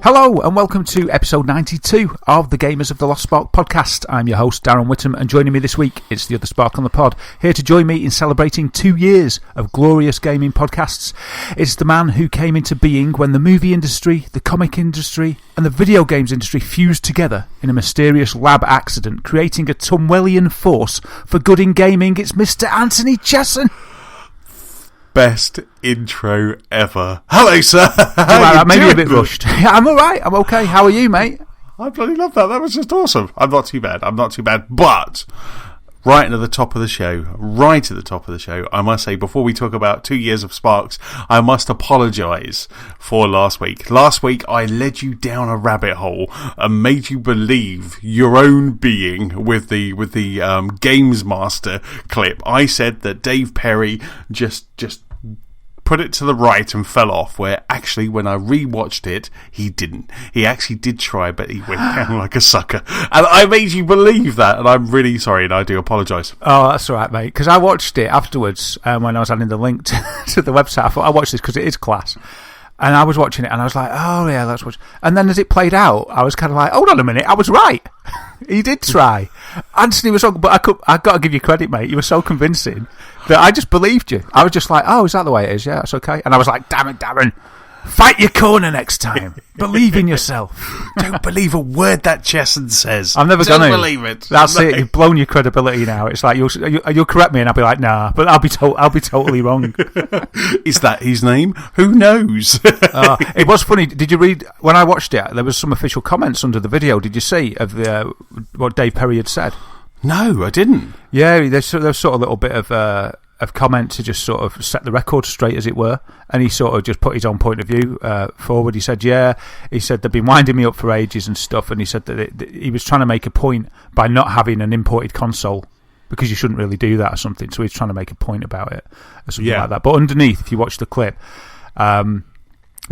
Hello and welcome to episode 92 of the Gamers of the Lost Spark podcast. I'm your host Darren Whittam, and joining me this week it's the other Spark on the pod, here to join me in celebrating 2 years of glorious gaming podcasts. It's the man who came into being when the movie industry, the comic industry and the video games industry fused together in a mysterious lab accident, creating a Tumwellian force for good in gaming. It's Mr. Antony Chesson. Best intro ever. Hello, sir. Right, maybe a bit rushed. I'm alright, I'm okay. How are you, mate? I bloody love that. That was just awesome. I'm not too bad. But right at the top of the show, I must say, before we talk about 2 years of Sparks, I must apologise for last week. Last week, I led you down a rabbit hole and made you believe your own being with the Games Master clip. I said that Dave Perry just put it to the right and fell off, where actually when I rewatched it, he didn't. He actually did try, but he went down like a sucker. And I made you believe that, and I'm really sorry, and I do apologise. Oh, that's all right, mate, because I watched it afterwards when I was adding the link to the website. I thought, I watched this because it is class. And I was watching it, and I was like, oh, yeah, let's watch. And then as it played out, I was kind of like, hold on a minute, I was right. He did try. Anthony was wrong, but I got to give you credit, mate. You were so convincing that I just believed you. I was just like, oh, is that the way it is? Yeah, that's okay. And I was like, damn it, Darren. Fight your corner next time. Believe in yourself. Don't believe a word that Chesson says. I'm never going to believe it. That's it. You've blown your credibility now. It's like you'll correct me, and I'll be like, nah, but I'll be totally wrong. Is that his name? Who knows? It was funny. Did you read when I watched it? There was some official comments under the video. Did you see of what Dave Perry had said? No, I didn't. Yeah, there's sort of a little bit of comment to just sort of set the record straight, as it were, and he sort of just put his own point of view forward. He said, they've been winding me up for ages and stuff, and he said that he was trying to make a point by not having an imported console, because you shouldn't really do that or something, so he's trying to make a point about it or something like that. But underneath, if you watch the clip,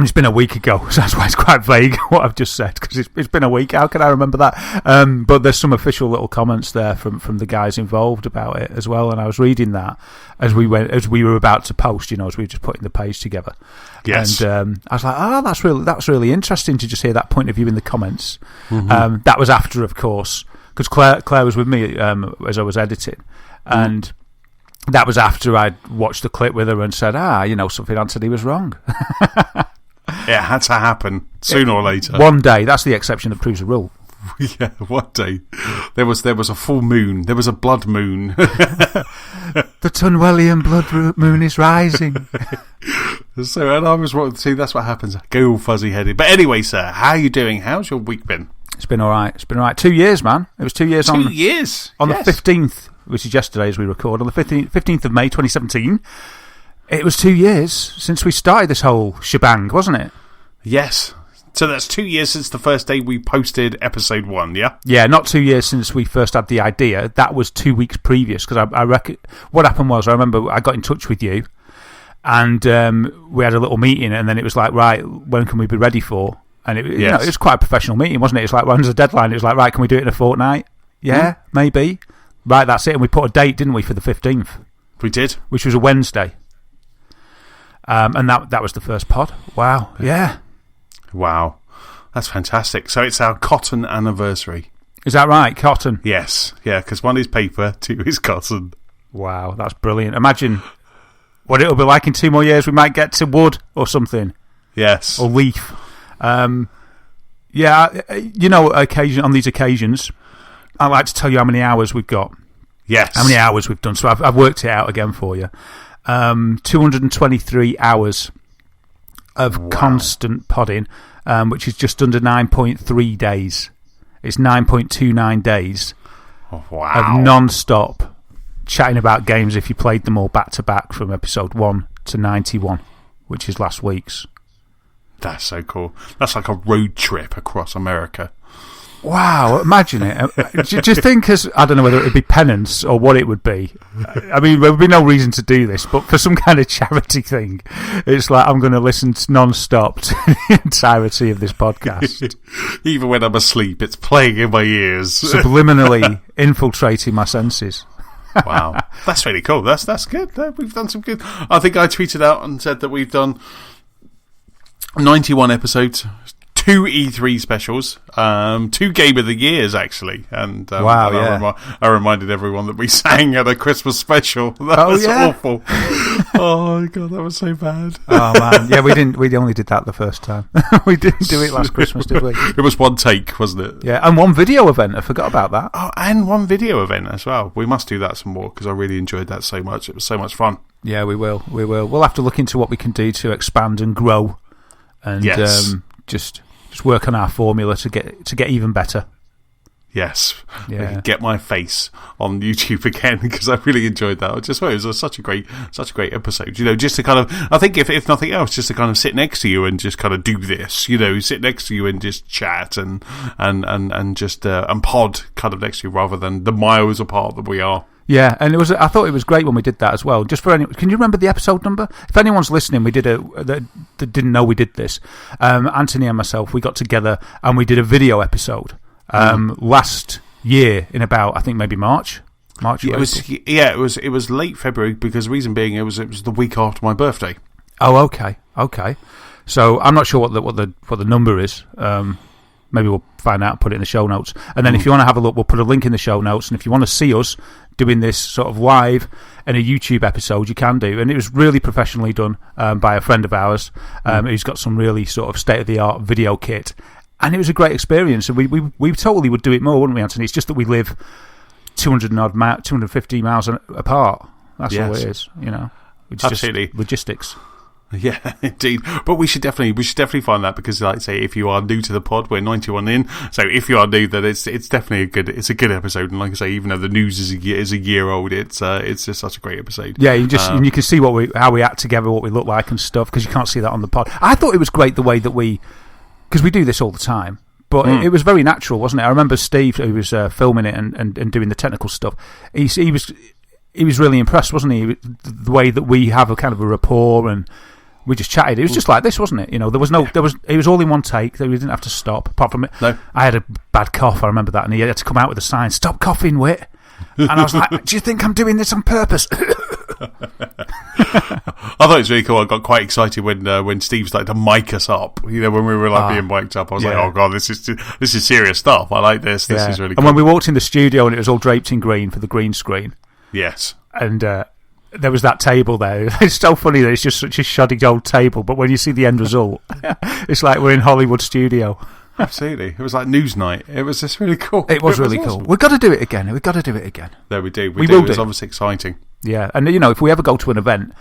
it's been a week ago, so that's why it's quite vague what I've just said, because it's been a week. How can I remember that? But there's some official little comments there from the guys involved about it as well, and I was reading that as we were about to post, as we were just putting the page together. Yes. And I was like, that's really interesting to just hear that point of view in the comments. Mm-hmm. That was after, of course, because Claire was with me as I was editing, and that was after I'd watched the clip with her and said, something Anthony was wrong. It had to happen sooner or later. One day, that's the exception that proves the rule. Yeah, one day there was a full moon. There was a blood moon. The Tumwellian blood moon is rising. So, and I was wrong. See, that's what happens. I go all fuzzy headed. But anyway, sir, how are you doing? How's your week been? It's been all right. 2 years, man. It was 2 years. 2 years on the 15th, which is yesterday as we record, on the 15th of May 2017. It was 2 years since we started this whole shebang, wasn't it? Yes. So that's 2 years since the first day we posted episode 1, yeah? Yeah, not 2 years since we first had the idea. That was 2 weeks previous, because I reckon what happened was, I remember I got in touch with you, and we had a little meeting, and then it was like, right, when can we be ready for? And it was quite a professional meeting, wasn't it? It's like, when's the deadline? It was like, right, can we do it in a fortnight? Yeah, maybe. Right, that's it. And we put a date, didn't we, for the 15th? We did. Which was a Wednesday. And that was the first pod. Wow. Yeah. Wow. That's fantastic. So it's our cotton anniversary. Is that right? Cotton? Yes. Yeah, because 1 is paper, 2 is cotton. Wow, that's brilliant. Imagine what it'll be like in 2 more years. We might get to wood or something. Yes. Or leaf. On these occasions, I like to tell you how many hours we've got. Yes. How many hours we've done. So I've worked it out again for you. 223 hours of constant podding, which is just under 9.3 days. It's 9.29 days of non-stop chatting about games if you played them all back to back from episode 1 to 91, which is last week's. That's so cool. That's like a road trip across America. Wow, imagine it. Do you think, I don't know whether it would be penance or what it would be. I mean, there would be no reason to do this, but for some kind of charity thing, it's like I'm going to listen non-stop to the entirety of this podcast. Even when I'm asleep, it's playing in my ears. Subliminally infiltrating my senses. Wow, that's really cool. That's good. We've done some good. I think I tweeted out and said that we've done 91 episodes. 2 E3 specials, 2 Game of the Years actually, and wow, I reminded everyone that we sang at a Christmas special. That was awful. Oh god, that was so bad. Oh man, yeah, we didn't. We only did that the first time. We didn't do it last Christmas, did we? It was one take, wasn't it? Yeah, and one video event. I forgot about that. Oh, and one video event as well. We must do that some more because I really enjoyed that so much. It was so much fun. Yeah, we will. We'll have to look into what we can do to expand and grow, and just work on our formula to get even better. Yes, yeah. Get my face on YouTube again because I really enjoyed that. I just thought it was such a great episode. You know, just to kind of, I think if nothing else, just to kind of sit next to you and just kind of do this. You know, sit next to you and just chat and just and pod kind of next to you rather than the miles apart that we are. Yeah, and I thought it was great when we did that as well. Just for can you remember the episode number? If anyone's listening, we did that didn't know we did this. Antony and myself, we got together and we did a video episode last year in about, I think maybe March. It was late February because the reason being it was the week after my birthday. Oh, okay. So I'm not sure what the number is. Maybe we'll find out and put it in the show notes. And then if you want to have a look, we'll put a link in the show notes. And if you want to see us doing this sort of live in a YouTube episode, you can do. And it was really professionally done by a friend of ours who's got some really sort of state-of-the-art video kit. And it was a great experience. And we totally would do it more, wouldn't we, Anthony? It's just that we live 250 miles apart. That's all it is, you know. It's absolutely. Just logistics. Yeah, indeed. But we should definitely find that because, like I say, if you are new to the pod, we're 91 in. So if you are new, then it's definitely a good episode. And like I say, even though the news is a year old, it's just such a great episode. Yeah, you can see how we act together, what we look like and stuff because you can't see that on the pod. I thought it was great the way that because we do this all the time. But it was very natural, wasn't it? I remember Steve, who was filming it and doing the technical stuff. He was really impressed, wasn't he? The way that we have a kind of a rapport and we just chatted. It was just like this, wasn't it? You know, it was all in one take. We didn't have to stop. Apart from it, no. I had a bad cough. I remember that, and he had to come out with a sign: "Stop coughing, Whit." And I was like, "Do you think I'm doing this on purpose?" I thought it was really cool. I got quite excited when Steve started to mic us up. You know, when we were being mic'd up, I was like, "Oh god, this is serious stuff." I like this. This is really cool. And when we walked in the studio and it was all draped in green for the green screen. Yes. And there was that table there. It's so funny that it's just such a shoddy old table, but when you see the end result, it's like we're in Hollywood studio. Absolutely. It was like news night. It was just really cool. It was really cool. We've got to do it again. No, we do. We do. It's obviously exciting. Yeah, and you know, if we ever go to an event,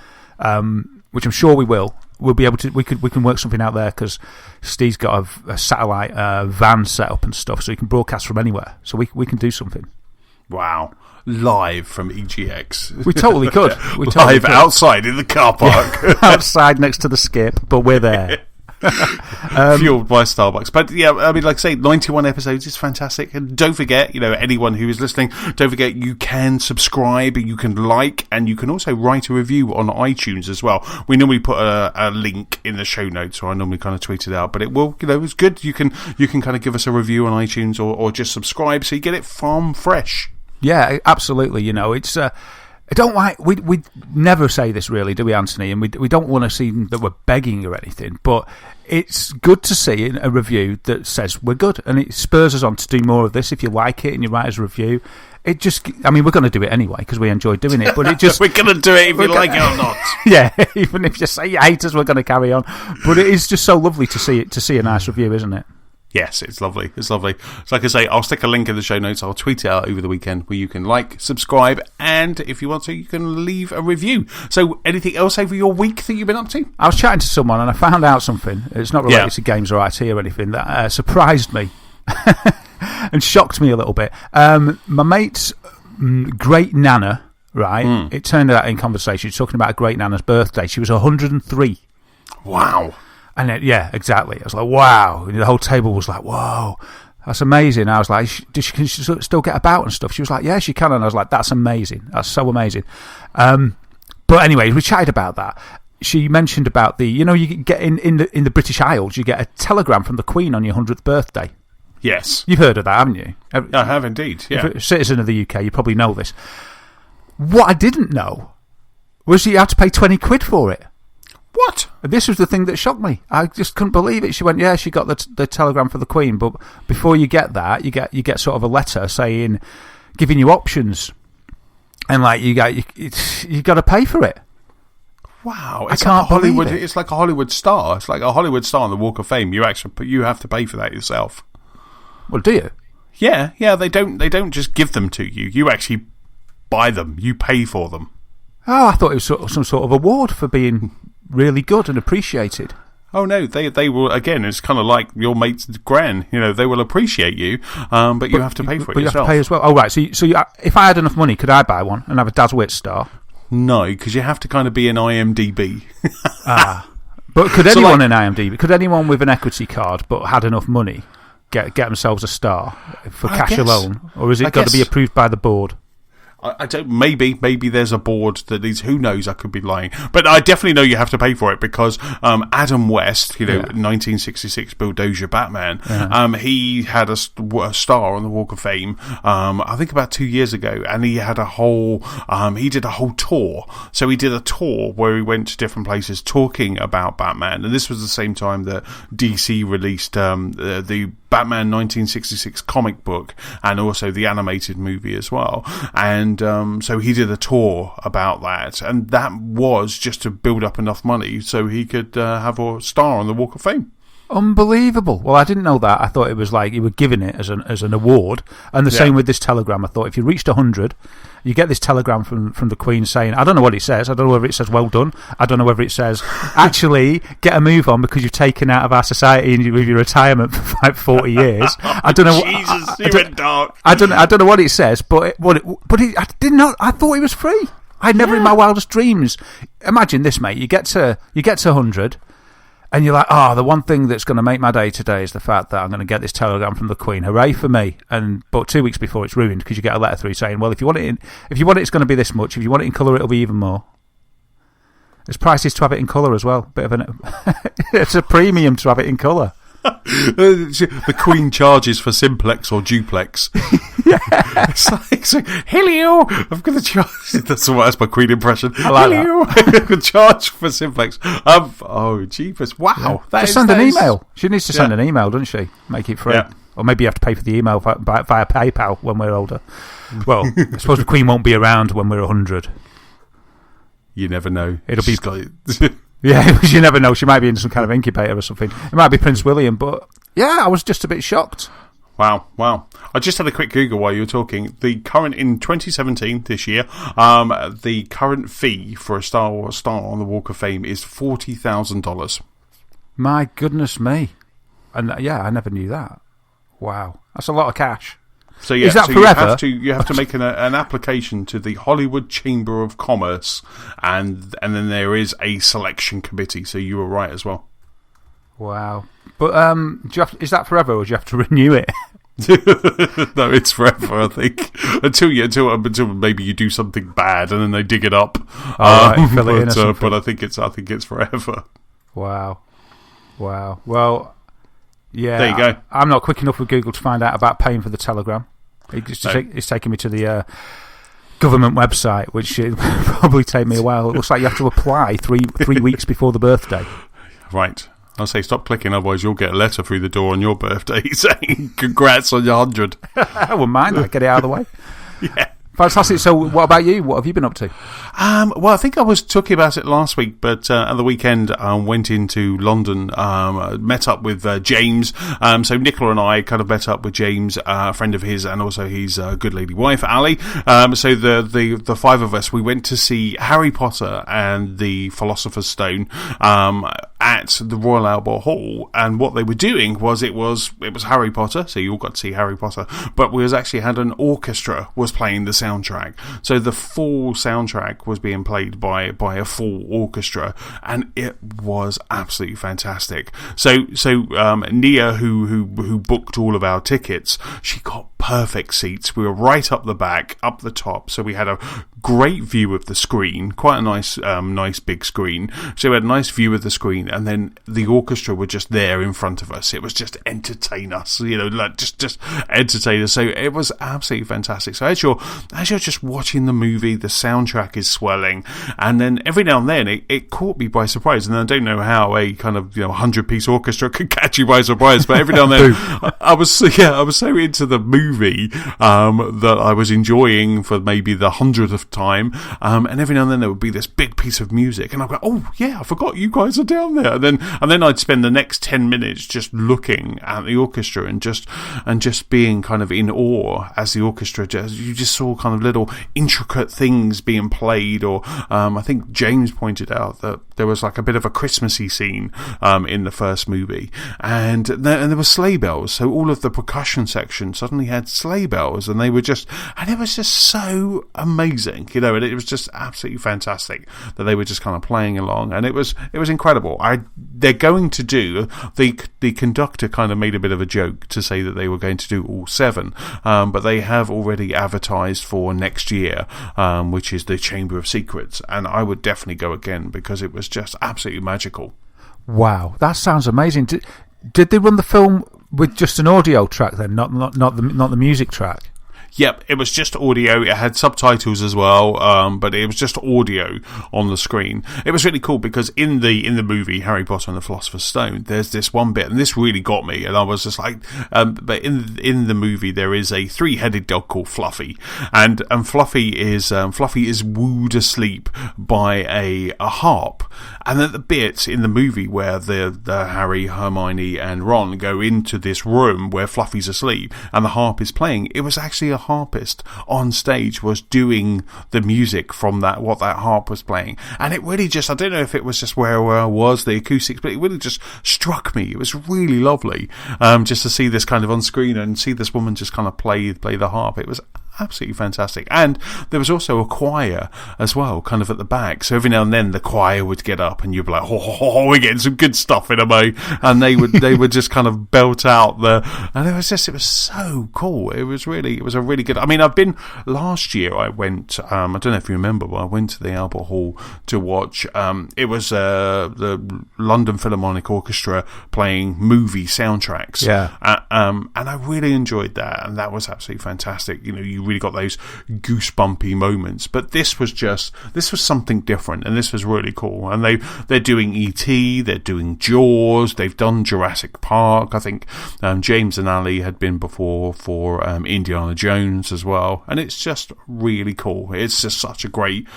which I'm sure we will, we'll be able to. We can work something out there because Steve's got a satellite van set up and stuff, so he can broadcast from anywhere. So we can do something. Wow. Live from EGX. We totally could. Live outside in the car park. Yeah, outside next to the skip, but we're there. Fueled by Starbucks. But yeah, I mean, like I say, 91 episodes is fantastic. And don't forget, you know, anyone who is listening, don't forget you can subscribe, you can like, and you can also write a review on iTunes as well. We normally put a link in the show notes, or I normally kind of tweet it out, but it will, you know, it's good. You can kind of give us a review on iTunes or just subscribe so you get it farm fresh. Yeah, absolutely. You know, it's I don't like we never say this really, do we, Anthony? And we don't want to seem that we're begging or anything, but it's good to see a review that says we're good, and it spurs us on to do more of this. If you like it and you write us a review, it just, I mean, we're going to do it anyway because we enjoy doing it, but it just we're going to do it if you like it or not. Yeah, even if you say you hate us, we're going to carry on. But it is just so lovely to see a nice review, isn't it? Yes, it's lovely. It's lovely. So like I say, I'll stick a link in the show notes. I'll tweet it out over the weekend where you can like, subscribe, and if you want to, you can leave a review. So anything else over your week that you've been up to? I was chatting to someone and I found out something. It's not related to games or IT or anything that surprised me and shocked me a little bit. My mate's great nana, right? It turned out in conversation, talking about a great nana's birthday. She was 103. Wow. And yeah, exactly. I was like, wow. And the whole table was like, whoa, that's amazing. I was like, can she still get about and stuff? She was like, yeah, she can. And I was like, that's amazing. That's so amazing. But anyway, we chatted about that. She mentioned about you know, you get in the British Isles, you get a telegram from the Queen on your 100th birthday. Yes. You've heard of that, haven't you? I have indeed, yeah. If you're a citizen of the UK, you probably know this. What I didn't know was you had to pay 20 quid for it. What? This was the thing that shocked me. I just couldn't believe it. She went, yeah, she got the telegram for the Queen, but before you get that, you get sort of a letter saying, giving you options, and like you got to pay for it. Wow, I can't believe it. It's like a Hollywood star. It's like a Hollywood star on the Walk of Fame. You have to pay for that yourself. Well, do you? Yeah. They don't just give them to you. You actually buy them. You pay for them. Oh, I thought it was some sort of award for being really good and appreciated. Oh no, they will. Again, it's kind of like your mate's gran. They will appreciate you, but you have to pay for it but yourself. You have to pay as well. Oh right, so if I had enough money, could I buy one and have a Daz Witt star? No, because you have to kind of be an IMDb. But could anyone in IMDb? Could anyone with an equity card but had enough money get themselves a star for cash alone, or is it got to be approved by the board? I don't. Maybe there's a board that is. Who knows? I could be lying, but I definitely know you have to pay for it because Adam West, 1966 Bill Dozier Batman, he had a star on the Walk of Fame. I think about 2 years ago, and he had he did a whole tour. So he did a tour where he went to different places talking about Batman, and this was the same time that DC released the Batman 1966 comic book and also the animated movie as well. And so he did a tour about that, and that was just to build up enough money so he could have a star on the Walk of Fame. Unbelievable. Well, I didn't know that. I thought it was like you were giving it as an award. And the same with this telegram. I thought if you reached 100, you get this telegram from the Queen saying, I don't know what it says. I don't know whether it says well done. I don't know whether it says actually get a move on because you've taken out of our society with your retirement for like 40 years. I don't know. Jesus, you went dark. I don't know what it says, but I did not. I thought it was free. I never in my wildest dreams. Imagine this, mate. You get to 100. And you're like, the one thing that's going to make my day today is the fact that I'm going to get this telegram from the Queen. Hooray for me! But 2 weeks before, it's ruined because you get a letter through saying, well, if you want it, it's going to be this much. If you want it in colour, it'll be even more. There's prices to have it in colour as well. It's a premium to have it in colour. The Queen charges for simplex or duplex. It's like hello, I'm going to charge. That's my Queen impression. I like hello, I'm going to charge for simplex. Oh, jeepers! Wow, just send an email. She needs to send an email, doesn't she? Make it free. Yeah. Or maybe you have to pay for the email via PayPal when we're older. Well, I suppose the Queen won't be around when we're 100. You never know. It'll be. Yeah, you never know. She might be in some kind of incubator or something. It might be Prince William, but yeah, I was just a bit shocked. Wow. I just had a quick Google while you were talking. The current, in 2017, this year, the current fee for a star on the Walk of Fame is $40,000. My goodness me. And I never knew that. Wow. That's a lot of cash. So is that forever? You have to make an application to the Hollywood Chamber of Commerce, and then there is a selection committee. So you were right as well. Wow, but is that forever, or do you have to renew it? No, it's forever. I think until maybe you do something bad and then they dig it up. Right, fill it in or something. But I think it's forever. Wow. Well. Yeah, there you go. I'm not quick enough with Google to find out about paying for the telegram. It's taking me to the government website, which will probably take me a while. It looks like you have to apply three weeks before the birthday. Right. I'll say stop clicking, otherwise you'll get a letter through the door on your birthday saying congrats on your 100. I wouldn't mind. I'd get it out of the way. Yeah. Fantastic. So what about you? What have you been up to? Well, I think I was talking about it last week, but at the weekend went into London, met up with James. So Nicola and I kind of met up with James, a friend of his, and also his good lady wife, Ali. So the five of us, we went to see Harry Potter and the Philosopher's Stone at the Royal Albert Hall. And what they were doing was it was Harry Potter, so you all got to see Harry Potter, but we actually had an orchestra was playing the soundtrack. So the full soundtrack was being played by a full orchestra, and it was absolutely fantastic. So Nia, who booked all of our tickets, she got perfect seats. We were right up the back, up the top, so we had a great view of the screen, quite a nice big screen. So we had a nice view of the screen, and then the orchestra were just there in front of us. It was just entertain us, like just entertain us. So it was absolutely fantastic. So as you're just watching the movie, the soundtrack is swelling, and then every now and then it caught me by surprise. And I don't know how a kind of 100-piece orchestra could catch you by surprise, but every now and then I was so into the movie that I was enjoying for maybe the 100th time, and every now and then there would be this big piece of music, and I'd go, oh yeah, I forgot you guys are down there, and then I'd spend the next 10 minutes just looking at the orchestra and just being kind of in awe as the orchestra you just saw kind of little intricate things being played, or I think James pointed out that there was like a bit of a Christmassy scene in the first movie, and there were sleigh bells, so all of the percussion section suddenly had sleigh bells, and it was just so amazing, and it was just absolutely fantastic that they were just kind of playing along, and it was incredible. They're going to do the conductor kind of made a bit of a joke to say that they were going to do all 7, but they have already advertised for next year, which is the Chamber of Secrets, and I would definitely go again because it was just absolutely magical. Wow, that sounds amazing. Did they run the film with just an audio track then, not the music track? Yep, it was just audio. It had subtitles as well, but it was just audio on the screen. It was really cool because in the movie Harry Potter and the Philosopher's Stone, there's this one bit, and this really got me, and I was just like, but in the movie there is a 3-headed dog called Fluffy, and Fluffy is wooed asleep by a harp, and at the bit in the movie where the Harry, Hermione, and Ron go into this room where Fluffy's asleep and the harp is playing, it was actually a harpist on stage was doing the music from what that harp was playing, and it really just, I don't know if it was just where I was, the acoustics, but it really just struck me. It was really lovely just to see this kind of on screen and see this woman just kind of play the harp. It was absolutely fantastic. And there was also a choir as well, kind of at the back, so every now and then the choir would get up and you'd be like, oh, we're getting some good stuff in a mo, and they would just kind of belt out and it was so cool. It was a really good, I mean, last year I went, I don't know if you remember, but I went to the Albert Hall to watch, it was the London Philharmonic Orchestra playing movie soundtracks, and I really enjoyed that, and that was absolutely fantastic. You really got those goosebumpy moments, but this was something different, and this was really cool. And they're doing E.T., they're doing Jaws, they've done Jurassic Park. I think James and Ali had been before for Indiana Jones as well, and it's just really cool. It's just such a great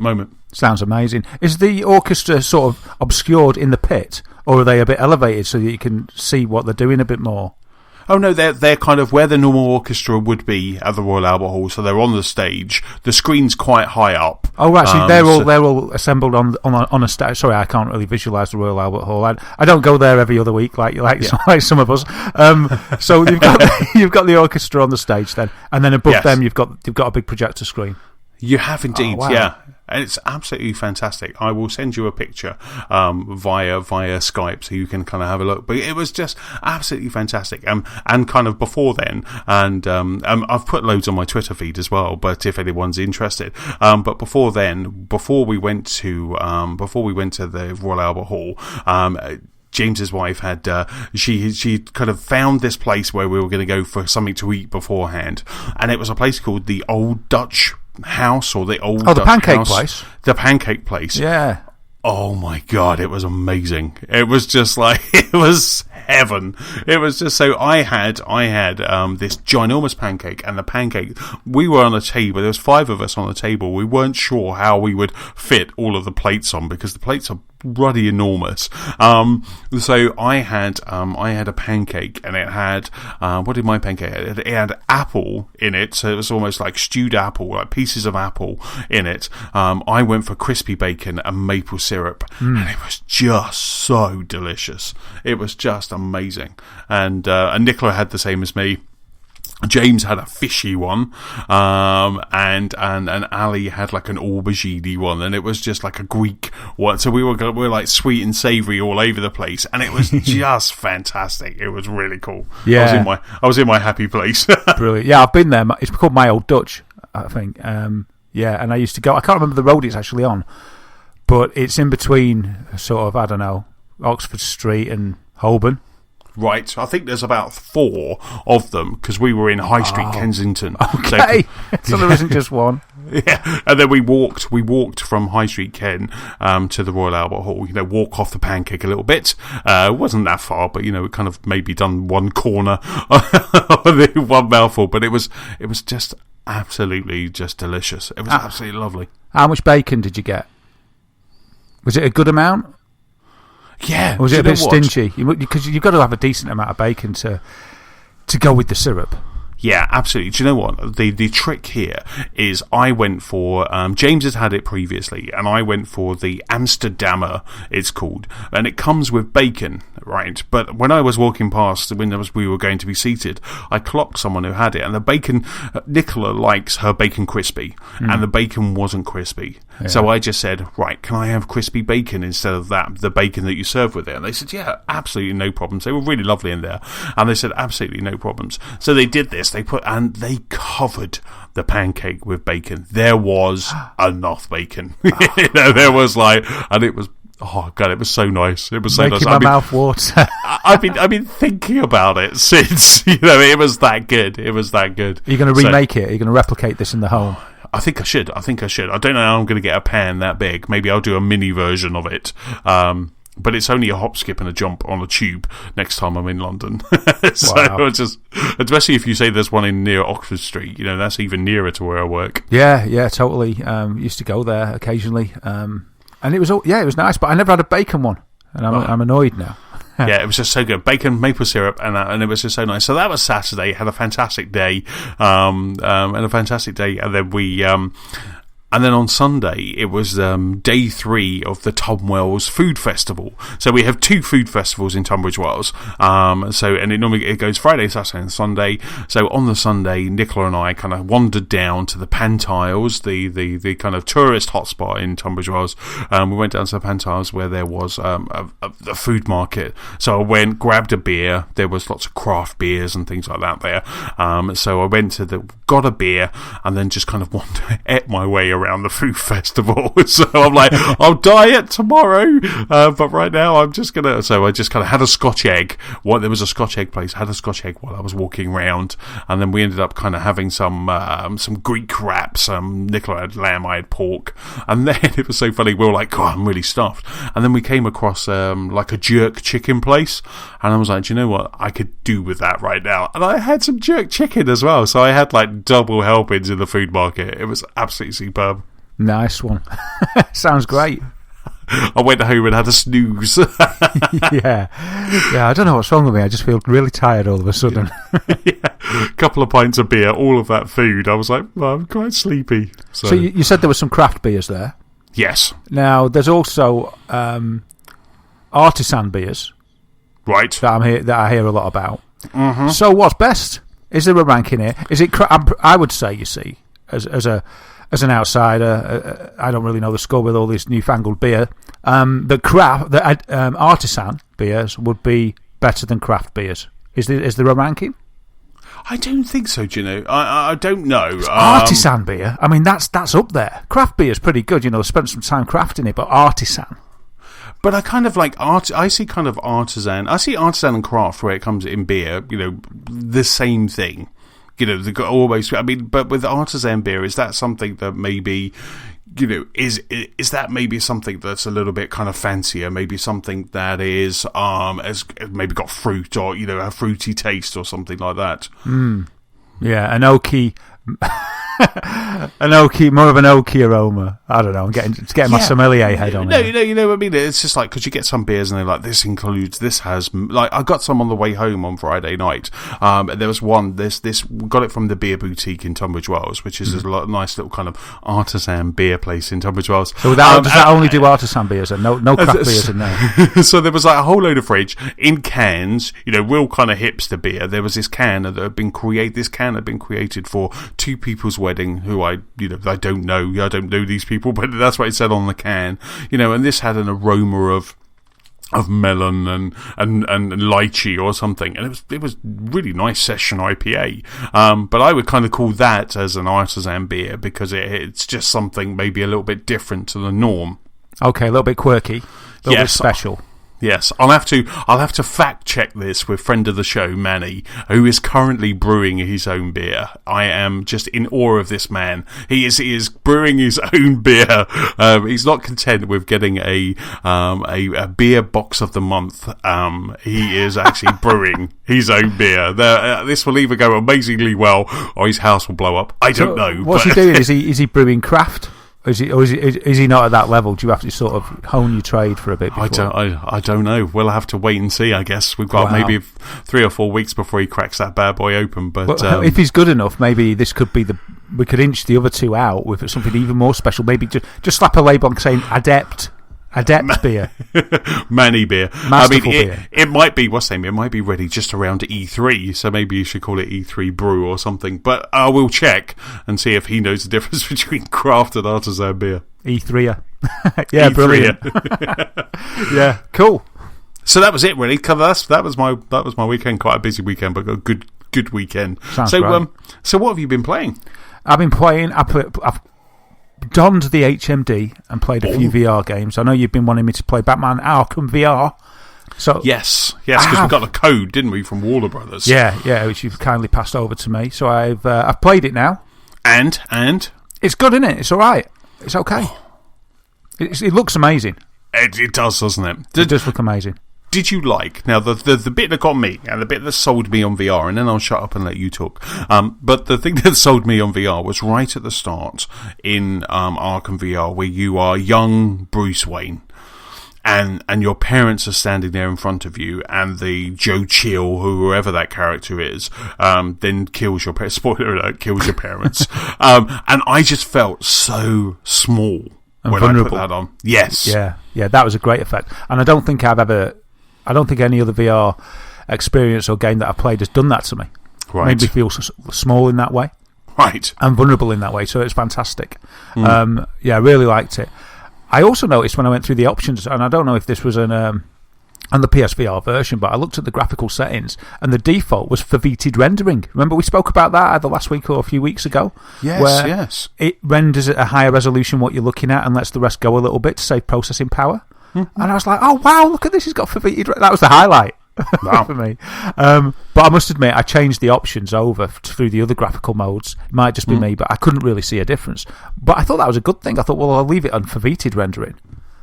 moment. Sounds amazing. Is the orchestra sort of obscured in the pit, or are they a bit elevated so that you can see what they're doing a bit more? Oh no, they're kind of where the normal orchestra would be at the Royal Albert Hall. So they're on the stage. The screen's quite high up. Oh, actually, they're all assembled on a stage. Sorry, I can't really visualise the Royal Albert Hall. I don't go there every other week like some of us. So you've got the orchestra on the stage then, and then above them you've got a big projector screen. You have indeed, wow. Yeah. And it's absolutely fantastic. I will send you a picture via Skype so you can kind of have a look. But it was just absolutely fantastic. And kind of before then, and I've put loads on my Twitter feed as well, but if anyone's interested. But before then, before we went to the Royal Albert Hall, James's wife had she kind of found this place where we were going to go for something to eat beforehand, and it was a place called the Old Dutch House, or the Old Dutch the pancake House. place. The pancake place. Yeah. Oh my God, it was amazing. It was just like, it was heaven. It was just so, I had this ginormous pancake, and the pancake, we were on a table, there was 5 of us on the table. We weren't sure how we would fit all of the plates on, because the plates are bloody enormous. So I had a pancake, and it had, what did my pancake have? It had apple in it, so it was almost like stewed apple, like pieces of apple in it. I went for crispy bacon and maple syrup, and it was just so delicious. It was just amazing. And Nicola had the same as me. James had a fishy one, and Ali had like an aubergine one, and it was just like a Greek one. So we were like sweet and savoury all over the place, and it was just fantastic. It was really cool. Yeah, I was in my happy place. Brilliant. Yeah, I've been there. It's called My Old Dutch, I think. Yeah, and I used to go. I can't remember the road it's actually on, but it's in between sort of, I don't know, Oxford Street and Holborn. Right, I think there's about 4 of them because we were in High Street, Kensington. Okay, so there isn't just one. Yeah, and then we walked from High Street Ken to the Royal Albert Hall. Walk off the Pancake a little bit. It wasn't that far, but we kind of maybe done one corner, one mouthful. But it was just absolutely just delicious. It was absolutely lovely. How much bacon did you get? Was it a good amount? Yeah. Or was it a bit stingy? Because you've got to have a decent amount of bacon to go with the syrup. Yeah, absolutely. Do you know what? The trick here is I went for... James had it previously, and I went for the Amsterdamer, it's called. And it comes with bacon, right? But when I was walking past, we were going to be seated, I clocked someone who had it, and the bacon... Nicola likes her bacon crispy, and the bacon wasn't crispy. Yeah. So I just said, right, can I have crispy bacon instead of the bacon that you serve with it? And they said, yeah, absolutely no problems. They were really lovely in there. And they said, absolutely no problems. So they did this. They covered the pancake with bacon. There was enough bacon. There was and it was, oh God, it was so nice. It was so nice. Making my mouth water. I've been thinking about it since, it was that good. It was that good. Are you going to remake it? Are you going to replicate this in the home? I think I should. I don't know how I'm going to get a pan that big. Maybe I'll do a mini version of it. But it's only a hop, skip, and a jump on a tube next time I'm in London. So wow. Especially if you say there's one in near Oxford Street, that's even nearer to where I work. Yeah, totally. Used to go there occasionally, and it was nice. But I never had a bacon one, and I'm annoyed now. Yeah, it was just so good. Bacon, maple syrup, and it was just so nice. So that was Saturday. Had a fantastic day, and then we. And then on Sunday, it was day 3 of the Tunwells Food Festival. So we have 2 food festivals in Tunbridge Wells. And it goes Friday, Saturday, and Sunday. So on the Sunday, Nicola and I kind of wandered down to the Pantiles, the kind of tourist hotspot in Tunbridge Wells. We went down to the Pantiles where there was a food market. So I went, grabbed a beer. There was lots of craft beers and things like that there. So I went got a beer, and then just kind of ate my way around the food festival. So I'm like, I'll diet tomorrow, but right now I'm just gonna. So I just kind of had a Scotch egg. There was a Scotch egg place. Had a Scotch egg while I was walking around, and then we ended up kind of having some Greek wraps. Nicola had lamb, I had pork, and then it was so funny. We were like, God, I'm really stuffed. And then we came across like a jerk chicken place, and I was like, do you know what? I could do with that right now. And I had some jerk chicken as well. So I had like double helpings in the food market. It was absolutely superb. Nice one. Sounds great. I went home and had a snooze. Yeah, I don't know what's wrong with me. I just feel really tired all of a sudden. A couple of pints of beer, all of that food. I was like, well, I'm quite sleepy. So you said there were some craft beers there? Yes. Now, there's also artisan beers. Right. That I hear a lot about. Mm-hmm. So what's best? Is there a ranking here? Is it? I would say, you see, as an outsider, I don't really know the score with all this newfangled beer. The artisan beers would be better than craft beers. Is there a ranking? I don't think so. Do you know? I don't know. Artisan beer. I mean, that's up there. Craft beer is pretty good. Spent some time crafting it, but artisan. But I kind of like I see kind of artisan. I see artisan and craft where it comes in beer. The same thing. Always. I mean, but with artisan beer, is that something that maybe, is that maybe something that's a little bit kind of fancier? Maybe something that is has maybe got fruit or a fruity taste or something like that. Yeah, an oaky More of an oaky aroma. I don't know. I'm getting my sommelier head on it. You know what I mean? It's just like, because you get some beers and they're like, this has, like, I got some on the way home on Friday night. There was one, got it from the Beer Boutique in Tunbridge Wells, which is a nice little kind of artisan beer place in Tunbridge Wells. So does that only do artisan beers and no craft beers in there? So there was like a whole load of fridge in cans, real kind of hipster beer. There was this can that had been created for two people's wedding who I don't know. I don't know these people, but that's what it said on the can. And this had an aroma of melon and lychee or something, and it was really nice session IPA. But I would kind of call that as an artisan beer because it's just something maybe a little bit different to the norm. Okay, a little bit quirky, a little bit special. Yes, I'll have to fact check this with friend of the show Manny, who is currently brewing his own beer. I am just in awe of this man. He is brewing his own beer. He's not content with getting a beer box of the month. He is actually brewing his own beer. This will either go amazingly well or his house will blow up. I don't know. What's he doing? Is he brewing craft? Is he not at that level? Do you have to sort of hone your trade for a bit before? I don't know. We'll have to wait and see, I guess. We've got maybe 3 or 4 weeks before he cracks that bad boy open. But if he's good enough, maybe this could be we could inch the other two out with something even more special. Maybe just slap a label on saying Adept beer. Manny beer. Masterful beer. It might be, it might be ready just around E3, so maybe you should call it E3 Brew or something. But I will check and see if he knows the difference between craft and artisan beer. E3er. Yeah, brilliant. Yeah, cool. So that was it, really. That was my weekend. Quite a busy weekend, but a good weekend. Sounds great. So what have you been playing? I've been playing. I've donned the HMD and played a few VR games. I know you've been wanting me to play Batman Arkham VR. So yes, because we got a code, didn't we, from Warner Brothers? Yeah, which you've kindly passed over to me. So I've played it now. And it's good, isn't it? It's all right. It's okay. It looks amazing. It does, doesn't it? It does look amazing. Did you like, now the bit that got me and the bit that sold me on VR, and then I'll shut up and let you talk, but the thing that sold me on VR was right at the start in Arkham VR, where you are young Bruce Wayne and your parents are standing there in front of you, and the Joe Chill, whoever that character is, then kills your parents. Spoiler alert, kills your parents. And I just felt so small and when vulnerable. I put that on. Yes. Yeah, that was a great effect. And I don't think any other VR experience or game that I've played has done that to me. Right. Made me feel small in that way. Right. And vulnerable in that way, so it's fantastic. I really liked it. I also noticed when I went through the options, and I don't know if this was on the PSVR version, but I looked at the graphical settings, and the default was foveated rendering. Remember we spoke about that either last week or a few weeks ago? Yes. It renders at a higher resolution what you're looking at and lets the rest go a little bit to save processing power. Mm-hmm. And I was like, oh wow, look at this, he's got foveated. That was the highlight. Wow. For me. But I must admit, I changed the options over through the other graphical modes. It might just be me, but I couldn't really see a difference. But I thought that was a good thing. I thought, well, I'll leave it on foveated rendering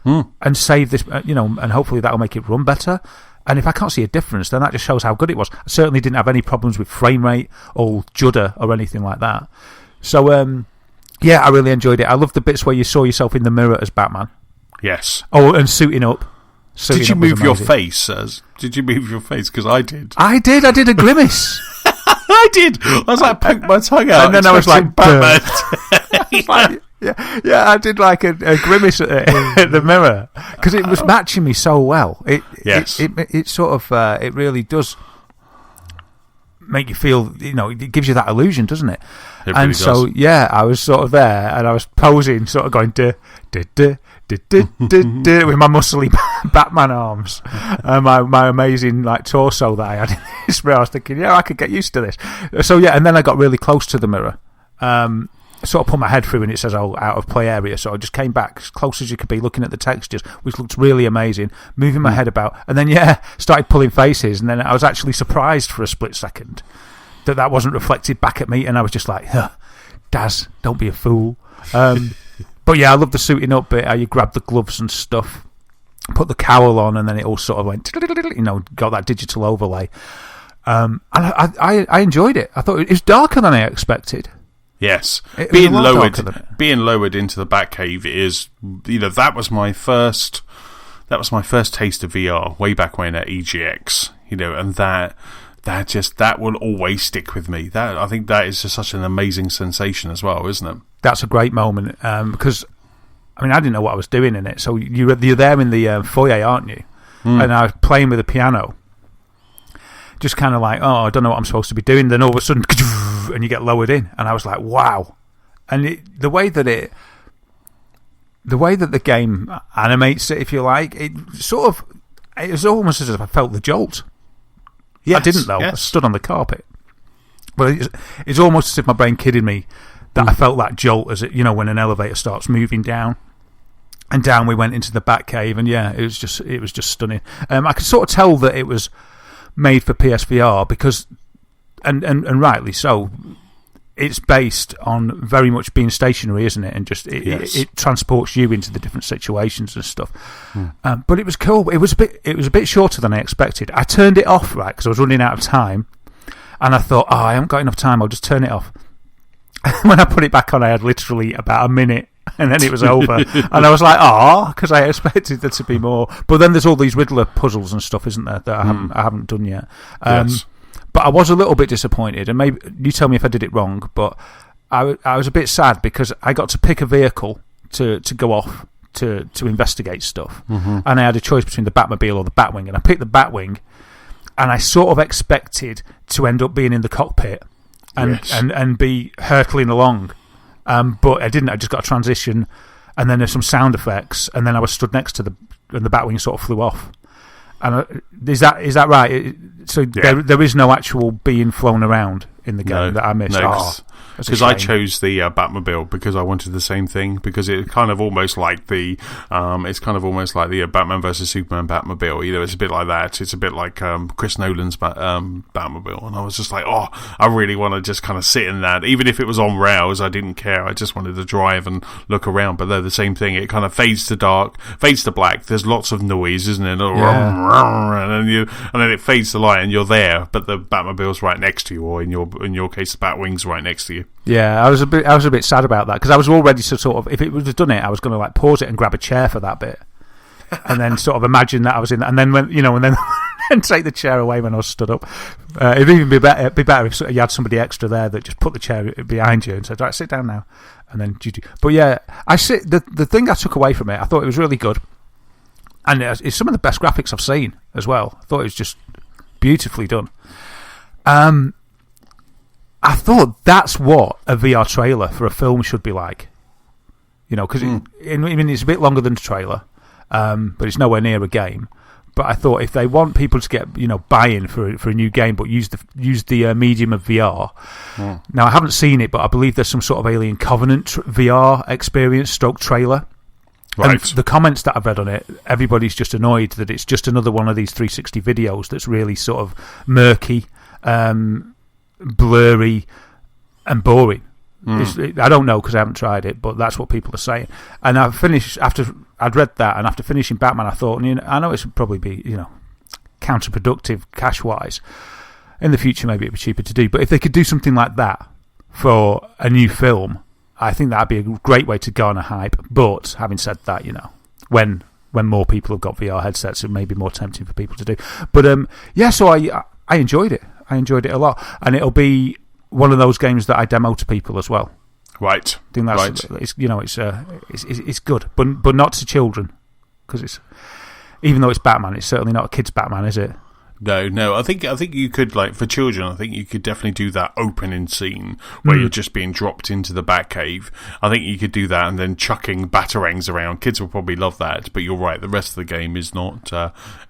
and save this, and hopefully that'll make it run better. And if I can't see a difference, then that just shows how good it was. I certainly didn't have any problems with frame rate or judder or anything like that. So, I really enjoyed it. I loved the bits where you saw yourself in the mirror as Batman. Yes. Oh, and suiting up. Did you move your face? Did you move your face? Because I did. I did a grimace. I did. I was like, poked my tongue out. And then I was like, Batman. I did like a grimace at the mirror. Because it was matching me so well. It sort of, it really does make you feel, it gives you that illusion, doesn't it? It really does. So, I was sort of there and I was posing, sort of going, with my muscly Batman arms and my amazing torso that I had in this mirror. I was thinking, I could get used to this. So and then I got really close to the mirror, sort of put my head through and it says out of play area, so I just came back as close as you could be, looking at the textures, which looked really amazing, moving my head about, and then started pulling faces, and then I was actually surprised for a split second that wasn't reflected back at me, and I was just like, Daz, don't be a fool. But I love the suiting up bit, how you grab the gloves and stuff, put the cowl on, and then it all sort of went, got that digital overlay. And I enjoyed it. I thought it was darker than I expected. Yes, It being was a lot darker than lowered, it. being lowered into the Batcave is, that was my first taste of VR way back when at EGX. And that will always stick with me. I think that is just such an amazing sensation as well, isn't it? That's a great moment because, I didn't know what I was doing in it. So you're there in the foyer, aren't you? And I was playing with the piano, just kind of like, I don't know what I'm supposed to be doing. Then all of a sudden, and you get lowered in, and I was like, wow. And the way that the game animates it, if you like, it was almost as if I felt the jolt. Yes, I didn't though. Yes. I stood on the carpet. But it's almost as if my brain kidded me that I felt that jolt as when an elevator starts moving down. And down we went into the Batcave, and it was just stunning. I could sort of tell that it was made for PSVR because, and rightly so, it's based on very much being stationary, isn't it? And just it transports you into the different situations and stuff. But it was cool. It was a bit shorter than I expected. I turned it off because I was running out of time, and I thought, I haven't got enough time. I'll just turn it off. When I put it back on, I had literally about a minute. And then it was over, and I was like, because I expected there to be more. But then there's all these Riddler puzzles and stuff, isn't there, that I haven't done yet. Yes. But I was a little bit disappointed, and maybe you tell me if I did it wrong. But I was a bit sad because I got to pick a vehicle to go off to investigate stuff, and I had a choice between the Batmobile or the Batwing, and I picked the Batwing, and I sort of expected to end up being in the cockpit and be hurtling along. But I didn't. I just got a transition, and then there's some sound effects, and then I was stood next to and the Batwing sort of flew off. And is that right? So there is no actual being flown around in the game that I missed. Because I chose the Batmobile because I wanted the same thing, because it's kind of almost like the Batman versus Superman Batmobile. It's a bit like that. It's a bit like Chris Nolan's Batmobile, and I was just like, I really want to just kind of sit in that. Even if it was on rails, I didn't care. I just wanted to drive and look around. But they're the same thing. It kind of fades to dark, fades to black. There's lots of noise, isn't it? And then it fades to light, and you're there. But the Batmobile's right next to you, or in your case, the Batwing's right next to you. Yeah, I was a bit sad about that because I was all ready to sort of, if it would have done it, I was going to pause it and grab a chair for that bit, and then sort of imagine that I was in, and then and take the chair away when I was stood up. It'd even be better if you had somebody extra there that just put the chair behind you and said, "Right, sit down now," and then. But yeah, the thing I took away from it, I thought it was really good, and it's some of the best graphics I've seen as well. I thought it was just beautifully done. I thought that's what a VR trailer for a film should be like. Because it's a bit longer than the trailer, but it's nowhere near a game. But I thought if they want people to get buy-in for a new game, but use the medium of VR. Now I haven't seen it, but I believe there's some sort of Alien Covenant VR experience / trailer. Right. And the comments that I've read on it, everybody's just annoyed that it's just another one of these 360 videos that's really sort of murky, blurry and boring. I don't know because I haven't tried it, but that's what people are saying. And I finished after I'd read that, and after finishing Batman, I thought, I know it would probably be counterproductive cash wise. In the future, maybe it'd be cheaper to do. But if they could do something like that for a new film, I think that'd be a great way to garner hype. But having said that, when more people have got VR headsets, it may be more tempting for people to do. But so I enjoyed it. I enjoyed it a lot, and it'll be one of those games that I demo to people as well. Right. I think that's it's good, but not to children, because even though it's Batman, it's certainly not a kid's Batman, is it? No. I think you could, for children, I think you could definitely do that opening scene where you're just being dropped into the Batcave. I think you could do that and then chucking batarangs around. Kids will probably love that, but you're right, the rest of the game is not,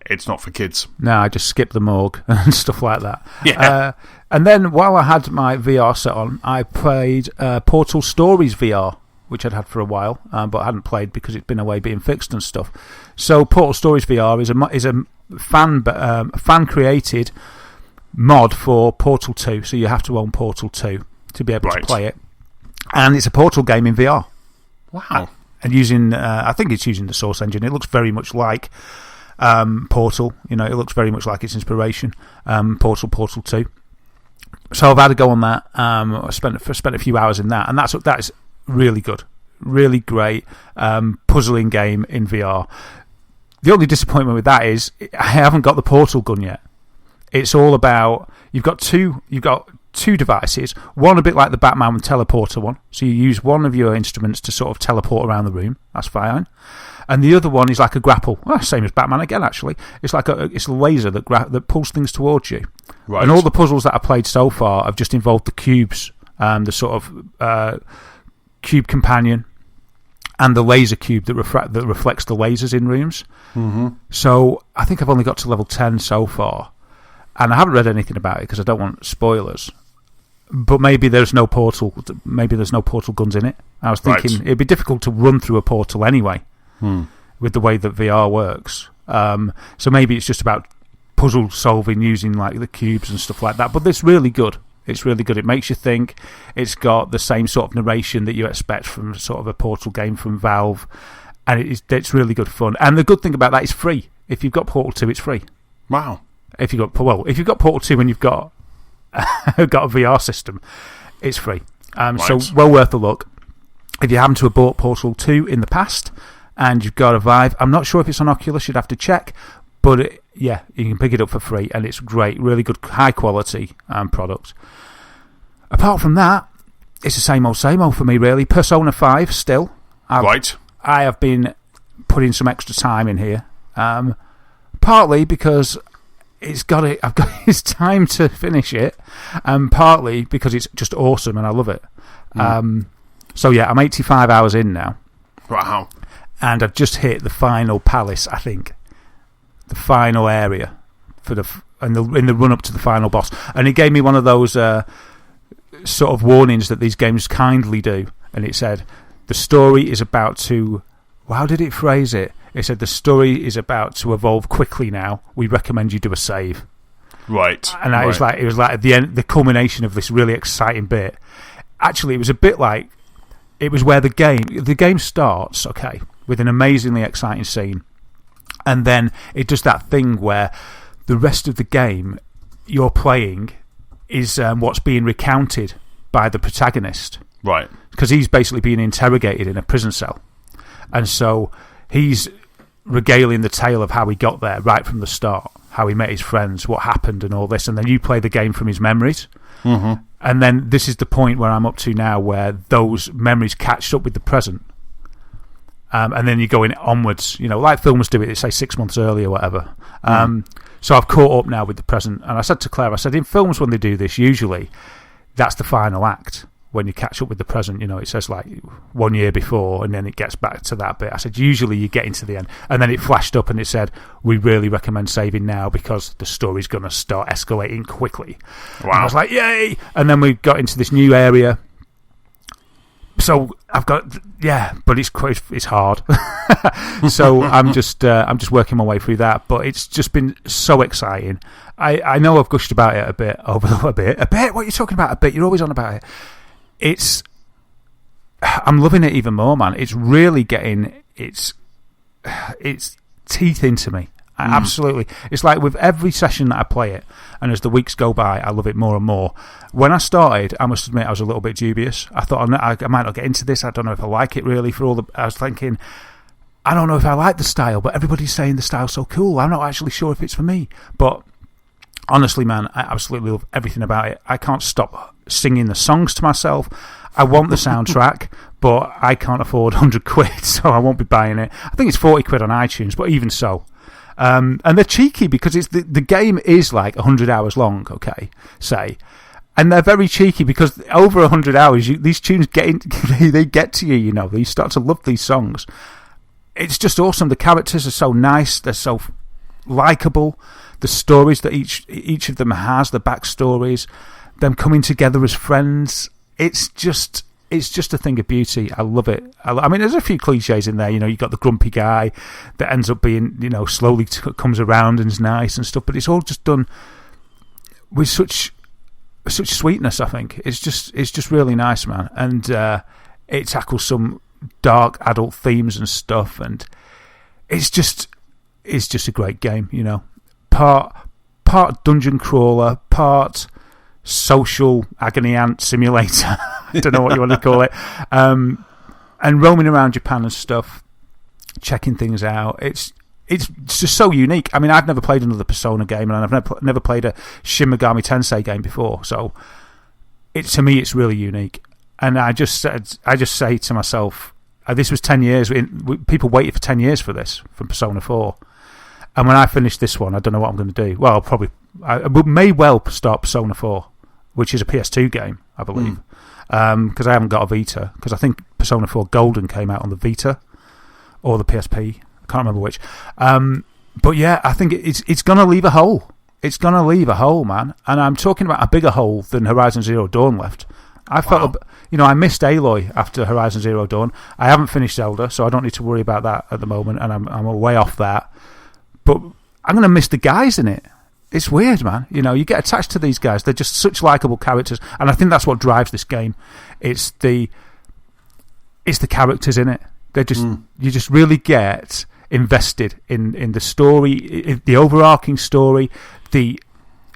it's not for kids. No, I just skipped the morgue and stuff like that. Yeah. And then while I had my VR set on, I played Portal Stories VR, which I'd had for a while, but I hadn't played because it's been away being fixed and stuff. So Portal Stories VR is a fan created mod for Portal 2, so you have to own Portal 2 to be able to play it, and it's a Portal game in VR. Wow. And using I think it's using the Source engine. It looks very much like Portal. It looks very much like its inspiration, Portal 2. So I've had a go on that. I spent a few hours in that, and that is really good, really great puzzling game in VR. The only disappointment with that is I haven't got the portal gun yet. It's all about you've got two devices. One a bit like the Batman teleporter one, so you use one of your instruments to sort of teleport around the room. That's fine. And the other one is like a grapple. Well, same as Batman again, actually. It's like it's a laser that pulls things towards you. Right. And all the puzzles that I've played so far have just involved the cubes, the sort of cube companion, and the laser cube that reflects the lasers in rooms. Mm-hmm. So I think I've only got to level 10 so far, and I haven't read anything about it because I don't want spoilers. But maybe there's no portal. Maybe there's no portal guns in it. I was thinking it'd be difficult to run through a portal anyway. With the way that VR works. So maybe it's just about puzzle solving using like the cubes and stuff like that. But it's really good. It's really good. It makes you think. It's got the same sort of narration that you expect from sort of a Portal game from Valve. And it's really good fun. And the good thing about that is free. If you've got Portal 2, it's free. Wow. If you've got Portal 2 and you've got a VR system, it's free. So well worth a look. If you happen to have bought Portal 2 in the past and you've got a Vive, I'm not sure if it's on Oculus, you'd have to check, but you can pick it up for free, and it's great, really good, high quality product. Apart from that, it's the same old for me, really. Persona 5 still. I have been putting some extra time in here, partly because it's time to finish it, and partly because it's just awesome and I love it. So yeah, I'm 85 hours in now. Wow. And I've just hit the final palace, I think. The final area in the run-up to the final boss. And it gave me one of those sort of warnings that these games kindly do. And it said, the story is about to... How did it phrase it? It said, the story is about to evolve quickly now. We recommend you do a save. Right. And it was like at the end, the culmination of this really exciting bit. Actually, it was a bit like... It was where the game starts, okay, with an amazingly exciting scene, and then it does that thing where the rest of the game you're playing is what's being recounted by the protagonist. Right. Because he's basically being interrogated in a prison cell. And so he's regaling the tale of how he got there right from the start, how he met his friends, what happened and all this, and then you play the game from his memories. Mm-hmm. And then this is the point where I'm up to now, where those memories catch up with the present. And then you're going onwards, like films do it, they say 6 months early or whatever. So I've caught up now with the present. And I said to Claire, in films when they do this, usually that's the final act. When you catch up with the present, it says like 1 year before, and then it gets back to that bit. I said, usually you get into the end. And then it flashed up and it said, we really recommend saving now because the story's going to start escalating quickly. Wow. And I was like, yay! And then we got into this new area. So I've got, but it's hard. So I'm just working my way through that. But it's just been so exciting. I know I've gushed about it a bit. A bit. What are you talking about? A bit. You're always on about it. I'm loving it even more, man. It's really getting its teeth into me. Absolutely. It's like with every session that I play it, and as the weeks go by, I love it more and more. When I started, I must admit I was a little bit dubious. I thought I might not get into this. I don't know if I like it really. I was thinking, I don't know if I like the style, but everybody's saying the style's so cool. I'm not actually sure if it's for me. But honestly, man, I absolutely love everything about it. I can't stop singing the songs to myself. I want the soundtrack, but I can't afford 100 quid, so I won't be buying it. I think it's 40 quid on iTunes, but even so. And they're cheeky because the game is like 100 hours long, okay, say. And they're very cheeky because over 100 hours, these tunes they get to you, You start to love these songs. It's just awesome. The characters are so nice. They're so likeable. The stories that each of them has, the backstories, them coming together as friends. It's just a thing of beauty. I love it. I mean, there's a few cliches in there. You've got the grumpy guy that ends up being, slowly comes around and is nice and stuff. But it's all just done with such sweetness. I think it's just really nice, man. And it tackles some dark adult themes and stuff. And it's just a great game. Part dungeon crawler, part social agony aunt simulator. I don't know what you want to call it. And roaming around Japan and stuff, checking things out. It's just so unique. I mean, I've never played another Persona game, and I've never played a Shin Megami Tensei game before. So, to me, it's really unique. And I just say to myself, this was 10 years. People waited for 10 years for this from Persona 4. And when I finish this one, I don't know what I'm going to do. Well, I may well start Persona 4, which is a PS2 game, I believe. Because I haven't got a Vita. Because I think Persona 4 Golden came out on the Vita or the PSP. I can't remember which. But yeah, I think it's going to leave a hole. It's going to leave a hole, man. And I'm talking about a bigger hole than Horizon Zero Dawn left. I felt, I missed Aloy after Horizon Zero Dawn. I haven't finished Zelda, so I don't need to worry about that at the moment, and I'm way off that. But I'm going to miss the guys in it. It's weird, man. You get attached to these guys. They're just such likeable characters, and I think that's what drives this game. It's the characters in it. They're just you just really get invested in the story, the overarching story, the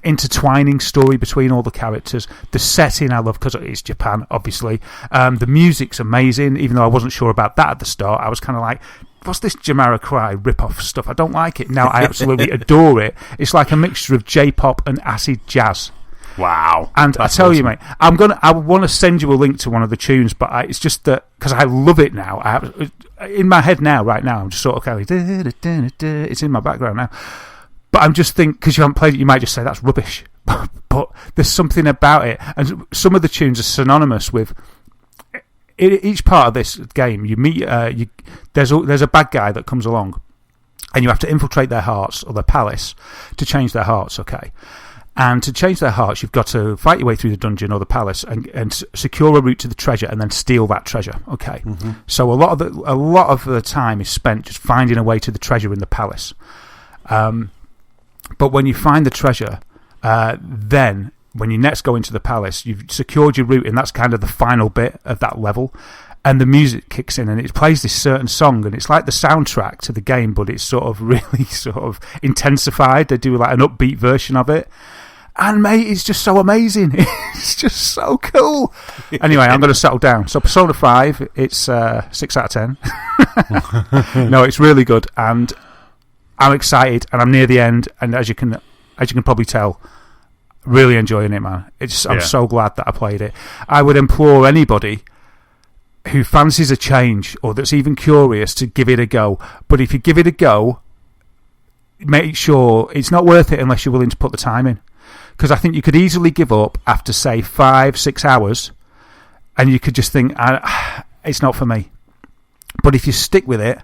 intertwining story between all the characters. The setting I love because it's Japan, obviously. The music's amazing, even though I wasn't sure about that at the start. I was kind of like, what's this Jamiroquai rip-off stuff? I don't like it. Now I absolutely adore it. It's like a mixture of J-pop and acid jazz. Wow. And I tell you, mate, I want to send you a link to one of the tunes, but it's just that because I love it now. In my head now, right now, I'm just sort of kind of it's in my background now. But I'm just thinking, because you haven't played it, you might just say that's rubbish. But there's something about it, and some of the tunes are synonymous with each part of this game. You meet, there's a bad guy that comes along, and you have to infiltrate their hearts or their palace to change their hearts. Okay, and to change their hearts, you've got to fight your way through the dungeon or the palace and secure a route to the treasure, and then steal that treasure. Okay, so a lot of the time is spent just finding a way to the treasure in the palace. But when you find the treasure, then when you next go into the palace, you've secured your route, and that's kind of the final bit of that level. And the music kicks in, and it plays this certain song, and it's like the soundtrack to the game, but it's sort of really sort of intensified. They do like an upbeat version of it. And, mate, it's just so amazing. It's just so cool. Anyway, I'm going to settle down. So Persona 5, it's 6 out of 10. No, it's really good, and I'm excited, and I'm near the end, and as you can probably tell, really enjoying it, man. I'm so glad that I played it. I would implore anybody who fancies a change or that's even curious to give it a go. But if you give it a go, make sure it's not worth it unless you're willing to put the time in. Because I think you could easily give up after, say, 5-6 hours, and you could just think, it's not for me. But if you stick with it,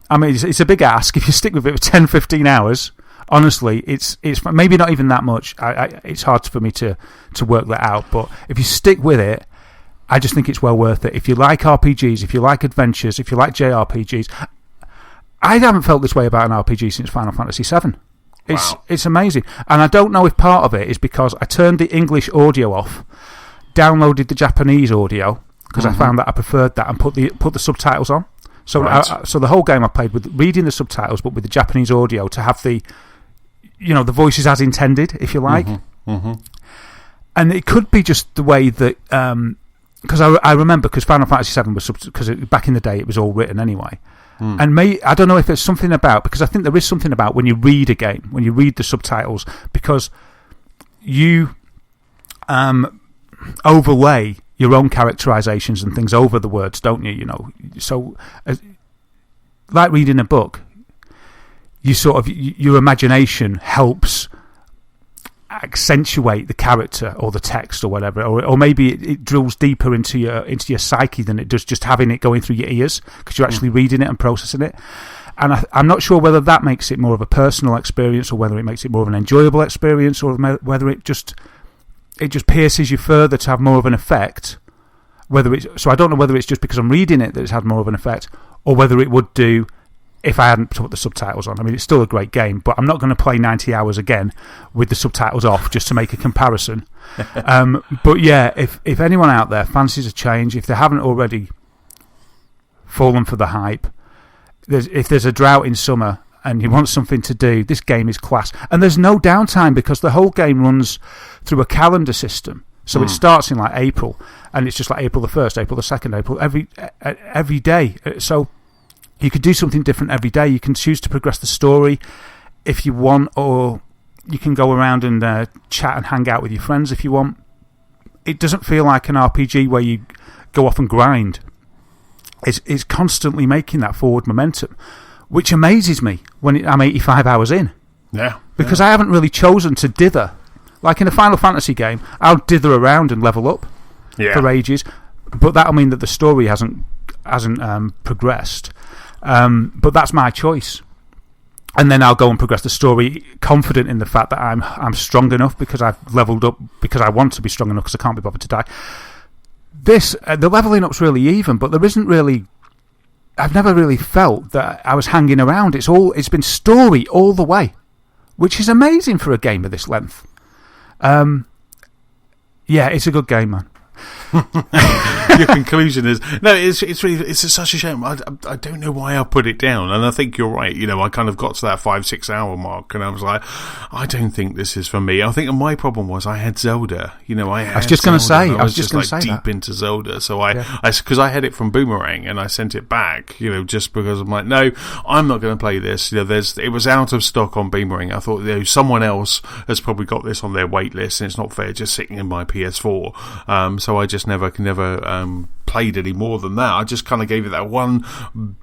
I mean, it's a big ask. If you stick with it for 10-15 hours, honestly, it's maybe not even that much. It's hard for me to work that out. But if you stick with it, I just think it's well worth it. If you like RPGs, if you like adventures, if you like JRPGs, I haven't felt this way about an RPG since Final Fantasy VII. It's amazing. And I don't know if part of it is because I turned the English audio off, downloaded the Japanese audio, because I found that I preferred that, and put the subtitles on. So, so the whole game I played with reading the subtitles, but with the Japanese audio to have the voices as intended, if you like. And it could be just the way that, because I remember, because Final Fantasy VII was, because back in the day it was all written anyway. And I don't know if there's something about, because I think there is something about when you read a game, when you read the subtitles, because you overlay your own characterizations and things over the words, don't you? So like reading a book, you sort of your imagination helps accentuate the character or the text or whatever, or maybe it drills deeper into your psyche than it does just having it going through your ears, because you're actually reading it and processing it. And I'm not sure whether that makes it more of a personal experience, or whether it makes it more of an enjoyable experience, or whether it just pierces you further to have more of an effect. So I don't know whether it's just because I'm reading it that it's had more of an effect, or whether it would do if I hadn't put the subtitles on. I mean, it's still a great game, but I'm not going to play 90 hours again with the subtitles off just to make a comparison. But yeah, if anyone out there fancies a change, if they haven't already fallen for the hype, if there's a drought in summer, and you want something to do, this game is class. And there's no downtime because the whole game runs through a calendar system. So it starts in like April, and it's just like April the 1st, April the 2nd, April, every day. So you could do something different every day. You can choose to progress the story if you want, or you can go around and chat and hang out with your friends if you want. It doesn't feel like an RPG where you go off and grind. It's constantly making that forward momentum, which amazes me when I'm 85 hours in. Yeah. Because I haven't really chosen to dither. Like in a Final Fantasy game, I'll dither around and level up for ages, but that'll mean that the story hasn't progressed. But that's my choice. And then I'll go and progress the story, confident in the fact that I'm strong enough because I've leveled up, because I want to be strong enough because I can't be bothered to die. The leveling up's really even, but there isn't really. I've never really felt that I was hanging around. It's been story all the way, which is amazing for a game of this length. Yeah, it's a good game, man. Your conclusion is no. It's such a shame. I don't know why I put it down, and I think you're right. I kind of got to that 5-6 hour mark, and I was like, I don't think this is for me. I think my problem was I had Zelda. I was just going to say, I was just deep into Zelda. So because I had it from Boomerang and I sent it back. Just because I'm like, no, I'm not going to play this. It was out of stock on Boomerang. I thought someone else has probably got this on their wait list, and it's not fair just sitting in my PS4. So I just never played any more than that. I just kind of gave it that one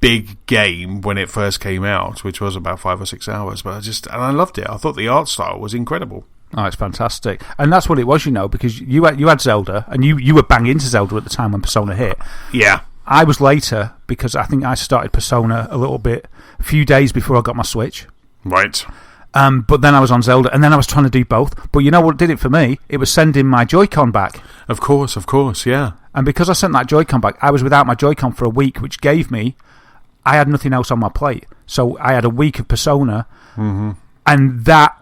big game when it first came out, which was about 5 or 6 hours. But I loved it. I thought the art style was incredible. Oh, it's fantastic, and that's what it was, because you had Zelda, and you were bang into Zelda at the time when Persona hit. Yeah, I was later because I think I started Persona a few days before I got my Switch. Right. But then I was on Zelda, and then I was trying to do both. But you know what did it for me? It was sending my Joy-Con back. Of course, yeah. And because I sent that Joy-Con back, I was without my Joy-Con for a week, which gave me... I had nothing else on my plate. So I had a week of Persona, and that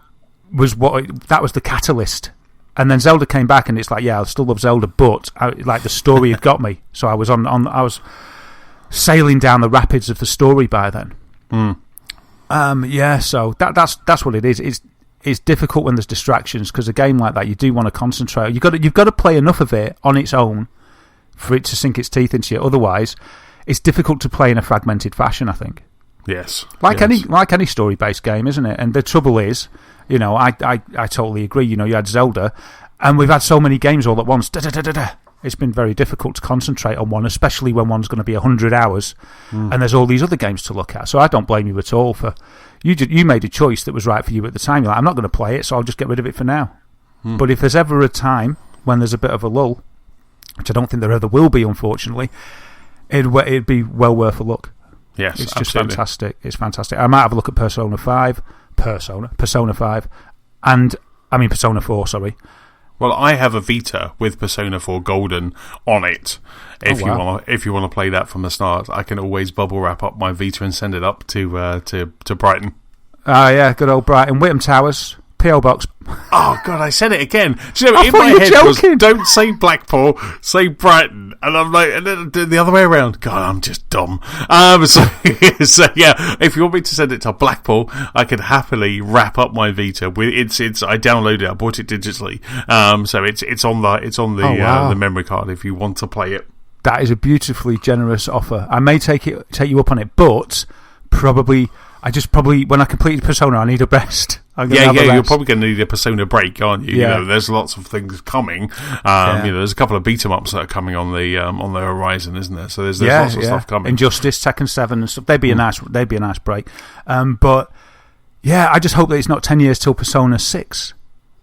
was the catalyst. And then Zelda came back, and it's like, yeah, I still love Zelda, but the story had got me. So I was I was sailing down the rapids of the story by then. Yeah, so that's what it is. It's difficult when there's distractions, because a game like that, you do want to concentrate. You've got to play enough of it on its own for it to sink its teeth into you. Otherwise, it's difficult to play in a fragmented fashion, I think. Yes. Like any story-based game, isn't it? And the trouble is, I totally agree. You had Zelda, and we've had so many games all at once. It's been very difficult to concentrate on one, especially when one's going to be 100 hours, and there's all these other games to look at. So I don't blame you at all for... You made a choice that was right for you at the time. You're like, I'm not going to play it, so I'll just get rid of it for now. But if there's ever a time when there's a bit of a lull, which I don't think there ever will be, unfortunately, it'd be well worth a look. Yes, it's absolutely. Just fantastic. It's fantastic. I might have a look at Persona 5, and Persona 4, sorry. Well, I have a Vita with Persona 4 Golden on it. If you want to play that from the start, I can always bubble wrap up my Vita and send it up to Brighton. Oh yeah, good old Brighton, Whittam Towers, PO Box. Oh God, I said it again. Do you know, in my head was, don't say Blackpool, say Brighton, and I'm like, and then the other way around. God, I'm just dumb. So yeah, if you want me to send it to Blackpool, I could happily wrap up my Vita. I downloaded it, I bought it digitally. So it's on the memory card if you want to play it. That is a beautifully generous offer. I may take you up on it, but probably when I complete Persona, I need a rest. You're probably going to need a Persona break, aren't you? Yeah. There's lots of things coming. There's a couple of beat 'em ups that are coming on the horizon, isn't there? So there's lots of stuff coming. Injustice, Tekken 7 and stuff. They'd be a nice break. But yeah, I just hope that it's not 10 years till Persona 6.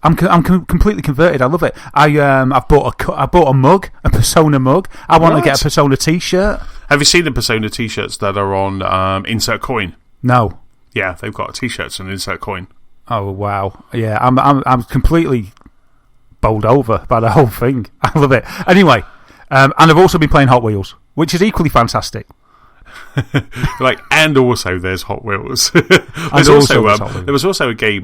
I'm completely converted. I love it. I've bought a mug, a Persona mug. I want to get a Persona T-shirt. Have you seen the Persona T-shirts that are on Insert Coin? No. Yeah, they've got T-shirts and Insert Coin. Oh wow! Yeah, I'm completely bowled over by the whole thing. I love it. Anyway, and I've also been playing Hot Wheels, which is equally fantastic. And also there's Hot Wheels. There was also a game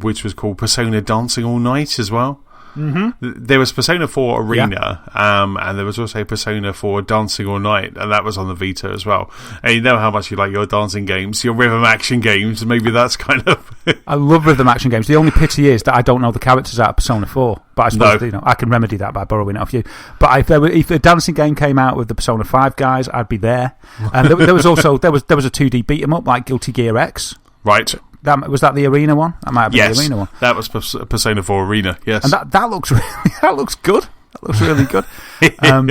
which was called Persona Dancing All Night as well. There was Persona 4 Arena, and there was also Persona 4 Dancing All Night, and that was on the Vita as well. And you know how much you like your dancing games, your rhythm action games. Maybe that's kind of. I love rhythm action games. The only pity is that I don't know the characters out of Persona 4. But I suppose I can remedy that by borrowing it off you. But if a dancing game came out with the Persona 5 guys, I'd be there. And there was also there was a 2D beat 'em up like Guilty Gear X. Right. Was that the Arena one? That might have been the Arena one. That was Persona 4 Arena. Yes. And that looks that looks good. That looks really good. I'm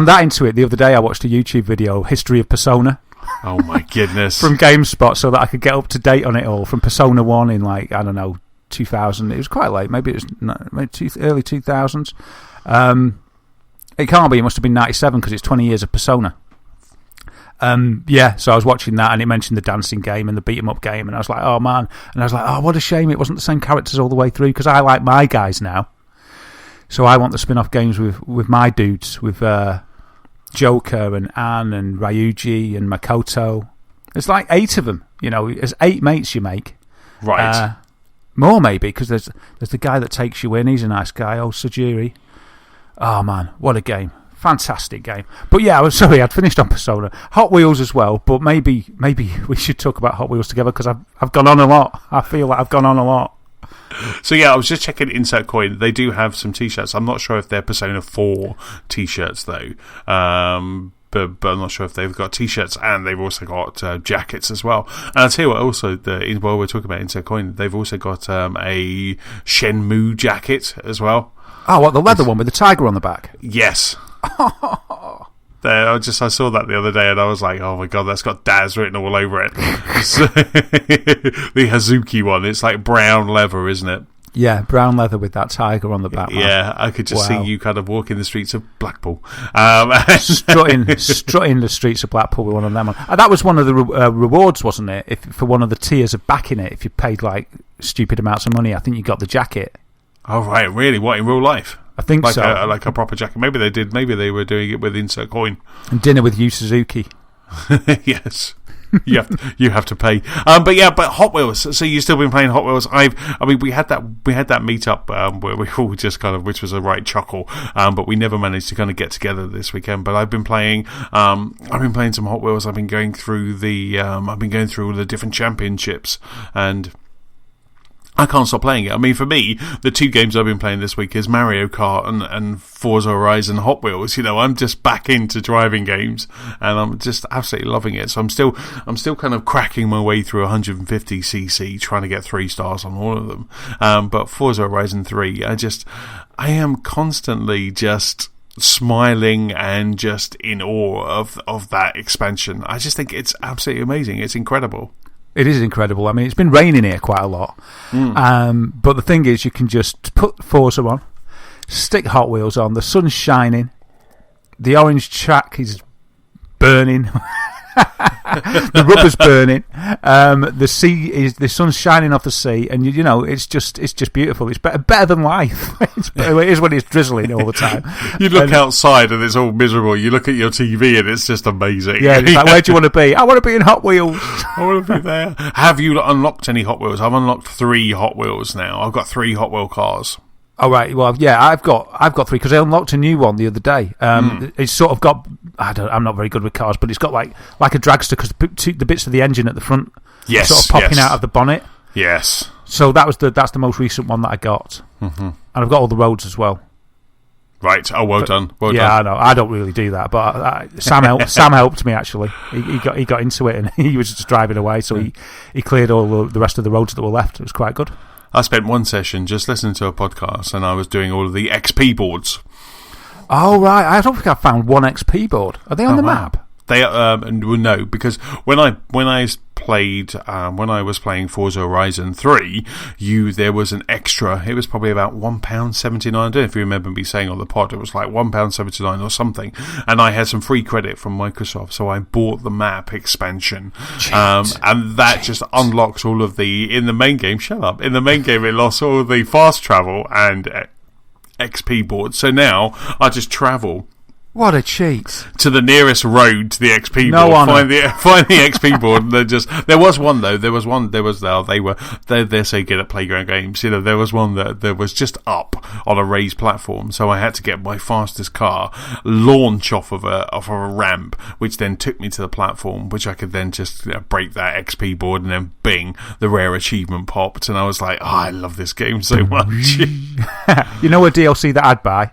that into it. The other day I watched a YouTube video, History of Persona. Oh my goodness. From GameSpot, so that I could get up to date on it all. From Persona 1 in like, I don't know, 2000. It was quite late. Maybe it was early 2000s. It can't be. It must have been 97 because it's 20 years of Persona. So I was watching that and it mentioned the dancing game and the beat 'em up game, and I was like, oh man. And I was like, oh, what a shame it wasn't the same characters all the way through, because I like my guys now. So I want the spin-off games with my dudes, with Joker and Anne and Ryuji and Makoto. There's like 8 of them, there's 8 mates you make. Right. More maybe, because there's the guy that takes you in. He's a nice guy, old Sajiri. Oh man, what a game. Fantastic game. But yeah, I'd finished on Persona. Hot Wheels as well, but maybe we should talk about Hot Wheels together, because I've gone on a lot. I feel like I've gone on a lot. So yeah, I was just checking Insert Coin. They do have some T-shirts. I'm not sure if they're Persona 4 T-shirts though. But I'm not sure if they've got T-shirts, and they've also got jackets as well. And I'll tell you what, also, while we're talking about Insert Coin, they've also got a Shenmue jacket as well. Oh, what, the leather one with the tiger on the back? Yes. I saw that the other day, and I was like, oh my god, that's got Daz written all over it. The Hazuki one, it's like brown leather, isn't it? Yeah, brown leather with that tiger on the back. Yeah, I could just see you kind of walking the streets of Blackpool. strutting the streets of Blackpool with one of them on. That was one of the rewards, wasn't it? For one of the tiers of backing it, if you paid like stupid amounts of money, I think you got the jacket. Oh, right, really? What, in real life? I think so. Like a proper jacket. Maybe they did. Maybe they were doing it with Insert Coin. And dinner with Yu Suzuki. Yes. You have to pay. But Hot Wheels. So you've still been playing Hot Wheels. We had that meetup where we all just kind of, which was a right chuckle. But we never managed to kind of get together this weekend. But I've been playing. I've been playing some Hot Wheels. I've been going through all the different championships, and I can't stop playing it. I mean, for me, the 2 games I've been playing this week is Mario Kart and Forza Horizon Hot Wheels. I'm just back into driving games, and I'm just absolutely loving it. So I'm still kind of cracking my way through 150cc, trying to get 3 stars on all of them. But Forza Horizon 3, I am constantly just smiling and just in awe of that expansion. I just think it's absolutely amazing. It's incredible. It is incredible. I mean, it's been raining here quite a lot. But the thing is, you can just put Forza on, stick Hot Wheels on, the sun's shining, the orange track is burning, the rubber's burning, the sun's shining off the sea, and it's just beautiful. It's better than life. It is when it's drizzling all the time. You look outside and it's all miserable. You look at your TV and it's just amazing. Yeah, it's like, where do you want to be? I want to be in Hot Wheels. I want to be there. Have you unlocked any Hot Wheels? I've unlocked 3 Hot Wheels now. I've got 3 Hot Wheel cars. Oh right, well yeah, I've got 3 because I unlocked a new one the other day. It's sort of got, I'm not very good with cars, but it's got like a dragster, because the bits of the engine at the front are sort of popping out of the bonnet. Yes. So that's the most recent one that I got, and I've got all the roads as well. Right. Oh, well done. Well done. I know. I don't really do that, but Sam helped me actually. He got into it, and he was just driving away, so he cleared all the rest of the roads that were left. It was quite good. I spent one session just listening to a podcast, and I was doing all of the XP boards. Oh, right. I don't think I found one XP board. Are they on the map? They no, because when I was playing Forza Horizon 3, there was an extra. It was probably about £1.79. I don't know if you remember me saying on the pod. It was like £1.79 or something, and I had some free credit from Microsoft, so I bought the map expansion, and that just unlocks all of in the main game. Shut up! In the main game, it lost all of the fast travel and XP boards. So now I just travel What a cheat! To the nearest road to the XP No board. honour. Find the XP board. And there was one though. They say good at playground games. You know, there was one that was just up on a raised platform, so I had to get my fastest car, launch off of a ramp, which then took me to the platform, which I could then just break that XP board, and then bing, the rare achievement popped, and I was like, I love this game so much. You know a DLC that I'd buy?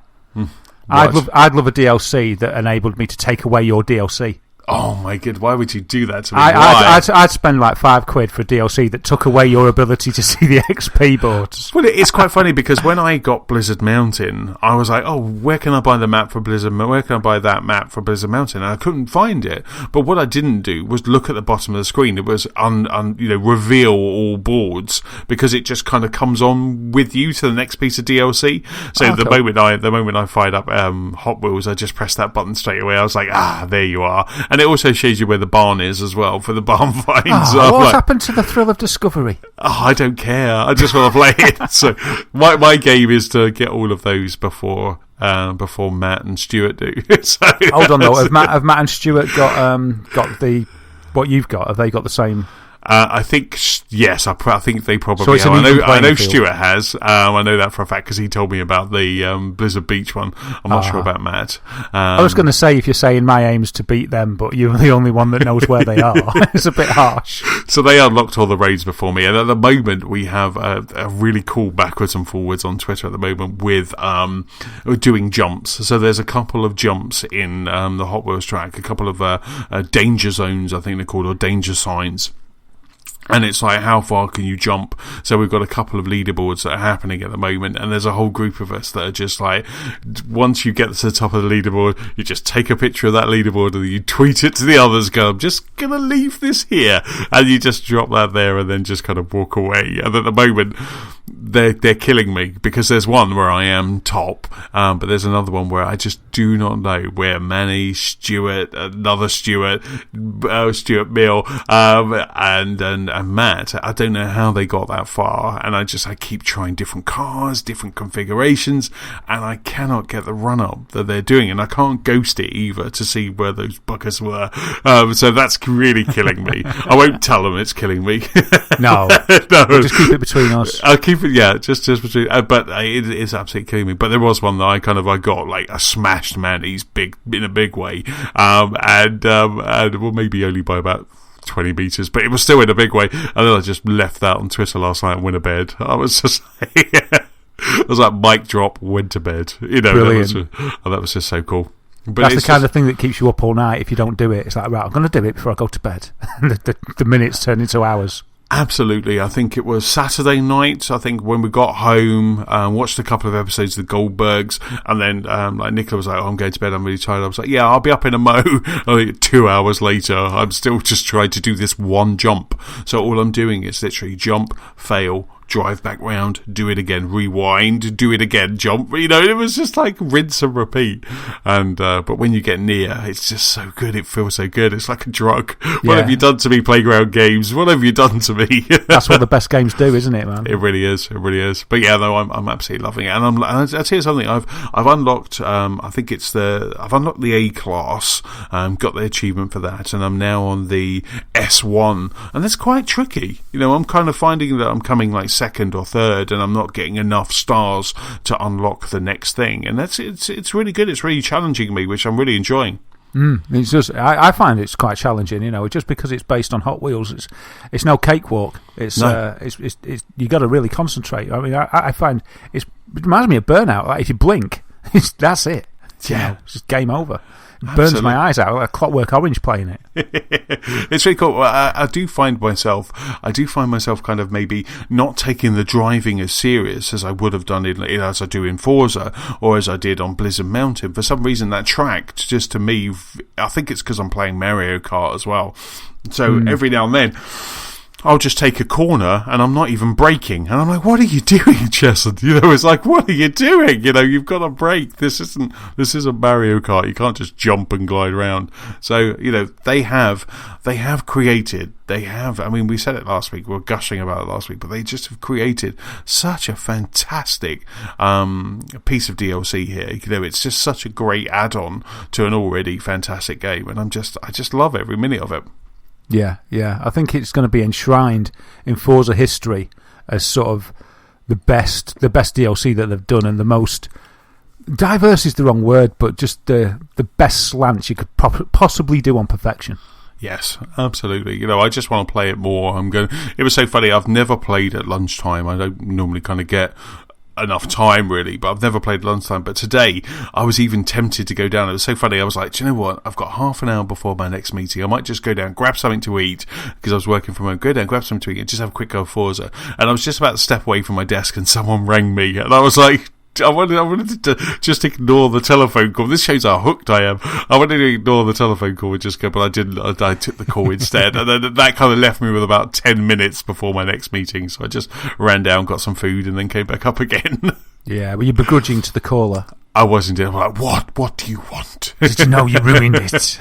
What? I'd love a DLC that enabled me to take away your DLC. Oh my god, why would you do that to me? I'd spend like £5 for a DLC that took away your ability to see the XP boards. Well, it's quite funny because when I got Blizzard Mountain, I was like, oh, where can I buy the map for Blizzard? Where can I buy that map for Blizzard Mountain? And I couldn't find it. But what I didn't do was look at the bottom of the screen. It was reveal all boards, because it just kind of comes on with you to the next piece of DLC. So the moment I fired up Hot Wheels, I just pressed that button straight away. I was like, there you are. And it also shows you where the barn is as well for the barn finds. What's happened to the thrill of discovery? I don't care. I just want to play it. So my game is to get all of those before Matt and Stuart do. So, hold on though, have Matt and Stuart got the what you've got? Have they got the same? I think yes. I think they probably so it's have. I know field. Stuart has. I know that for a fact because he told me about the Blizzard Beach one. I'm not sure about Matt. I was going to say, if you're saying my aim's to beat them, but you're the only one that knows where they are. It's a bit harsh. So they unlocked all the raids before me, and at the moment we have a really cool backwards and forwards on Twitter at the moment with doing jumps. So there's a couple of jumps in the Hot Wheels track, a couple of danger zones, I think they're called, or danger signs. And it's like, how far can you jump? So we've got a couple of leaderboards that are happening at the moment, and there's a whole group of us that are just like, once you get to the top of the leaderboard, you just take a picture of that leaderboard and you tweet it to the others, go, I'm just gonna leave this here, and you just drop that there and then just kind of walk away. And at the moment, they're killing me, because there's one where I am top, but there's another one where I just do not know where Manny, Stuart, another Stuart Mill, and Matt, I don't know how they got that far, and I keep trying different cars, different configurations, and I cannot get the run up that they're doing, and I can't ghost it either to see where those buggers were. So that's really killing me. I won't tell them it's killing me. No, we'll just keep it between us. I'll keep it, yeah, just between. But it is absolutely killing me. But there was one that I got like a smashed Manny's in a big way, and well, maybe only by about 20 metres, but it was still in a big way. And then I just left that on Twitter last night and went to bed. I was just it was like mic drop, went to bed. Brilliant. That was just so cool. But that's the kind of thing that keeps you up all night. If you don't do it, it's like, right, I'm going to do it before I go to bed. the minutes turn into hours. Absolutely. I think it was Saturday night. I think when we got home, watched a couple of episodes of the Goldbergs, and then like Nicola was like, I'm going to bed, I'm really tired. I was like, yeah, I'll be up in a mo. 2 hours later, I'm still just trying to do this one jump. So all I'm doing is literally jump, fail, drive back round, do it again, rewind, do it again, jump. It was just like rinse and repeat. And but when you get near, it's just so good. It feels so good. It's like a drug. Yeah. What have you done to me, Playground Games? What have you done to me? That's what the best games do, isn't it, man? It really is. It really is. But yeah, no, I'm absolutely loving it. And I'll tell you something. I've unlocked. I think I've unlocked the A class. Got the achievement for that, and I'm now on the S1, and that's quite tricky. I'm kind of finding that I'm coming like second or third, and I'm not getting enough stars to unlock the next thing, and it's really good. It's really challenging me, which I'm really enjoying. It's just I find it's quite challenging, just because it's based on Hot Wheels. It's no cakewalk. It's you got to really concentrate. I mean, I find it reminds me of Burnout. Like if you blink, that's it. Yeah, it's just game over. It burns my eyes out like a Clockwork Orange playing it. It's really cool. I do find myself kind of maybe not taking the driving as serious as I would have done as I do in Forza, or as I did on Blizzard Mountain. For some reason, that track, just to me, I think it's because I'm playing Mario Kart as well. So every now and then, I'll just take a corner and I'm not even braking. And I'm like, what are you doing, Chesson? It's like, what are you doing? You've got to brake. This isn't Mario Kart. You can't just jump and glide around. So, they have created, I mean, we said it last week, we were gushing about it last week, but they just have created such a fantastic piece of DLC here. It's just such a great add-on to an already fantastic game. And I just love every minute of it. Yeah. I think it's going to be enshrined in Forza history as sort of the best DLC that they've done, and the most diverse is the wrong word, but just the best slants you could possibly do on perfection. Yes, absolutely. I just want to play it more. It was so funny. I've never played at lunchtime. I don't normally kind of get enough time, really, but I've never played at lunchtime. But today, I was even tempted to go down. It was so funny. I was like, do you know what? I've got half an hour before my next meeting. I might just go down, grab something to eat, because I was working from home. Go down, grab something to eat, and just have a quick go of Forza. And I was just about to step away from my desk, and someone rang me, and I was like, I wanted to just ignore the telephone call. This shows how hooked I am. I wanted to ignore the telephone call and just go, but I didn't. I took the call instead. And then that kind of left me with about 10 minutes before my next meeting. So I just ran down, got some food, and then came back up again. Yeah, were you begrudging to the caller? I wasn't. I'm like, what do you want? Did you know you ruined it?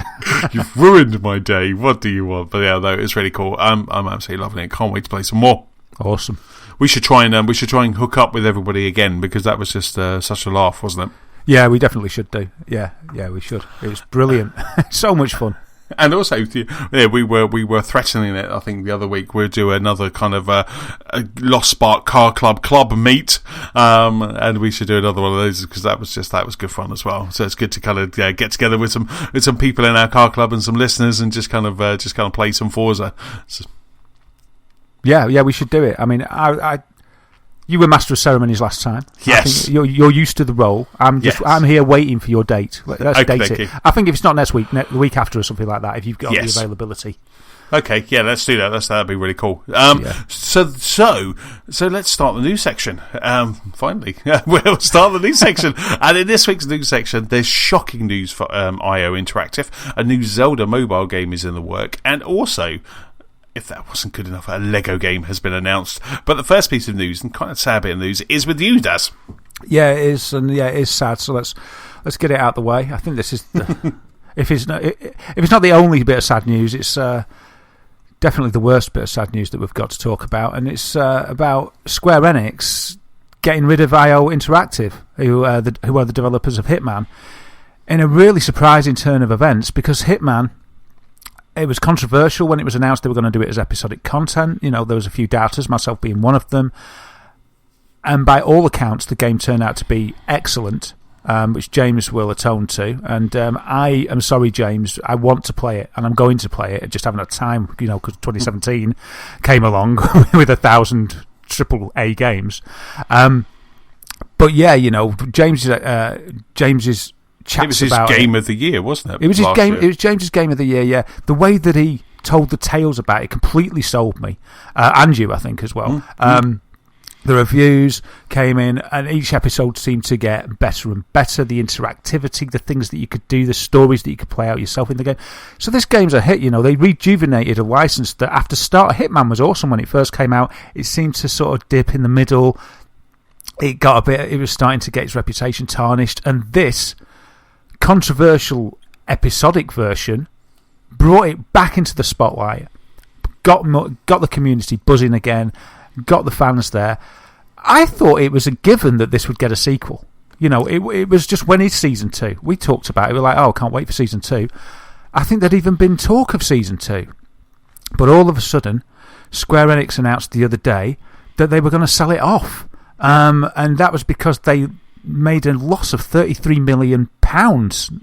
You've ruined my day. What do you want? But yeah, though, it's really cool. I'm absolutely loving it. Can't wait to play some more. Awesome. We should try and hook up with everybody again, because that was just such a laugh, wasn't it? Yeah, we definitely should do. Yeah, we should. It was brilliant. So much fun. And also, we were threatening it. I think the other week we'll do another kind of a Lost Spark Car Club meet, and we should do another one of those, because that was good fun as well. So it's good to kind of get together with some people in our car club and some listeners, and just kind of play some Forza. Yeah, we should do it. I mean, you were Master of Ceremonies last time. Yes. I think you're used to the role. I'm here waiting for your date. Let's date it. I think if it's not next week, the week after or something like that, if you've got the availability. Okay, yeah, let's do that. That'd be really cool. So let's start the news section. Finally, we'll start the news section. And in this week's news section, there's shocking news for IO Interactive. A new Zelda mobile game is in the work, and also, if that wasn't good enough, a Lego game has been announced. But the first piece of news, and kind of sad bit of news, is with you, Daz. Yeah, it is, and it is sad. So let's get it out of the way. I think this is if it's not the only bit of sad news, it's definitely the worst bit of sad news that we've got to talk about, and it's about Square Enix getting rid of IO Interactive, who are the developers of Hitman, in a really surprising turn of events, because Hitman, it was controversial when it was announced they were going to do it as episodic content. There was a few doubters, myself being one of them. And by all accounts, the game turned out to be excellent, which James will atone to. And I am sorry, James. I want to play it, and I'm going to play it. I just haven't had time, because 2017 came along with 1,000 AAA games. But yeah, James's it was his game of the year, wasn't it? It was his game. It was James's game of the year. Yeah, the way that he told the tales about it completely sold me, and you, I think, as well. The reviews came in, and each episode seemed to get better and better. The interactivity, the things that you could do, the stories that you could play out yourself in the game. So this game's a hit. They rejuvenated a license that, after start, Hitman was awesome when it first came out. It seemed to sort of dip in the middle. It was starting to get its reputation tarnished, and this controversial episodic version brought it back into the spotlight, got the community buzzing again, got the fans there. I thought it was a given that this would get a sequel. It was just, when is season 2? We talked about it. We were like, oh, can't wait for season 2. I think there'd even been talk of season 2. But all of a sudden, Square Enix announced the other day that they were going to sell it off. And that was because they made a loss of £33 million,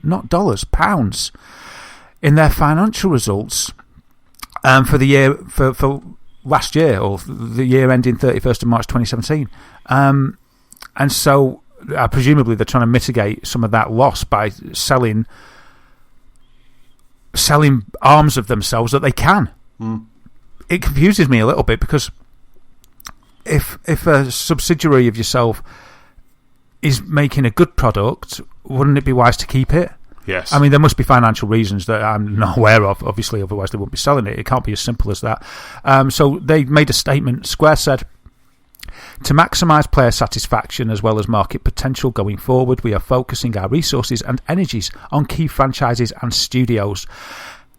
not dollars, pounds, in their financial results for the year, for last year, or the year ending 31st of March 2017. And so presumably they're trying to mitigate some of that loss by selling arms of themselves that they can. It confuses me a little bit, because if a subsidiary of yourself is making a good product, wouldn't it be wise to keep it? Yes. I mean, there must be financial reasons that I'm not aware of, obviously, otherwise they wouldn't be selling it. It can't be as simple as that. So they made a statement. Square said, to maximise player satisfaction as well as market potential going forward, we are focusing our resources and energies on key franchises and studios.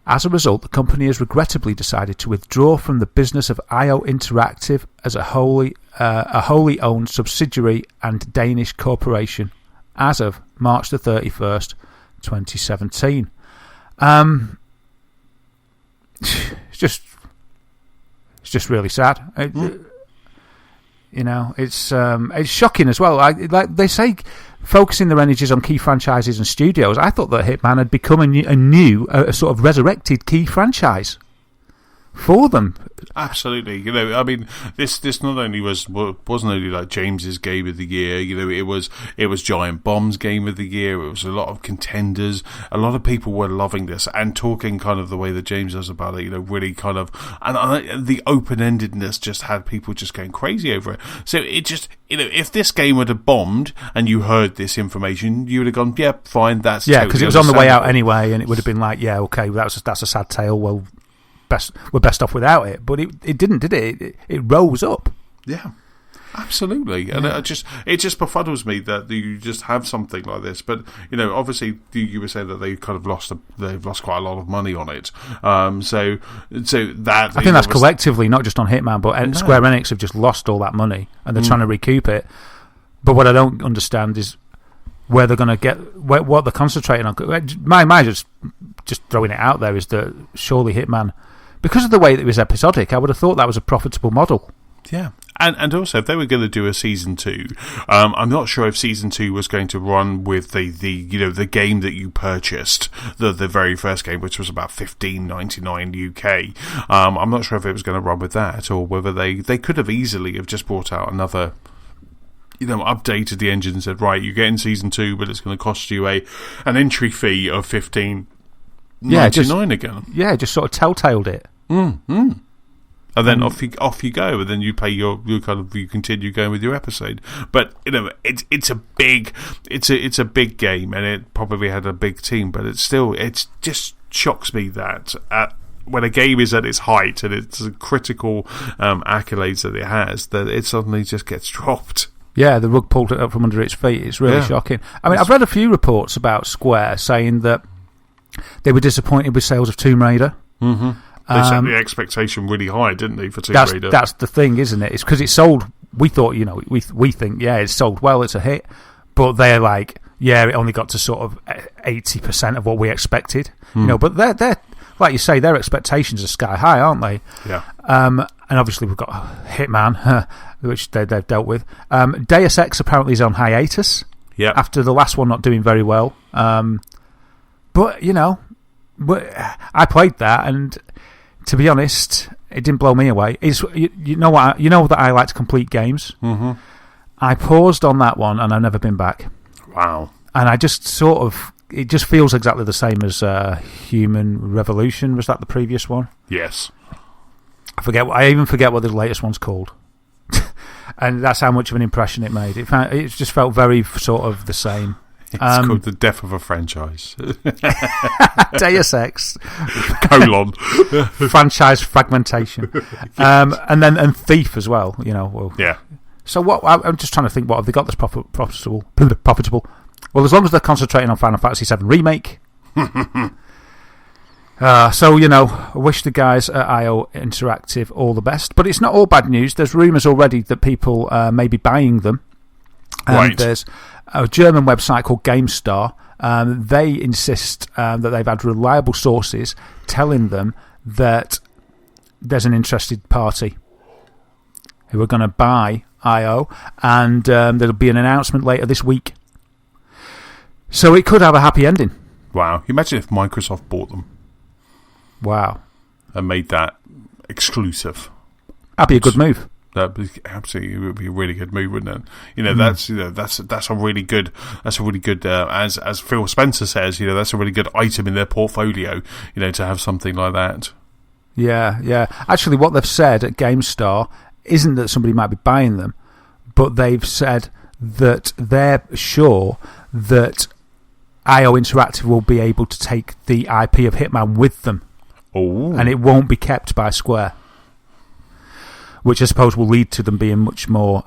As a result, the company has regrettably decided to withdraw from the business of IO Interactive as a wholly owned subsidiary and Danish corporation as of March the 31st, 2017. It's just really sad. It's shocking as well. Like they say, focusing their energies on key franchises and studios. I thought that Hitman had become a sort of resurrected key franchise for them. Absolutely. I mean, this not only wasn't only like James's Game of the Year. It was Giant Bomb's Game of the Year. It was a lot of contenders. A lot of people were loving this and talking kind of the way that James does about it. Really kind of, and the open-endedness just had people just going crazy over it. So it just, if this game would have bombed and you heard this information, you would have gone, yeah, fine, that's because it was on the way out anyway, and it would have been like, yeah, okay, that's a sad tale. Well, we're best off without it, but it didn't, did it? It rose up. Yeah, absolutely, and it just befuddles me that you just have something like this. But obviously, you were saying that they've lost quite a lot of money on it. So that I think that's collectively, not just on Hitman, but Square Enix have just lost all that money, and they're trying to recoup it. But what I don't understand is where they're going to get what they're concentrating on. My just throwing it out there is that surely Hitman, because of the way that it was episodic, I would have thought that was a profitable model. Yeah. And also, if they were going to do a season 2, I'm not sure if season 2 was going to run with the game that you purchased, the very first game, which was about $15.99 UK. I'm not sure if it was going to run with that, or whether they could have easily have just brought out another, updated the engine and said, right, you get in season 2, but it's going to cost you an entry fee of $15.99 again. Yeah, just sort of telltaled it. And then off you go, and then you pay you continue going with your episode. But it's a big game, and it probably had a big team. But it just shocks me that when a game is at its height and it's critical accolades that it has, that it suddenly just gets dropped. Yeah, the rug pulled it up from under its feet. It's really shocking. I mean, I've read a few reports about Square saying that they were disappointed with sales of Tomb Raider. Mm-hmm. They set the expectation really high, didn't they, for Tomb Raider? That's the thing, isn't it? It's because it sold. We thought, we think, yeah, it sold well, it's a hit. But they're like, yeah, it only got to sort of 80% of what we expected. But they're like you say, their expectations are sky high, aren't they? Yeah. And obviously we've got Hitman, which they've dealt with. Deus Ex apparently is on hiatus. Yeah. After the last one not doing very well. But I played that, and to be honest, it didn't blow me away. You know that I like to complete games. Mm-hmm. I paused on that one, and I've never been back. Wow. And I just it just feels exactly the same as Human Revolution. Was that the previous one? Yes. I even forget what the latest one's called. And that's how much of an impression it made. It just felt very sort of the same. It's called the death of a franchise. Deus Ex. Colon. Franchise fragmentation. And Thief as well, Yeah. So what? I'm just trying to think, what have they got that's profitable? Well, as long as they're concentrating on Final Fantasy VII Remake. I wish the guys at IO Interactive all the best. But it's not all bad news. There's rumours already that people may be buying them. Right. There's a German website called GameStar. They insist that they've had reliable sources telling them that there's an interested party who are going to buy IO, and there'll be an announcement later this week. So it could have a happy ending. Wow. Imagine if Microsoft bought them. Wow. And made that exclusive. That'd be a good move. Absolutely, it would be a really good move, wouldn't it? That's a really good. That's a really good. As Phil Spencer says, that's a really good item in their portfolio. To have something like that. Yeah. Actually, what they've said at GameStar isn't that somebody might be buying them, but they've said that they're sure that IO Interactive will be able to take the IP of Hitman with them. Oh. And it won't be kept by Square. Which I suppose will lead to them being much more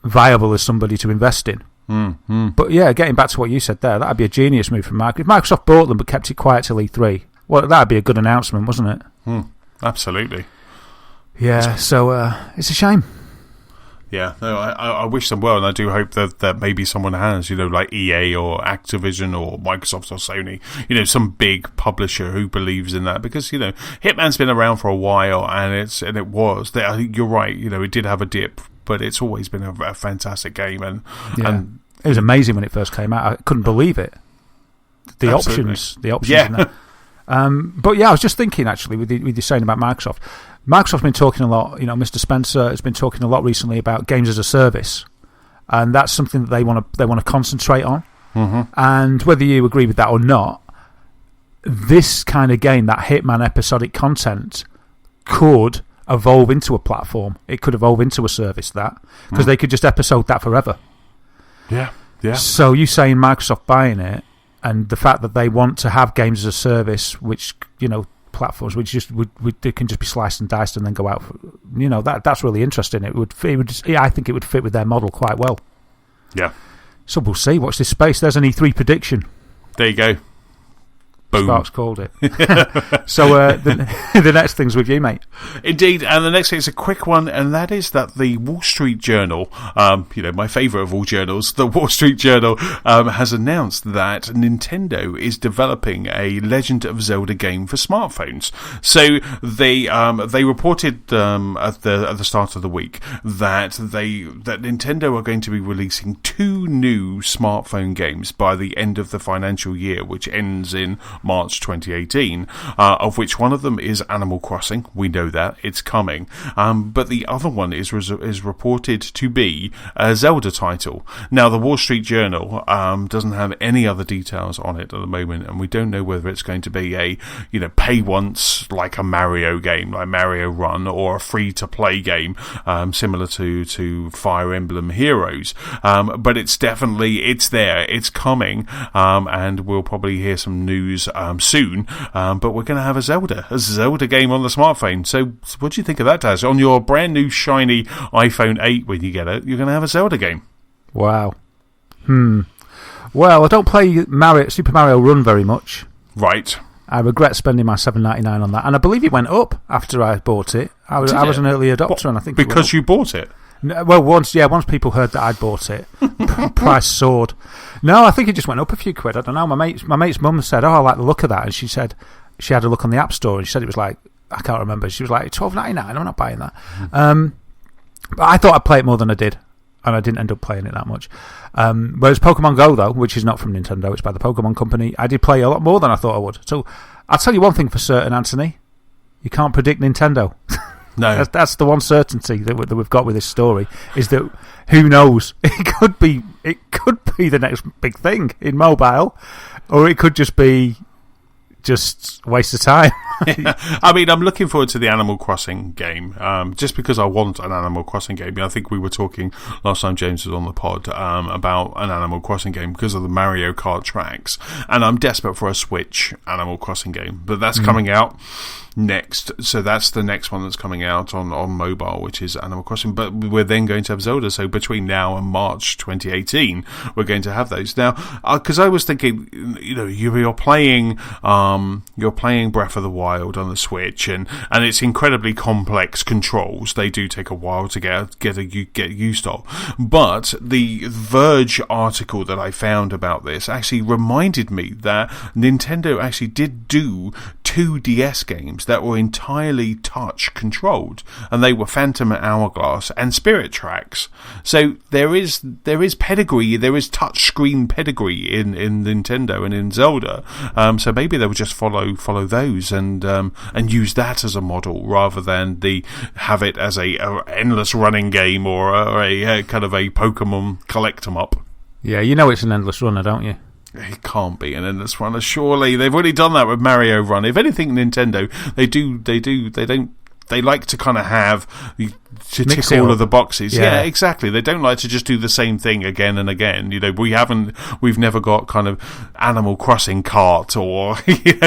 viable as somebody to invest in. But yeah, getting back to what you said there, that'd be a genius move from Microsoft. If Microsoft bought them but kept it quiet till E3, well, that'd be a good announcement, wasn't it? Absolutely. Yeah, so it's a shame. Yeah, no, I wish them well, and I do hope that maybe someone has, like EA or Activision or Microsoft or Sony, some big publisher who believes in that, because Hitman's been around for a while, and you're right, it did have a dip, but it's always been a fantastic game, and it was amazing when it first came out. I couldn't believe it. The options in there. But yeah, I was just thinking actually with you saying about Microsoft. Microsoft's been talking a lot, Mr. Spencer has been talking a lot recently about games as a service, and that's something that they want to concentrate on. And whether you agree with that or not, this kind of game, that Hitman episodic content, could evolve into a platform. It could evolve into a service, because they could just episode that forever. Yeah. So you saying Microsoft buying it, and the fact that they want to have games as a service, which platforms which they can just be sliced and diced and then go out for, that's really interesting. I think it would fit with their model quite well. Yeah. So we'll see. Watch this space. There's an E3 prediction. There you go. Boom. Sparks called it. So the next thing's with you, mate. Indeed, and the next thing is a quick one, and that is that the Wall Street Journal, my favourite of all journals, the Wall Street Journal, has announced that Nintendo is developing a Legend of Zelda game for smartphones. So they reported at the start of the week that Nintendo are going to be releasing 2 new smartphone games by the end of the financial year, which ends in March 2018, of which one of them is Animal Crossing. We know that it's coming, but the other one is reported to be a Zelda title. Now, the Wall Street Journal doesn't have any other details on it at the moment, and we don't know whether it's going to be a pay once like a Mario game, like Mario Run, or a free to play game similar to Fire Emblem Heroes. But it's there, it's coming, and we'll probably hear some news soon, but we're going to have a Zelda game on the smartphone. So what do you think of that, Daz? On your brand new shiny iPhone 8 when you get it, you're going to have a Zelda game. Wow. Well, I don't play Super Mario Run very much. Right. I regret spending my $7.99 on that, and I believe it went up after I bought it. I was an early adopter, and I think because you bought it. Well, once people heard that I'd bought it, price soared. No, I think it just went up a few quid. I don't know. My mate's mum said, "Oh, I like the look of that," and she said she had a look on the App Store, and she said it was like, I can't remember. She was like $12.99. I'm not buying that. But I thought I'd play it more than I did, and I didn't end up playing it that much. Whereas Pokemon Go, though, which is not from Nintendo, it's by the Pokemon Company, I did play a lot more than I thought I would. So I'll tell you one thing for certain, Anthony: you can't predict Nintendo. No, that's the one certainty that we've got with this story, is that who knows? It could be the next big thing in mobile, or it could just be a waste of time. I mean, I'm looking forward to the Animal Crossing game, just because I want an Animal Crossing game. I think we were talking last time James was on the pod about an Animal Crossing game because of the Mario Kart tracks, and I'm desperate for a Switch Animal Crossing game, but that's coming out next. So that's the next one that's coming out on mobile, which is Animal Crossing. But we're then going to have Zelda. So between now and March 2018, we're going to have those. Now, because I was thinking, you're playing Breath of the Wild on the Switch, and it's incredibly complex controls. They do take a while to get used to. But the Verge article that I found about this actually reminded me that Nintendo actually did do 2 DS games that were entirely touch controlled, and they were Phantom Hourglass and Spirit Tracks. So there is pedigree, there is touch screen pedigree in Nintendo and in Zelda. So maybe they would just follow those and use that as a model rather than have it as a endless running game or a kind of a Pokemon collect 'em up. Yeah, it's an endless runner, don't you? It can't be an endless runner, surely. They've already done that with Mario Run. If anything, Nintendo, they like to kind of have to tick all of the boxes. Yeah, exactly. They don't like to just do the same thing again and again. We've never got kind of Animal Crossing cart or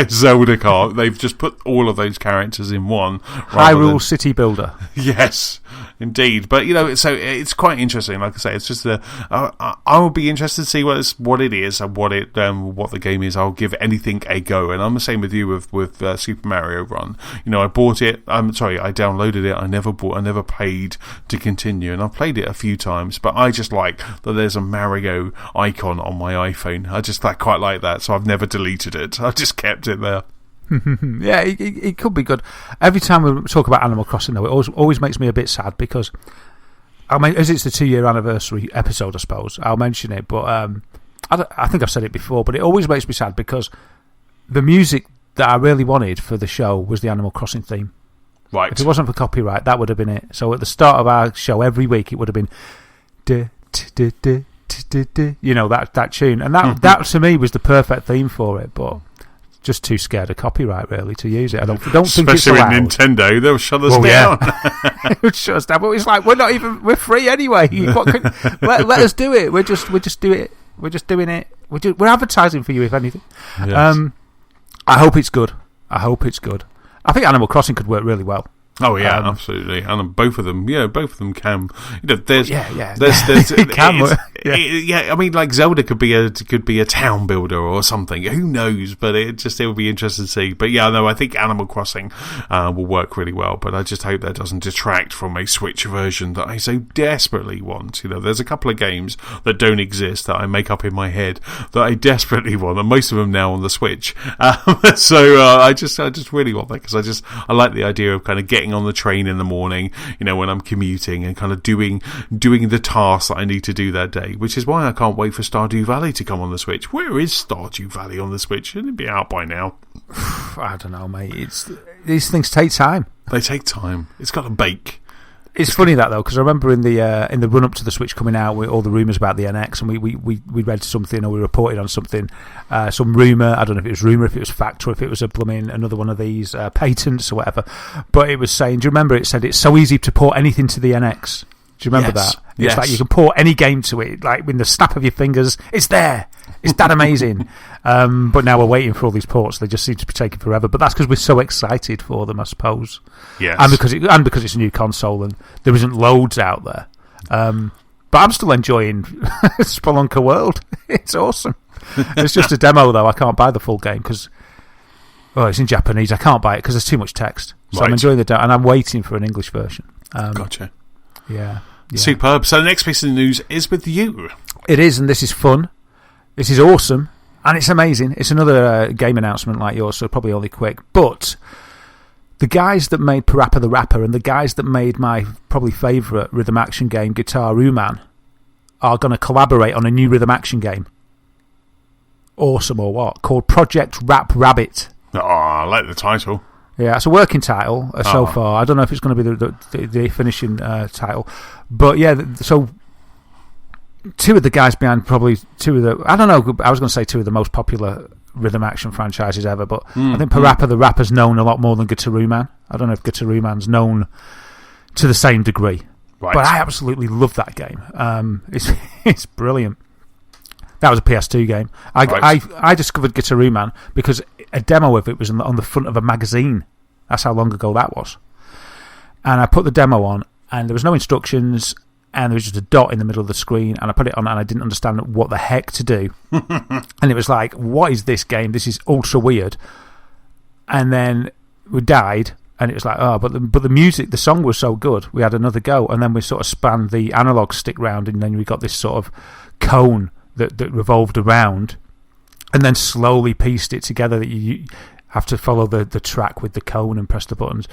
Zelda cart. They've just put all of those characters in one. Hyrule City Builder. Yes, indeed. But so it's quite interesting. Like I say, it's just I will be interested to see what it is and what the game is. I'll give anything a go, and I'm the same with you with Super Mario Run. I bought it. I downloaded it. I never paid to continue, and I've played it a few times. But I just like that there's a Mario icon on my iPhone. I just quite like that, so I've never deleted it. I've just kept it there. Yeah, it could be good. Every time we talk about Animal Crossing, though, it always makes me a bit sad because, as it's the 2-year anniversary episode, I suppose, I'll mention it, but I think I've said it before, but it always makes me sad because the music that I really wanted for the show was the Animal Crossing theme. Right. If it wasn't for copyright, that would have been it. So at the start of our show, every week, it would have been that tune. And that to me was the perfect theme for it, but just too scared of copyright, really, to use it. I don't think it's allowed. Especially with Nintendo, they'll shut us down. Yeah. It would shut us down. But it's like, we're free anyway. Let us do it. We're just doing it. We're advertising for you, if anything. Yes. I hope it's good. I think Animal Crossing could work really well. Oh yeah, absolutely, and both of them can. There's it can work. I mean, like Zelda could be a town builder or something. Who knows? But it would be interesting to see. But yeah, no, I think Animal Crossing will work really well. But I just hope that doesn't detract from a Switch version that I so desperately want. There's a couple of games that don't exist that I make up in my head that I desperately want, and most of them now on the Switch. So I just really want that because I like the idea of kind of getting on the train in the morning, when I'm commuting and kind of doing the tasks that I need to do that day, which is why I can't wait for Stardew Valley to come on the Switch. Where is Stardew Valley on the Switch? Shouldn't it be out by now? I don't know, mate. These things take time. They take time. It's got to bake. It's funny that though, because I remember in the run up to the Switch coming out, with all the rumours about the NX, and we read something or we reported on something, some rumour. I don't know if it was rumour, if it was fact, or if it was another one of these patents or whatever. But it was saying, do you remember? It said it's so easy to port anything to the NX. Do you remember that? It's like you can port any game to it, like with the snap of your fingers. It's there. It's that amazing. But now we're waiting for all these ports. They just seem to be taking forever. But that's because we're so excited for them, I suppose. Yes. And because it's a new console and there isn't loads out there. But I'm still enjoying Spelunker World. It's awesome. It's just a demo, though. I can't buy the full game because it's in Japanese. I can't buy it because there's too much text. So I'm enjoying the demo, and I'm waiting for an English version. Gotcha. Yeah. Superb. So the next piece of news is with you. It is, and this is fun. This is awesome, and it's amazing. It's another game announcement like yours, so probably only quick. But the guys that made Parappa the Rapper and the guys that made my probably favourite rhythm action game, Guitar Man, are going to collaborate on a new rhythm action game. Awesome or what? Called Project Rap Rabbit. Oh, I like the title. Yeah, it's a working title so far. I don't know if it's going to be the finishing title. But yeah, so two of the guys behind probably I don't know, I was going to say two of the most popular rhythm action franchises ever, but I think Parappa the Rapper's known a lot more than Guitar Man. I don't know if Guitar Man's known to the same degree. Right. But I absolutely love that game. It's brilliant. That was a PS2 game. I discovered Guitar Man because a demo of it was on the front of a magazine. That's how long ago that was. And I put the demo on, and there was no instructions, and there was just a dot in the middle of the screen, and I put it on, and I didn't understand what the heck to do. And it was like, what is this game? This is ultra weird. And then we died, and it was like, but the music, the song was so good. We had another go, and then we sort of spanned the analog stick round, and then we got this sort of cone that revolved around, and then slowly pieced it together that you have to follow the track with the cone and press the buttons.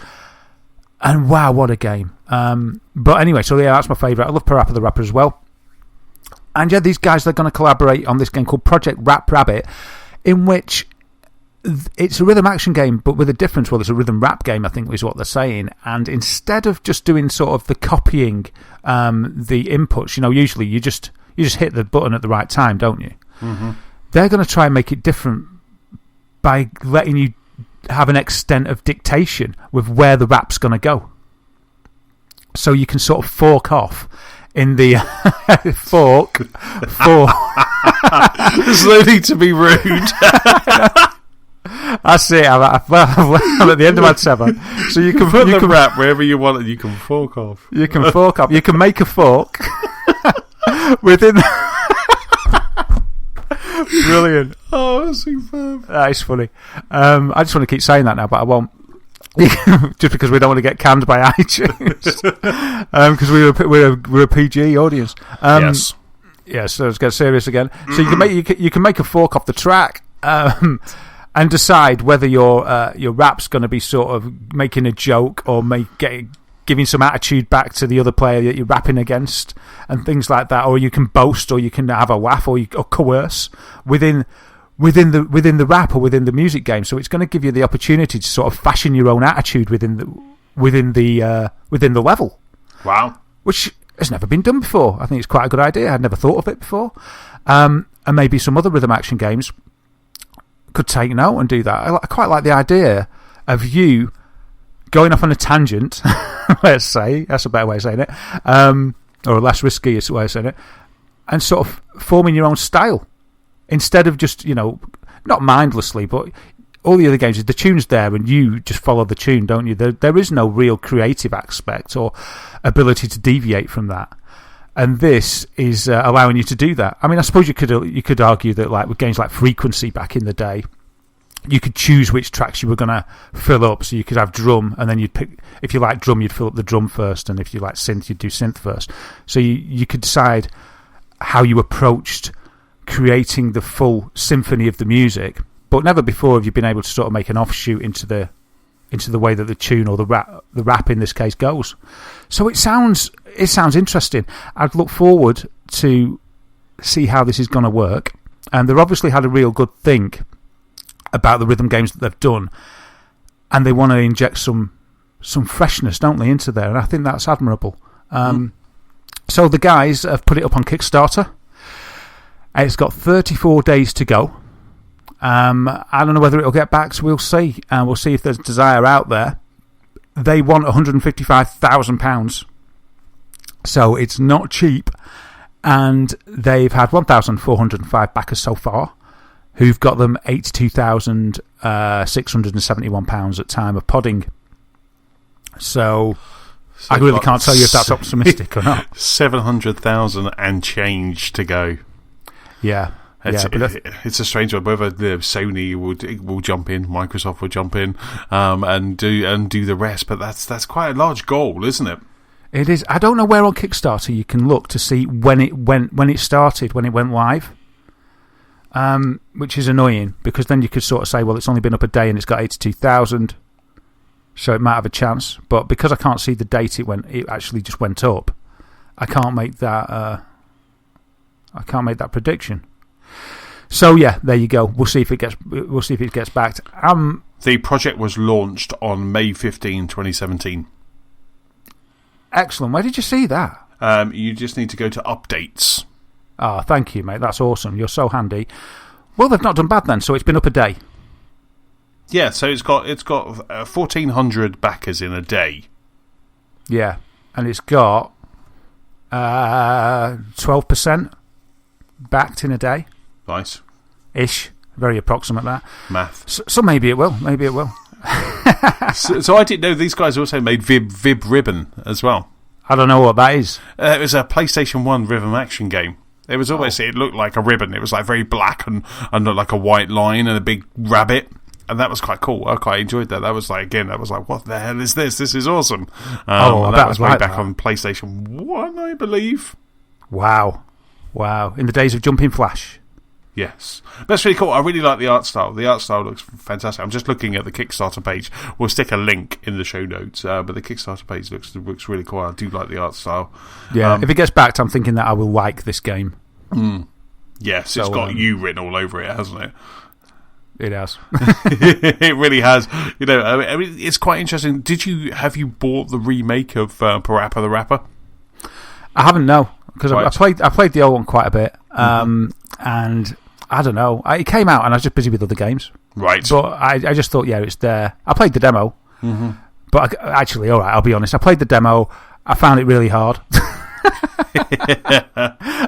And wow, what a game. But anyway, so yeah, that's my favourite. I love Parappa the Rapper as well. And yeah, these guys, they're going to collaborate on this game called Project Rap Rabbit, in which it's a rhythm action game, but with a difference. Well, it's a rhythm rap game, I think is what they're saying. And instead of just doing sort of the copying the inputs, usually you just hit the button at the right time, don't you? Mm-hmm. They're going to try and make it different by letting you have an extent of dictation with where the rap's going to go. so you can sort of fork off in the fork. There's no need to be rude. That's it. I'm at the end of my tether. So you can put the wrap wherever you want, and you can fork off. You can fork off. You can make a fork within. Brilliant. Oh, that's superb. That is funny. I just want to keep saying that now, but I won't. Just because we don't want to get canned by iTunes. Because we're a PG audience. Yes. Yeah. So let's get serious again. So you can make a fork off the track. And decide whether your rap's going to be sort of making a joke or giving some attitude back to the other player that you're rapping against and things like that. Or you can boast, or you can have a laugh, or coerce within the rap or within the music game. So it's going to give you the opportunity to sort of fashion your own attitude within the level. Wow, which has never been done before. I think it's quite a good idea. I'd never thought of it before. And maybe some other rhythm action games could take note and do that. I quite like the idea of you going off on a tangent, let's say, that's a better way of saying it, or a less risky way of saying it, and sort of forming your own style instead of just, not mindlessly, but all the other games, the tune's there and you just follow the tune, don't you? There is no real creative aspect or ability to deviate from that. And this is allowing you to do that. I mean, I suppose you could argue that, like with games like Frequency back in the day, you could choose which tracks you were going to fill up. So you could have drum, and then you'd pick. If you like drum, you'd fill up the drum first, and if you like synth, you'd do synth first. So you could decide how you approached creating the full symphony of the music. But never before have you been able to sort of make an offshoot into the way that the tune or the rap in this case goes. So it sounds interesting. I'd look forward to see how this is going to work. And they've obviously had a real good think about the rhythm games that they've done, and they want to inject some freshness, don't they, into there? And I think that's admirable. So the guys have put it up on Kickstarter. It's got 34 days to go. I don't know whether it'll get back, so we'll see. And we'll see if there's desire out there. They want £155,000, so it's not cheap. And they've had 1,405 backers so far, who've got them £82,671 at time of podding. So I really can't tell you if that's optimistic or not. 700,000 and change to go. Yeah. It's a strange one. Whether Sony will jump in, Microsoft will jump in, and do the rest. But that's quite a large goal, isn't it? It is. I don't know where on Kickstarter you can look to see when it started, when it went live. Which is annoying, because then you could sort of say, well, it's only been up a day and it's got 82,000, so it might have a chance. But because I can't see the date it actually just went up, I can't make that prediction. So yeah, there you go. We'll see if it gets backed. The project was launched on May 15, 2017. Excellent. Where did you see that? You just need to go to updates. Oh, thank you, mate. That's awesome. You're so handy. Well, they've not done bad then, so it's been up a day. Yeah, so it's got 1,400 backers in a day. Yeah, and it's got 12% backed in a day. Nice. Ish. Very approximate, that. Math. So maybe it will. so I didn't know these guys also made Vib Ribbon as well. I don't know what that is. It was a PlayStation 1 rhythm action game. It was almost, it looked like a ribbon. It was like very black and looked like a white line and a big rabbit. And that was quite cool. I quite enjoyed that. That was like, what the hell is this? This is awesome. That was way back on PlayStation 1, I believe. Wow. In the days of Jumping Flash. Yes. That's really cool. I really like the art style. The art style looks fantastic. I'm just looking at the Kickstarter page. We'll stick a link in the show notes. But the Kickstarter page looks really cool. I do like the art style. Yeah, if it gets backed, I'm thinking that I will like this game. Yes, so, it's got you written all over it, hasn't it? It has. It really has. I mean, it's quite interesting. Have you bought the remake of Parappa the Rapper? I haven't, no, because right. I played the old one quite a bit, and I don't know. It came out and I was just busy with other games. Right. But I just thought, yeah, it's there. I played the demo, but actually, all right, I'll be honest. I played the demo. I found it really hard.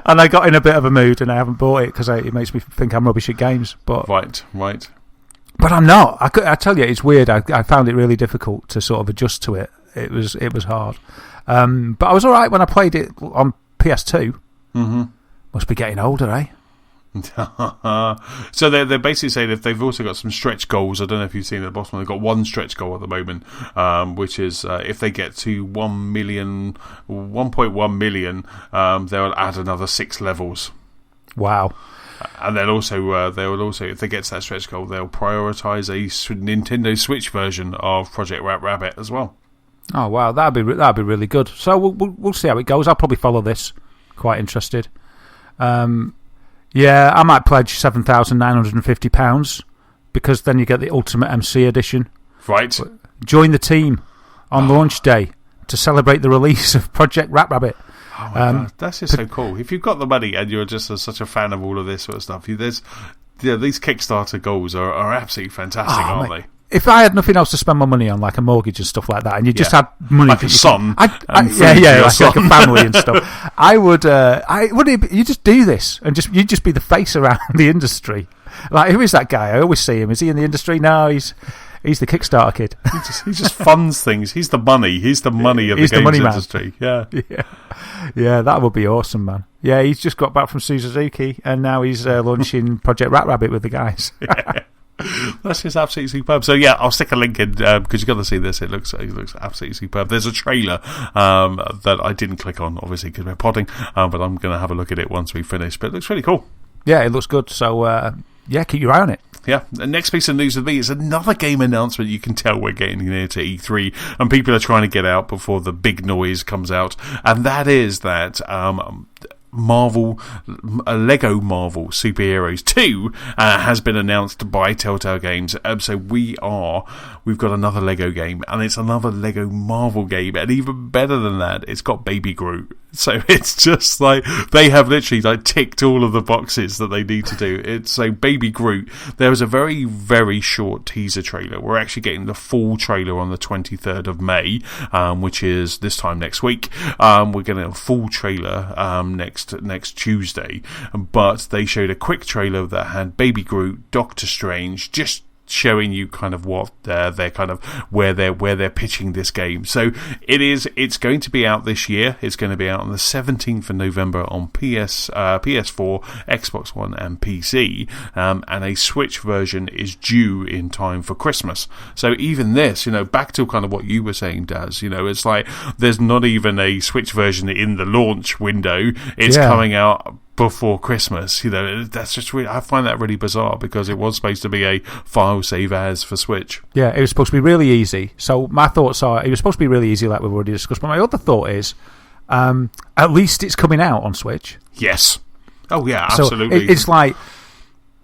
And I got in a bit of a mood and I haven't bought it because it makes me think I'm rubbish at games. But Right. But I'm not. I tell you, it's weird. I found it really difficult to sort of adjust to it. It was hard. But I was all right when I played it on PS2. Mm-hmm. Must be getting older, eh? So they're basically saying that they've also got some stretch goals. I don't know if you've seen at the bottom. They've got one stretch goal at the moment, which is if they get to 1.1 million, they'll add another 6 levels. Wow. And they'll also if they get to that stretch goal, they'll prioritise a Nintendo Switch version of Project Rabbit as well. Oh wow, that'd be really good. So we'll see how it goes. I'll probably follow this. Quite interested. Yeah, I might pledge £7,950 because then you get the Ultimate MC edition. Right. Join the team on launch day to celebrate the release of Project Rabbit. Oh my God, that's just so cool. If you've got the money and you're just such a fan of all of this sort of stuff, these Kickstarter goals are absolutely fantastic, aren't they? If I had nothing else to spend my money on, like a mortgage and stuff like that, and you just had money like a son, like a family and stuff, I would. You just do this, and you'd just be the face around the industry. Like, who is that guy? I always see him. Is he in the industry? No, he's the Kickstarter kid. He just funds things. He's the money. He's the money of the games industry. Yeah, that would be awesome, man. Yeah, he's just got back from Suzuki, and now he's launching Project Rabbit with the guys. Yeah. That's just absolutely superb. So yeah, I'll stick a link in because you've got to see this. It looks absolutely superb. There's a trailer that I didn't click on, obviously, because we're podding, but I'm going to have a look at it once we finish. But it looks really cool. Yeah, it looks good. So keep your eye on it. Yeah, the next piece of news with me is another game announcement. You can tell we're getting near to E3, and people are trying to get out before the big noise comes out, and that is that Lego Marvel Superheroes 2 has been announced by Telltale Games. So we've got another Lego game, and it's another Lego Marvel game, and even better than that, it's got Baby Groot. So it's just like they have literally ticked all of the boxes that they need to do. It's so Baby Groot. There was a very, very short teaser trailer. We're actually getting the full trailer on the 23rd of May, which is this time next week. We're getting a full trailer next Tuesday, but they showed a quick trailer that had Baby Groot, Doctor Strange, just showing you kind of what they're kind of where they're pitching this game. So it's going to be out this year. It's going to be out on the 17th of November on PS4, Xbox One and PC, and a Switch version is due in time for Christmas. So even this, back to kind of what you were saying, Daz, it's like there's not even a Switch version in the launch window. It's coming out before Christmas. That's just really, I find that really bizarre because it was supposed to be a file save as for Switch. Yeah, it was supposed to be really easy. So my thoughts are it was supposed to be really easy, like we've already discussed. But my other thought is at least it's coming out on Switch. Yes. Oh yeah, absolutely. So it's like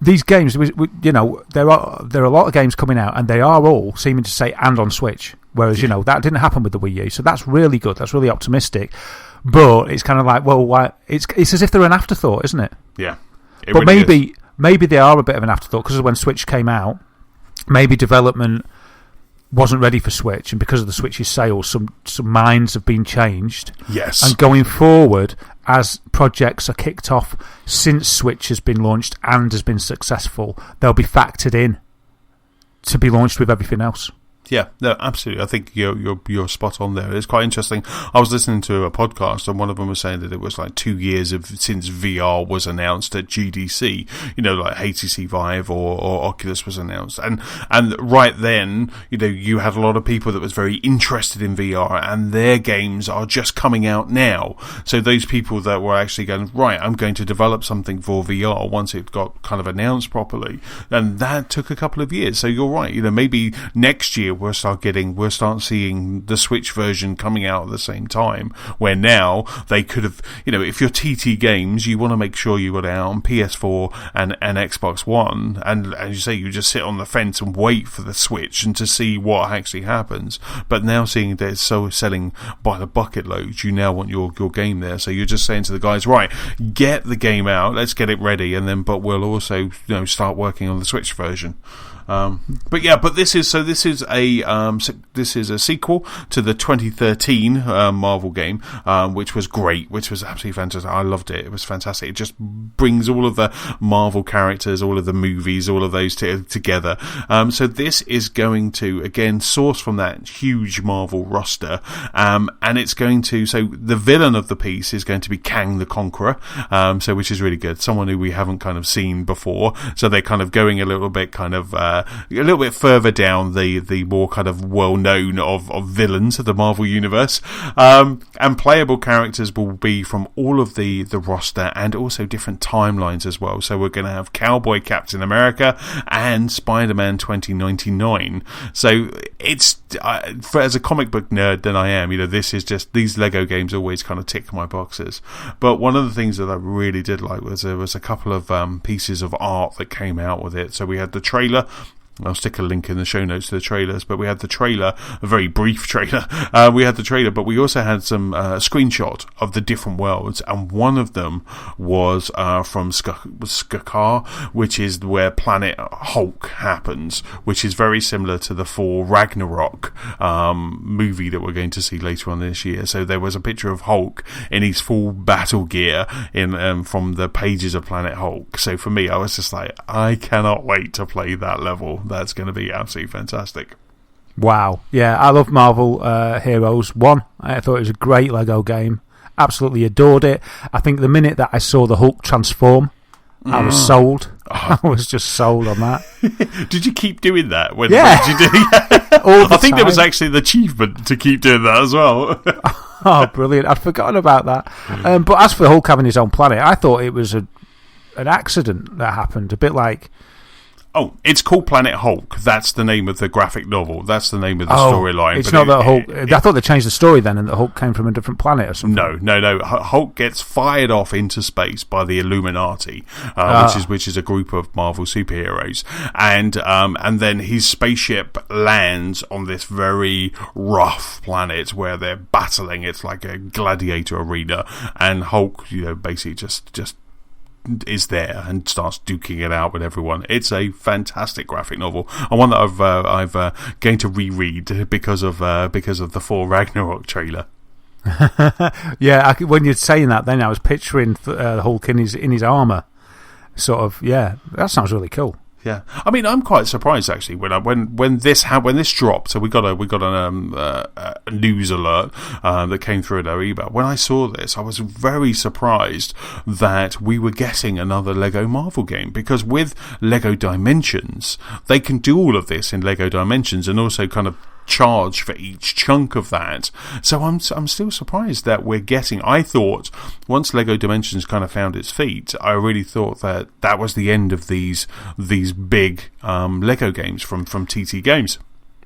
these games, there are a lot of games coming out, and they are all seeming to say and on Switch. Whereas that didn't happen with the Wii U, so that's really good. That's really optimistic. But it's kind of like, well, why? It's as if they're an afterthought, isn't it? Yeah. But maybe they are a bit of an afterthought because when Switch came out, maybe development wasn't ready for Switch, and because of the Switch's sales, some minds have been changed. Yes. And going forward, as projects are kicked off since Switch has been launched and has been successful, they'll be factored in to be launched with everything else. Yeah, no, absolutely. I think you're spot on there. It's quite interesting. I was listening to a podcast, and one of them was saying that it was like 2 years since VR was announced at GDC. Like HTC Vive or Oculus was announced, and right then, you had a lot of people that was very interested in VR, and their games are just coming out now. So those people that were actually going, right, I'm going to develop something for VR once it got kind of announced properly, and that took a couple of years. So you're right. Maybe next year we'll start seeing the Switch version coming out at the same time, where now they could have, if you're TT Games, you want to make sure you got it out on PS4 and Xbox One, and as you say, you just sit on the fence and wait for the Switch and to see what actually happens. But now seeing that it's so selling by the bucket load, you now want your game there, so you're just saying to the guys, right, get the game out, let's get it ready, but we'll also start working on the Switch version. But this is a sequel to the 2013 Marvel game, which was great, which was absolutely fantastic. I loved it. It was fantastic. It just brings all of the Marvel characters, all of the movies, all of those together. So this is going to again source from that huge Marvel roster, and it's going to. So the villain of the piece is going to be Kang the Conqueror, which is really good. Someone who we haven't kind of seen before. So they're kind of going a little bit further down the more kind of well known of villains of the Marvel universe. And playable characters will be from all of the roster and also different timelines as well. So we're going to have Cowboy Captain America and Spider-Man 2099. So it's as a comic book nerd than I am, this is just these Lego games always kind of tick my boxes. But one of the things that I really did like was there was a couple of pieces of art that came out with it. So we had the trailer. I'll stick a link in the show notes to the trailers, but we had the trailer, a very brief trailer. We had the trailer, but we also had some screenshot of the different worlds, and one of them was from Skakar, which is where Planet Hulk happens, which is very similar to the Thor Ragnarok movie that we're going to see later on this year. So there was a picture of Hulk in his full battle gear from the pages of Planet Hulk. So for me, I was just like, I cannot wait to play that level. That's going to be absolutely fantastic. Wow. Yeah, I love Marvel Heroes 1. I thought it was a great Lego game. Absolutely adored it. I think the minute that I saw the Hulk transform, I was sold. I was just sold on that. Did you keep doing that? When yeah. Did you do? I think there was actually the achievement to keep doing that as well. Oh, brilliant. I'd forgotten about that. But as for Hulk having his own planet, I thought it was an accident that happened. A bit like... Oh, it's called Planet Hulk. That's the name of the graphic novel. That's the name of the storyline. It's not that Hulk... I thought they changed the story then and that Hulk came from a different planet or something. No. Hulk gets fired off into space by the Illuminati, which is a group of Marvel superheroes. And then his spaceship lands on this very rough planet where they're battling. It's like a gladiator arena. And Hulk, basically just is there and starts duking it out with everyone. It's a fantastic graphic novel, and one that I've going to reread because of the Thor Ragnarok trailer. Yeah, when you're saying that, then I was picturing Hulk in his armor. Sort of, yeah, that sounds really cool. Yeah, I mean, I'm quite surprised actually when this dropped. So we got a news alert that came through at our email. When I saw this, I was very surprised that we were getting another Lego Marvel game, because with Lego Dimensions, they can do all of this in Lego Dimensions and also kind of charge for each chunk of that. So I'm still surprised that we're getting... I thought once Lego Dimensions kind of found its feet, I really thought that was the end of these big Lego games from TT Games.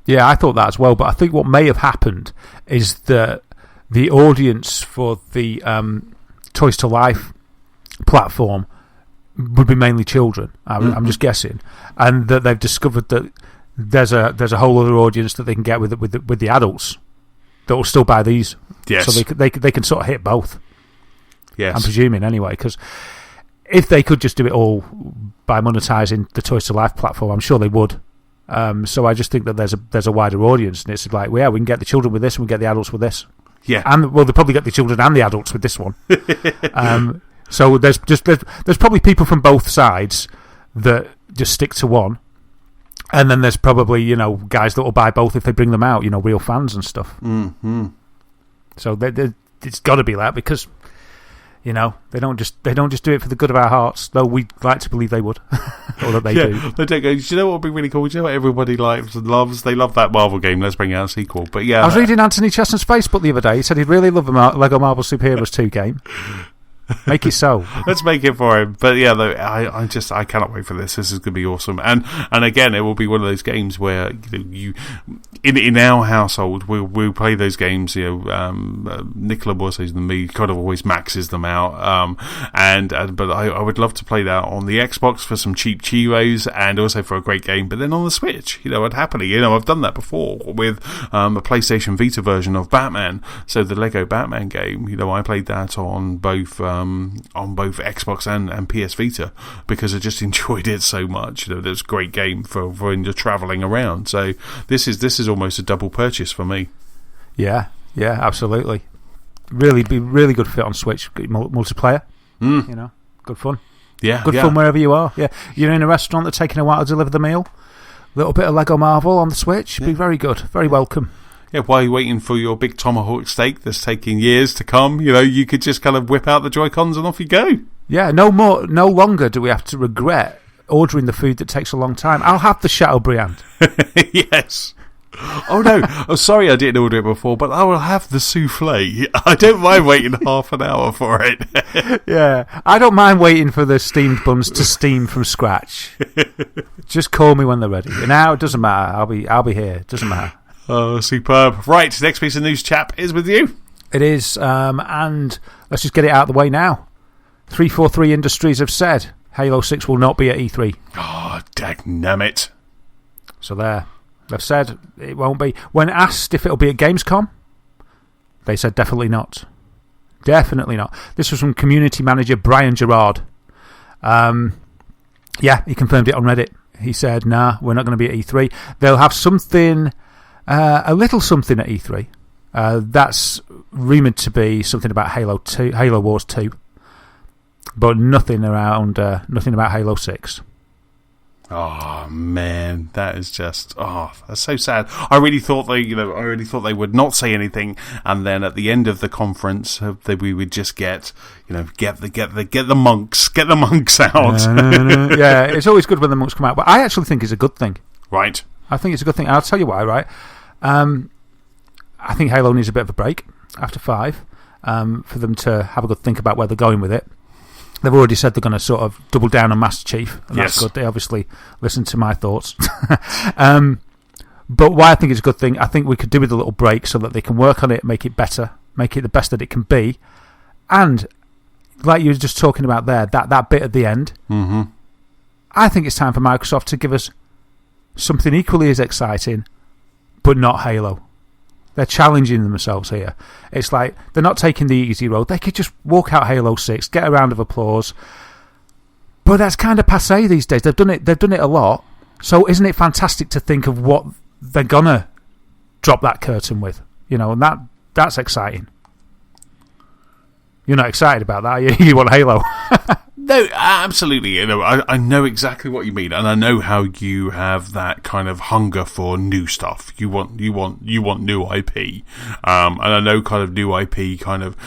Yeah, I thought that as well, but I think what may have happened is that the audience for the Toys to Life platform would be mainly children. I'm just guessing, and that they've discovered that there's a whole other audience that they can get with the adults that will still buy these. Yes. So they can sort of hit both. Yes. I'm presuming anyway, because if they could just do it all by monetising the Toys to Life platform, I'm sure they would. So I just think that there's a wider audience, and it's like, well, yeah, we can get the children with this, and we can get the adults with this. Yeah. And they'll probably get the children and the adults with this one. So there's probably people from both sides that just stick to one. And then there's probably, guys that will buy both if they bring them out, real fans and stuff. Mm-hmm. So it's got to be that, because, they don't just do it for the good of our hearts, though we'd like to believe they would, or that they do. They don't go, do you know what would be really cool? Do you know what everybody likes and loves? They love that Marvel game. Let's bring out a sequel. But yeah, I was reading Anthony Chestnut's Facebook the other day. He said he'd really love the Lego Marvel Superheroes 2 game. Make it so. Let's make it for him. But yeah, though, I cannot wait for this. This is going to be awesome. And again, it will be one of those games where you in our household we'll play those games. Nicola more so than me kind of always maxes them out. But I would love to play that on the Xbox for some cheap Cheetos and also for a great game. But then on the Switch, I'd happily. I've done that before with a PlayStation Vita version of Batman. So the Lego Batman game, I played that on both on both Xbox and PS Vita, because I just enjoyed it so much. It was a great game for when you're travelling around. So this is almost a double purchase for me. Yeah, absolutely. Really good fit on Switch multiplayer. Good fun. Yeah, good fun wherever you are. Yeah, you're in a restaurant, they're taking a while to deliver the meal. Little bit of Lego Marvel on the Switch. Be very good, very welcome. Yeah, while you're waiting for your big tomahawk steak that's taking years to come, you could just kind of whip out the Joy-Cons and off you go. Yeah, no longer do we have to regret ordering the food that takes a long time. I'll have the Chateaubriand. Yes. Oh no! Oh, sorry, I didn't order it before, but I will have the souffle. I don't mind waiting half an hour for it. Yeah, I don't mind waiting for the steamed buns to steam from scratch. Just call me when they're ready. Now it doesn't matter. I'll be here. It doesn't matter. Oh, superb! Right, next piece of news, chap, is with you. It is, and let's just get it out of the way now. 343 Industries have said Halo 6 will not be at E3. Oh, dagnammit! So there. They've said it won't be. When asked if it'll be at Gamescom, they said definitely not. Definitely not. This was from community manager Brian Gerard. He confirmed it on Reddit. He said, nah, we're not going to be at E3. They'll have something, a little something at E3. That's rumoured to be something about Halo Wars 2. But nothing about Halo 6. Oh man, that is just that's so sad. I really thought they would not say anything, and then at the end of the conference, we would just get the monks out. Yeah, it's always good when the monks come out, but I actually think it's a good thing. Right. I think it's a good thing. I'll tell you why. Right. I think Halo needs a bit of a break after 5, for them to have a good think about where they're going with it. They've already said they're going to sort of double down on Master Chief, and that's good. They obviously listened to my thoughts. But why I think it's a good thing, I think we could do with a little break so that they can work on it, make it better, make it the best that it can be. And like you were just talking about there, that bit at the end, I think it's time for Microsoft to give us something equally as exciting, but not Halo. They're challenging themselves here. It's like they're not taking the easy road. They could just walk out Halo 6, get a round of applause. But that's kind of passé these days. They've done it a lot. So isn't it fantastic to think of what they're gonna drop that curtain with? And that's exciting. You're not excited about that, are you? You want Halo. No, absolutely. I know exactly what you mean, and I know how you have that kind of hunger for new stuff. You want new IP, and I know kind of new IP kind of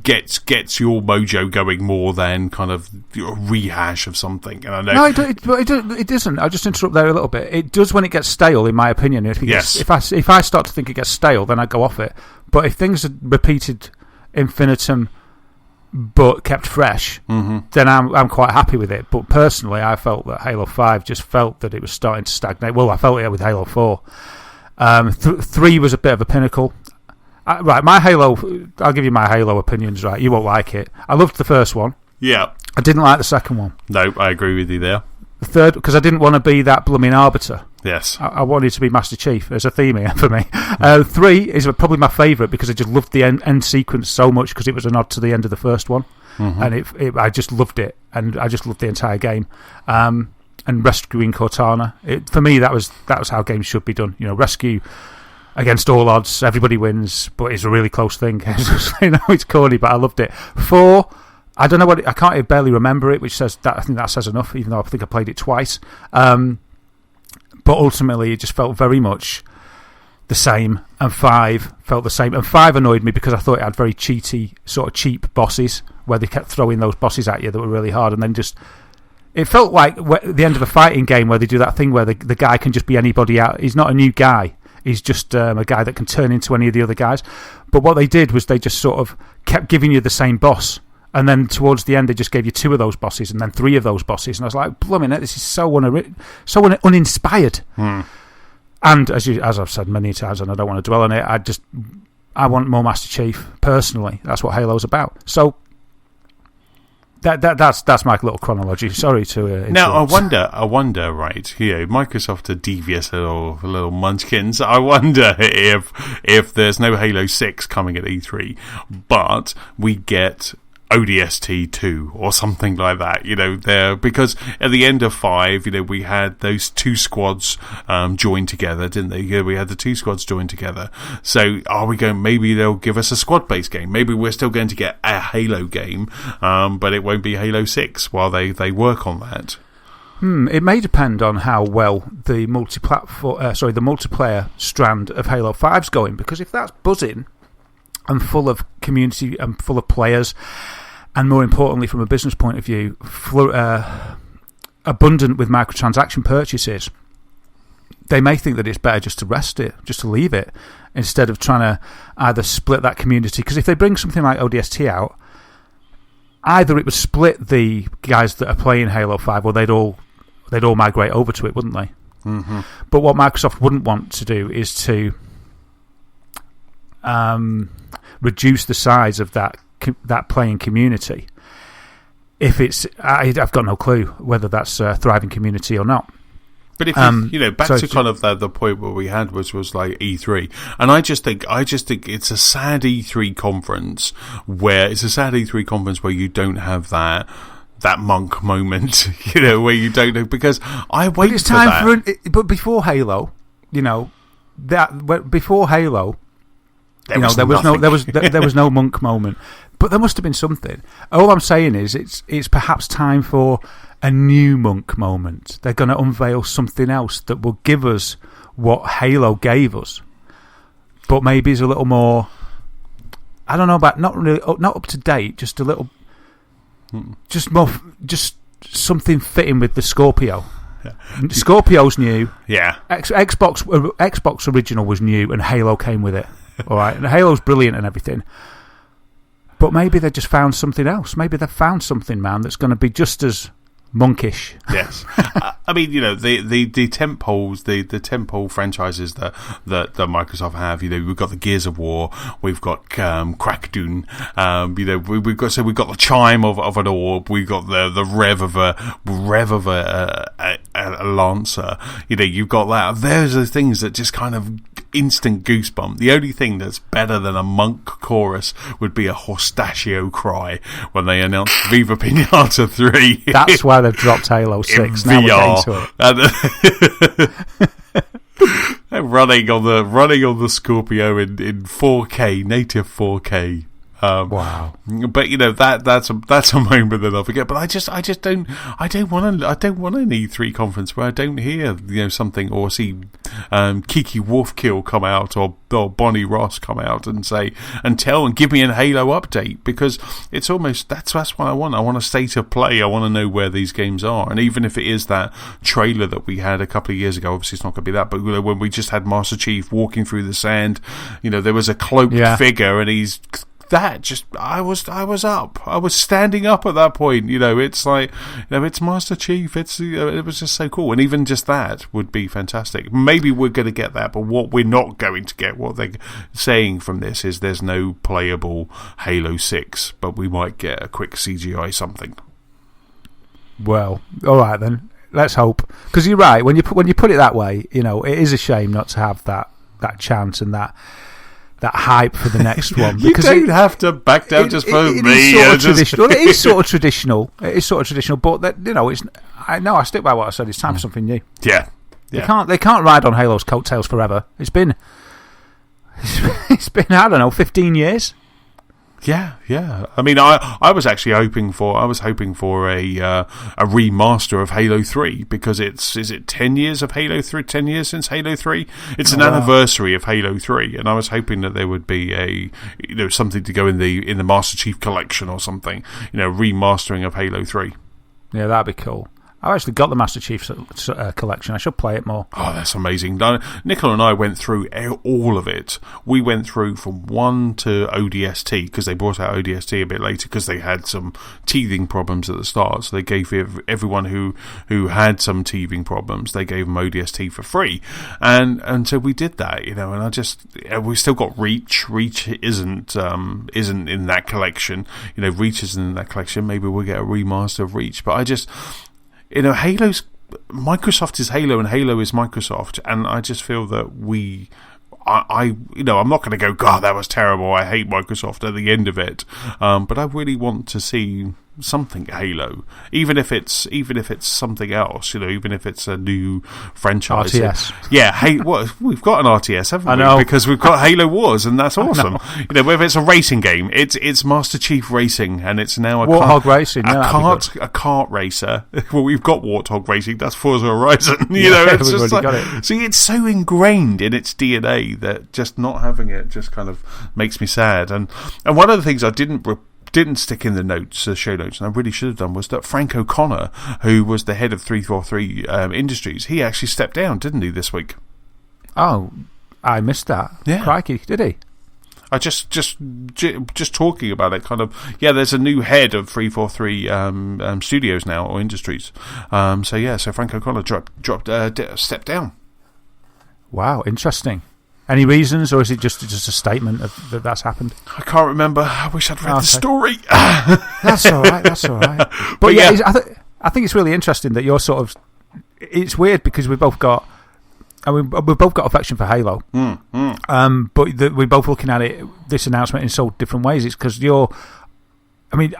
gets your mojo going more than kind of a rehash of something. And I know it doesn't. I'll just interrupt there a little bit. It does when it gets stale, in my opinion. If I start to think it gets stale, then I go off it. But if things are repeated infinitum, but kept fresh, then I'm quite happy with it. But personally, I felt that Halo 5 just felt that it was starting to stagnate. Well, I felt it with Halo 4. 3 was a bit of a pinnacle. Right, I'll give you my Halo opinions, right? You won't like it. I loved the first one. Yeah. I didn't like the second one. No, I agree with you there. The third, because I didn't want to be that blooming arbiter. Yes. I wanted to be Master Chief. There's a theme here for me. 3 is probably my favourite because I just loved the end sequence so much because it was a nod to the end of the first one. And I just loved it. And I just loved the entire game. And rescuing Cortana. For me, that was how games should be done. Rescue against all odds. Everybody wins, but it's a really close thing. It's corny, but I loved it. 4... I don't know I can't barely remember it, which says that I think that says enough, even though I think I played it twice. But ultimately, it just felt very much the same, and 5 felt the same. And 5 annoyed me because I thought it had very cheaty, sort of cheap bosses, where they kept throwing those bosses at you that were really hard, and then just... It felt like the end of a fighting game where they do that thing where the guy can just be anybody out. He's not a new guy. He's just a guy that can turn into any of the other guys. But what they did was they just sort of kept giving you the same boss. And then towards the end, they just gave you 2 of those bosses and then 3 of those bosses. And I was like, blooming it, this is so uninspired. And as I've said many times, and I don't want to dwell on it, I want more Master Chief, personally. That's what Halo's about. So that's my little chronology. Sorry to interrupt. Now, I wonder, right, Microsoft are devious little munchkins. I wonder if there's no Halo 6 coming at E3, but we get ODST 2 or something like that, there, because at the end of 5, we had those two squads joined together, didn't they? Yeah, we had the two squads joined together. So are we going, maybe they'll give us a squad-based game. Maybe we're still going to get a Halo game, but it won't be Halo 6 while they work on that. It may depend on how well the multiplayer strand of Halo 5's going, because if that's buzzing and full of community and full of players, and more importantly from a business point of view, abundant with microtransaction purchases, they may think that it's better just to rest it, just to leave it, instead of trying to either split that community. Because if they bring something like ODST out, either it would split the guys that are playing Halo 5, or they'd all migrate over to it, wouldn't they? Mm-hmm. But what Microsoft wouldn't want to do is to reduce the size of that playing community. If it's, I've got no clue whether that's a thriving community or not. But if back to kind of the point where we had was like E3, and I just think it's a sad E3 conference where you don't have that monk moment, where you don't know, because I wait but it's for time that. But before Halo, before Halo, there was no monk moment, but there must have been something. All I'm saying is it's perhaps time for a new monk moment. They're going to unveil something else that will give us what Halo gave us, but maybe is a little more, I don't know about, not up to date, just a little, just something fitting with the Scorpio. Yeah. Scorpio's new. Yeah. Xbox original was new, and Halo came with it. All right, and Halo's brilliant and everything, but maybe they just found something else. Maybe they've found something, man, that's going to be just as monkish. Yes. I mean, the tentpoles, the tentpole franchises that Microsoft have. We've got the Gears of War, we've got Crackdoon. We've got the chime of an orb. We've got the rev of a Lancer. You've got that. Those are the things that just kind of instant goosebump. The only thing that's better than a monk chorus would be a Horstachio cry when they announced Viva Pinata 3. That's why they've dropped Halo 6 now VR. And running on the Scorpio in 4K, native 4K. Wow! But that's a moment that I'll forget. But I don't want an E3 conference where I don't hear something or see Kiki Wolfkill come out or Bonnie Ross come out and say and give me an Halo update, because it's almost that's what I want. I want a state of play. I want to know where these games are, and even if it is that trailer that we had a couple of years ago, obviously it's not going to be that. But when we just had Master Chief walking through the sand, there was a cloaked figure, and he's. That just I was up. I was standing up at that point. It's like it's Master Chief. It's it was just so cool, and even just that would be fantastic. Maybe we're going to get that, but what we're not going to get, what they're saying from this is there's no playable Halo 6, but we might get a quick CGI something. Well, all right then. Let's hope, because you're right when you put it that way. It is a shame not to have that chance and that hype for the next one. Because you don't have to back down just for me. It is sort of traditional. It is sort of traditional, but I stick by what I said. It's time for something new. Yeah. They can't ride on Halo's coattails forever. It's been I don't know, 15 years. Yeah. I mean, I was actually hoping for a remaster of Halo 3, because is it 10 years of Halo 3? 10 years since Halo 3? It's an anniversary of Halo 3, and I was hoping that there would be something to go in the Master Chief collection or something, remastering of Halo 3. Yeah, that'd be cool. I've actually got the Master Chief collection. I should play it more. Oh, that's amazing. Nicola and I went through all of it. We went through from 1 to ODST, because they brought out ODST a bit later because they had some teething problems at the start. So they gave everyone who had some teething problems, they gave them ODST for free. And so we did that, and I just, we still got Reach. Reach isn't in that collection. Reach isn't in that collection. Maybe we'll get a remaster of Reach. But I just... Microsoft is Halo and Halo is Microsoft, and I just feel that I'm not going to go, God, that was terrible, I hate Microsoft at the end of it. But I really want to see something Halo, even if it's something else, even if it's a new franchise. RTS. We've got an RTS, haven't we? I know. Because we've got Halo Wars, and that's awesome. Whether it's a racing game, it's Master Chief Racing, and it's now a Warthog Racing, a kart racer. Well, we've got Warthog Racing. That's Forza Horizon. It's just like, got it. See, it's so ingrained in its DNA that just not having it just kind of makes me sad. And one of the things I didn't stick in the show notes, and I really should have done, was that Frank O'Connor, who was the head of 343 Industries, he actually stepped down, didn't he, this week? Oh, I missed that. Yeah. Crikey, did he? I just talking about it, kind of, there's a new head of 343 studios now, or industries. So Frank O'Connor stepped down. Wow, interesting. Any reasons, or is it just a statement of that's happened? I can't remember. I wish I'd read the story. That's all right. But yeah, I think it's really interesting that you're sort of. It's weird because we've both got affection for Halo. But we're both looking at this announcement in so different ways. It's because you're. I mean,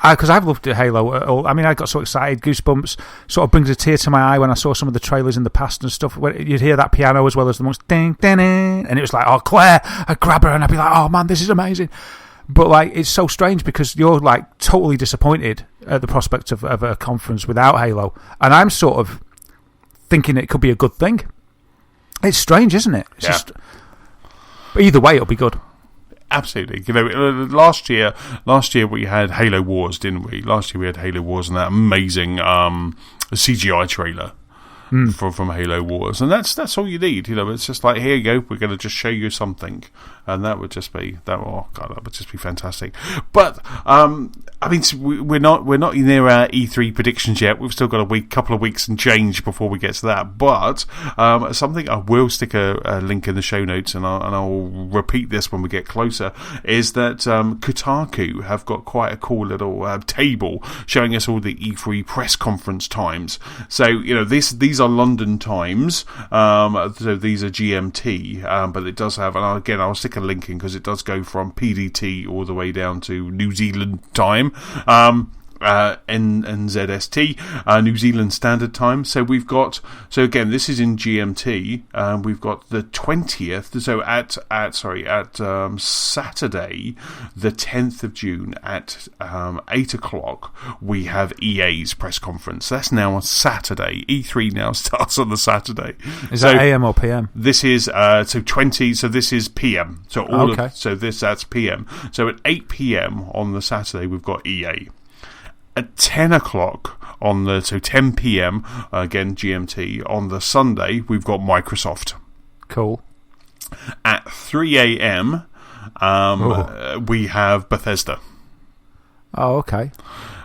because I've loved Halo. I mean, I got so excited, goosebumps. Sort of brings a tear to my eye when I saw some of the trailers in the past and stuff. You'd hear that piano as well as the most ding, ding, ding, and it was like, oh, Claire, I'd grab her and I'd be like, oh man, this is amazing. But like, it's so strange because you're like totally disappointed at the prospect of a conference without Halo, and I'm sort of thinking it could be a good thing. It's strange, isn't it? It's but either way, it'll be good. Absolutely. Last year we had Halo Wars, didn't we? Last year we had Halo Wars and that amazing CGI trailer from Halo Wars, and that's all you need. It's just like, here you go, we're going to just show you something, and that would just be that would just be fantastic. But I mean, we're not near our E3 predictions yet. We've still got couple of weeks and change before we get to that. But something I will stick a link in the show notes, and I'll repeat this when we get closer, is that Kotaku have got quite a cool little table showing us all the E3 press conference times. So these are London times, so these are GMT, but it does have, and I'll stick a link in because it does go from PDT all the way down to New Zealand time. NZST, New Zealand Standard Time. So we've got, again, this is in GMT. We've got the 20th. So at Saturday, the 10th of June at 8 o'clock, we have EA's press conference. That's now on Saturday. E3 now starts on the Saturday. Is that AM or PM? This is So this is PM. So that's PM. So at 8 PM on the Saturday, we've got EA. At 10 o'clock on 10 PM, again GMT, on the Sunday, we've got Microsoft. Cool. At 3 AM, we have Bethesda. Oh, okay.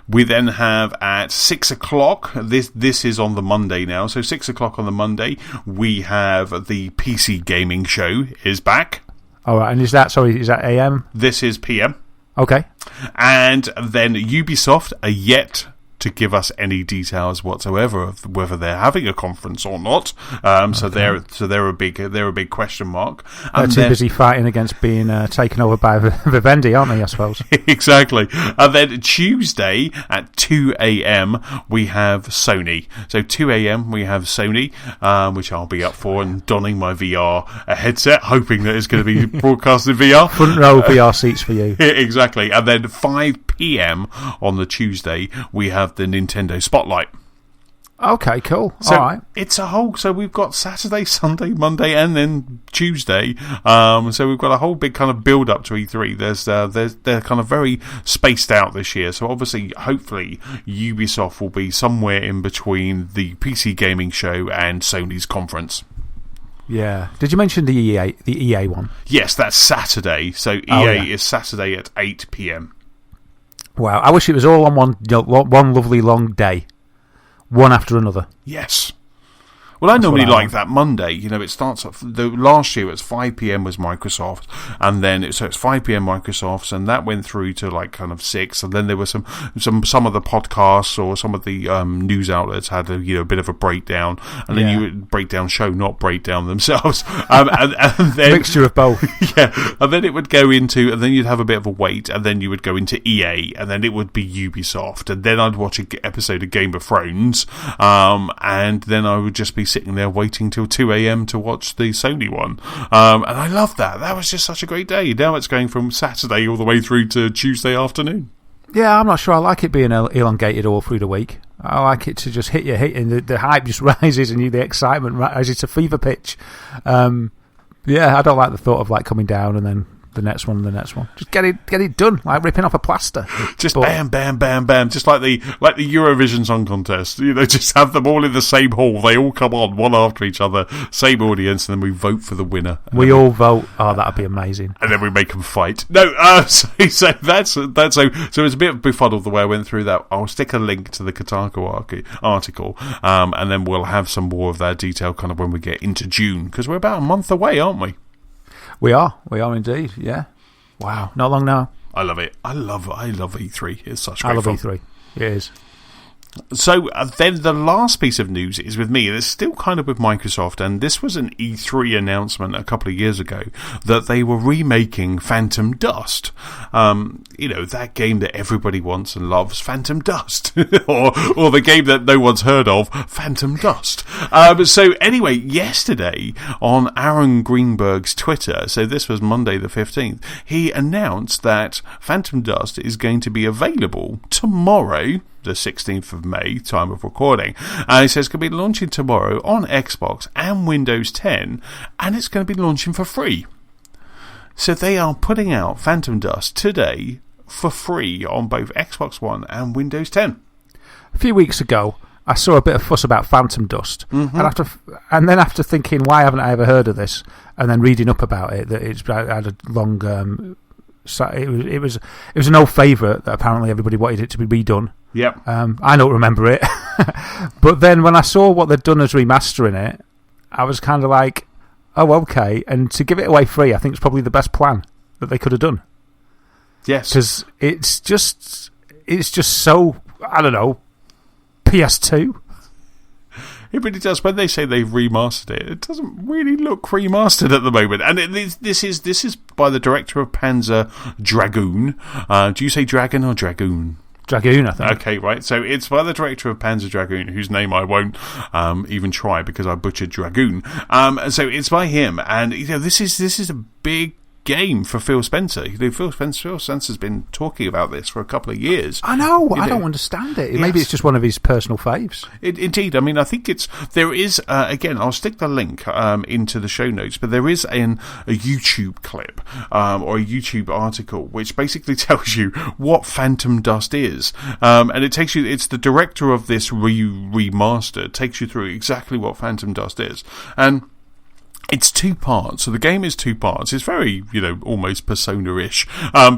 We then have at 6 o'clock, this is on the Monday now, so 6 o'clock on the Monday, we have the PC Gaming Show is back. All right, and is that AM? This is PM. Okay. And then Ubisoft are yet to give us any details whatsoever of whether they're having a conference or not. So they're a big question mark. And they're too busy fighting against being taken over by Vivendi, aren't they? I suppose. Exactly. And then Tuesday at 2 AM we have Sony. So 2 AM we have Sony, which I'll be up for and donning my VR headset, hoping that it's going to be broadcast in VR. Front row VR seats for you. Exactly. And then 5 PM on the Tuesday we have the Nintendo Spotlight. Okay, cool. So all right. It's a whole. So we've got Saturday, Sunday, Monday, and then Tuesday. So we've got a whole big kind of build up to E3. They're kind of very spaced out this year. So obviously, hopefully, Ubisoft will be somewhere in between the PC Gaming Show and Sony's conference. Yeah. Did you mention the EA one? Yes, that's Saturday. So EA is Saturday at 8 PM. Wow, I wish it was all on one lovely long day, one after another. Yes. Well, I normally like that Monday. It starts off. Last year it was 5 p.m. was Microsoft, and then it's 5 p.m. Microsoft, and that went through to like kind of 6, and then there were some of the podcasts or some of the news outlets had a bit of a breakdown, and then you would not break down themselves, and then mixture of both. Yeah, and then it would go into, and then you'd have a bit of a wait, and then you would go into EA, and then it would be Ubisoft, and then I'd watch an episode of Game of Thrones, and then I would just be sitting there waiting till 2 a.m. to watch the Sony one. And I loved that. That was just such a great day. Now it's going from Saturday all the way through to Tuesday afternoon. Yeah, I'm not sure I like it being elongated all through the week. I like it to just hit you, and the hype just rises, and the excitement rises to fever pitch. Yeah, I don't like the thought of like coming down and then the next one and the next one. Just get it done, like ripping off a plaster. Bam, bam, bam, bam. Just like the Eurovision Song Contest. Just have them all in the same hall. They all come on one after each other, same audience, and then we vote for the winner. We all vote. Oh, that'd be amazing. And then we make them fight. No, so that's so it's a bit befuddled the way I went through that. I'll stick a link to the Kotaku article, and then we'll have some more of that detail kind of when we get into June, because we're about a month away, aren't we? We are indeed, yeah. Wow, not long now. I love it. I love E3. It's such great fun. E3. It is. So then the last piece of news is with me, and it's still kind of with Microsoft, and this was an E3 announcement a couple of years ago that they were remaking Phantom Dust. That game that everybody wants and loves, Phantom Dust, or the game that no one's heard of, Phantom Dust. So anyway, yesterday on Aaron Greenberg's Twitter, so this was Monday the 15th, he announced that Phantom Dust is going to be available tomorrow, the 16th of May, time of recording. And he says it's going to be launching tomorrow on Xbox and Windows 10, and it's going to be launching for free. So they are putting out Phantom Dust today for free on both Xbox One and Windows 10. A few weeks ago, I saw a bit of fuss about Phantom Dust, and then after thinking, why haven't I ever heard of this, and then reading up about it, that it's had a long... it was an old favourite that apparently everybody wanted it to be redone. Yep. I don't remember it. But then when I saw what they'd done as remastering it, I was kind of like, oh, okay. And to give it away free, I think it's probably the best plan that they could have done. Yes. Because it's just so, I don't know, PS2. It really does. When they say they've remastered it, it doesn't really look remastered at the moment. And this is by the director of Panzer Dragoon. Do you say Dragon or Dragoon? Dragoon, I think. Okay, right. So it's by the director of Panzer Dragoon, whose name I won't even try because I butchered Dragoon. So it's by him, and this is a big game for Phil Spencer. Phil Spencer's been talking about this for a couple of years. I know. I don't understand it. Yes. Maybe it's just one of his personal faves. Indeed. I mean, I think there is, again, I'll stick the link into the show notes, but there is a YouTube clip or a YouTube article which basically tells you what Phantom Dust is. And it's the director of this remaster, takes you through exactly what Phantom Dust is. And it's 2 parts, so the game is 2 parts. It's very, almost Persona-ish,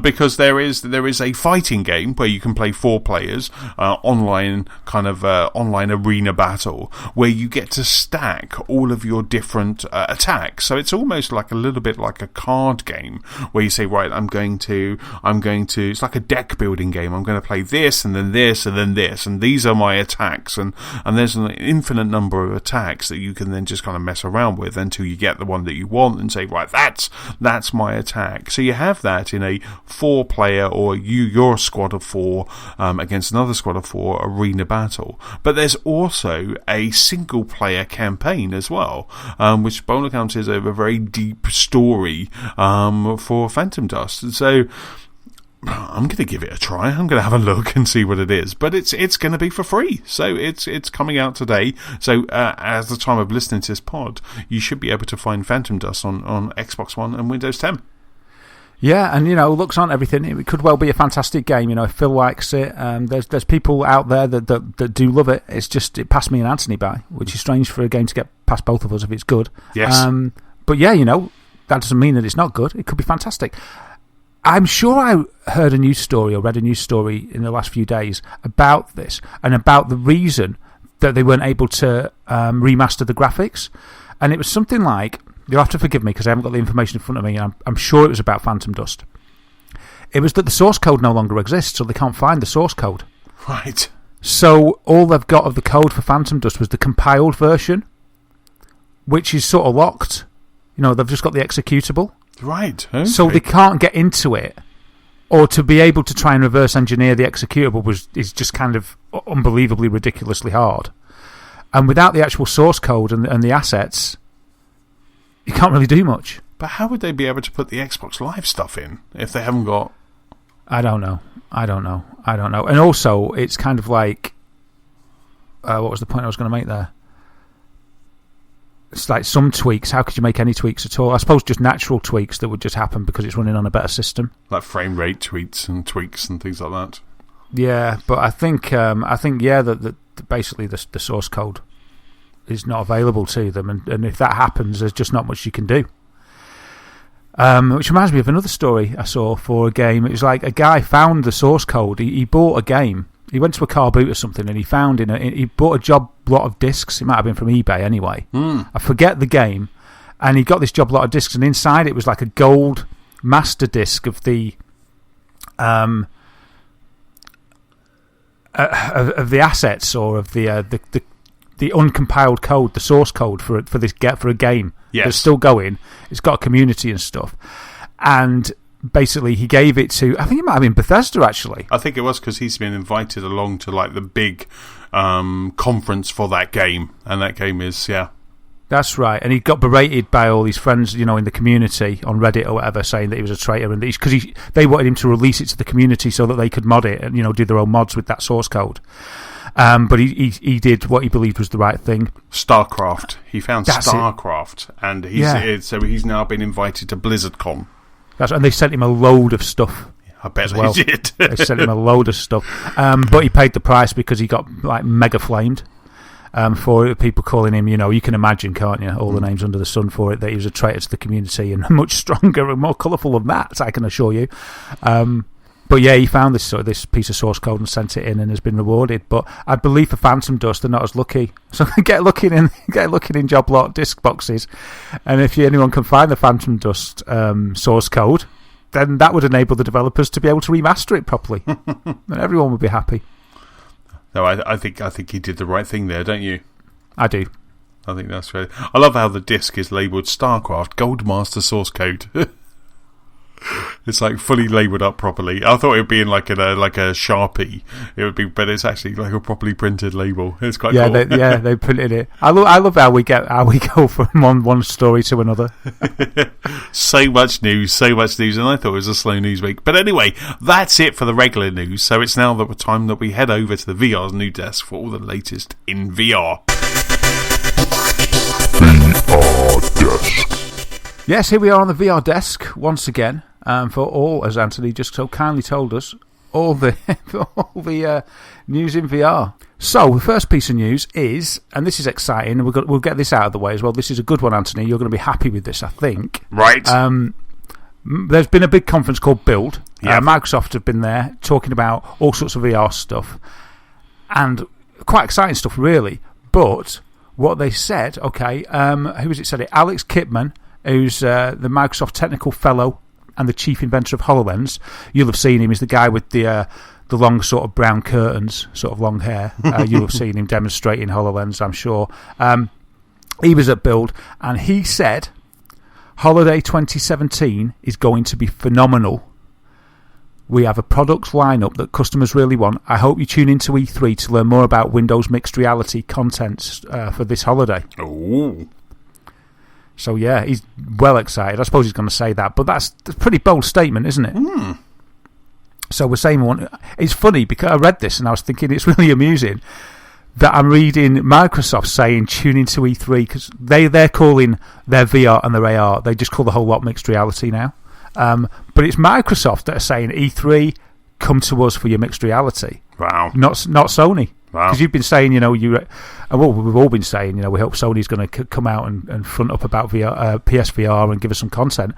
because there is a fighting game where you can play 4 players, online online arena battle, where you get to stack all of your different attacks. So it's almost like a little bit like a card game, where you say, right, I'm going to. It's like a deck building game. I'm going to play this and then this and then this, and these are my attacks, and there's an infinite number of attacks that you can then just kind of mess around with until you get the one that you want and say, right, that's my attack. So you have that in a 4-player or your squad of 4 against another squad of 4 arena battle. But there's also a single player campaign as well, which by all accounts is a very deep story for Phantom Dust. And so I'm going to give it a try. I'm going to have a look and see what it is. But it's going to be for free. So it's coming out today. So at the time of listening to this pod, you should be able to find Phantom Dust on Xbox One and Windows 10. Yeah, and looks aren't everything. It could well be a fantastic game. If Phil likes it, there's people out there that do love it. It's just it passed me and Antony by, which is strange for a game to get past both of us if it's good. Yes. But yeah, that doesn't mean that it's not good. It could be fantastic. I'm sure I heard a news story or read a news story in the last few days about this and about the reason that they weren't able to remaster the graphics. And it was something like, you'll have to forgive me because I haven't got the information in front of me, and I'm sure it was about Phantom Dust. It was that the source code no longer exists, so they can't find the source code. Right. So all they've got of the code for Phantom Dust was the compiled version, which is sort of locked. They've just got the executable. Right. Okay. So they can't get into it. Or to be able to try and reverse engineer the executable is just kind of unbelievably ridiculously hard. And without the actual source code and the assets, you can't really do much. But how would they be able to put the Xbox Live stuff in if they haven't got... I don't know. And also, it's kind of like... what was the point I was going to make there? It's like some tweaks. How could you make any tweaks at all? I suppose just natural tweaks that would just happen because it's running on a better system. Like frame rate tweaks and things like that. Yeah, but I think that basically the source code is not available to them, and if that happens, there's just not much you can do. Which reminds me of another story I saw for a game. It was like a guy found the source code. He bought a game. He went to a car boot or something, and he bought a job lot of discs. It might have been from eBay anyway. I forget the game, and he got this job lot of discs, and inside it was like a gold master disc of the of the assets or of the uncompiled code, the source code for a game. Yes. That's still going. It's got a community and stuff, and basically he gave it to, I think it might have been Bethesda actually. I think it was because he's been invited along to like the big conference for that game, and that game is that's right. And he got berated by all his friends, in the community on Reddit or whatever, saying that he was a traitor, and because they wanted him to release it to the community so that they could mod it and do their own mods with that source code. But he did what he believed was the right thing. StarCraft. He found StarCraft, and he's now been invited to BlizzardCon. And they sent him a load of stuff. I bet they did. They sent him a load of stuff. But he paid the price because he got like mega flamed for people calling him, you can imagine, can't you, all the names under the sun for it, that he was a traitor to the community, and much stronger and more colourful than that, I can assure you. But yeah, he found this piece of source code and sent it in and has been rewarded. But I believe for Phantom Dust, they're not as lucky. So get looking in job lot disc boxes, and if anyone can find the Phantom Dust source code, then that would enable the developers to be able to remaster it properly, and everyone would be happy. No, I think he did the right thing there, don't you? I do. I think that's right. I love how the disc is labelled StarCraft Goldmaster source code. It's like fully labelled up properly. I thought it would be in like a Sharpie. It would be, but it's actually like a properly printed label. It's quite cool. They printed it. I love how we go from one story to another. So much news, and I thought it was a slow news week. But anyway, that's it for the regular news. So it's now the time that we head over to the VR's new desk for all the latest in VR. VR desk. Yes, here we are on the VR desk once again. For all, as Anthony just so kindly told us, all the news in VR. So the first piece of news is, and this is exciting, and we'll get this out of the way as well. This is a good one, Anthony. You're going to be happy with this, I think. Right. There's been a big conference called Build. Yeah. Microsoft have bbeen there talking about all sorts of VR stuff, and quite exciting stuff, really. But what they said, who was it said it? Alex Kipman, who's the Microsoft Technical Fellow and the chief inventor of HoloLens. You'll have seen him. He's the guy with the long sort of brown curtains, sort of long hair. You'll have seen him demonstrating HoloLens, I'm sure. He was at Build, and he said Holiday 2017 is going to be phenomenal. We have a product lineup that customers really want. I hope you tune into E3 to learn more about Windows mixed reality content for this holiday. Ooh. So yeah, he's well excited. I suppose he's going to say that, but that's a pretty bold statement, isn't it? Mm. So we're saying it's funny because I read this and I was thinking it's really amusing that I'm reading Microsoft saying tune into E3 because they're calling their VR and their AR, they just call the whole lot mixed reality now. But it's Microsoft that are saying E3, come to us for your mixed reality. Wow. Not Sony. Wow. Because you've been saying, we've all been saying, we hope Sony's going to come out and front up about PSVR and give us some content.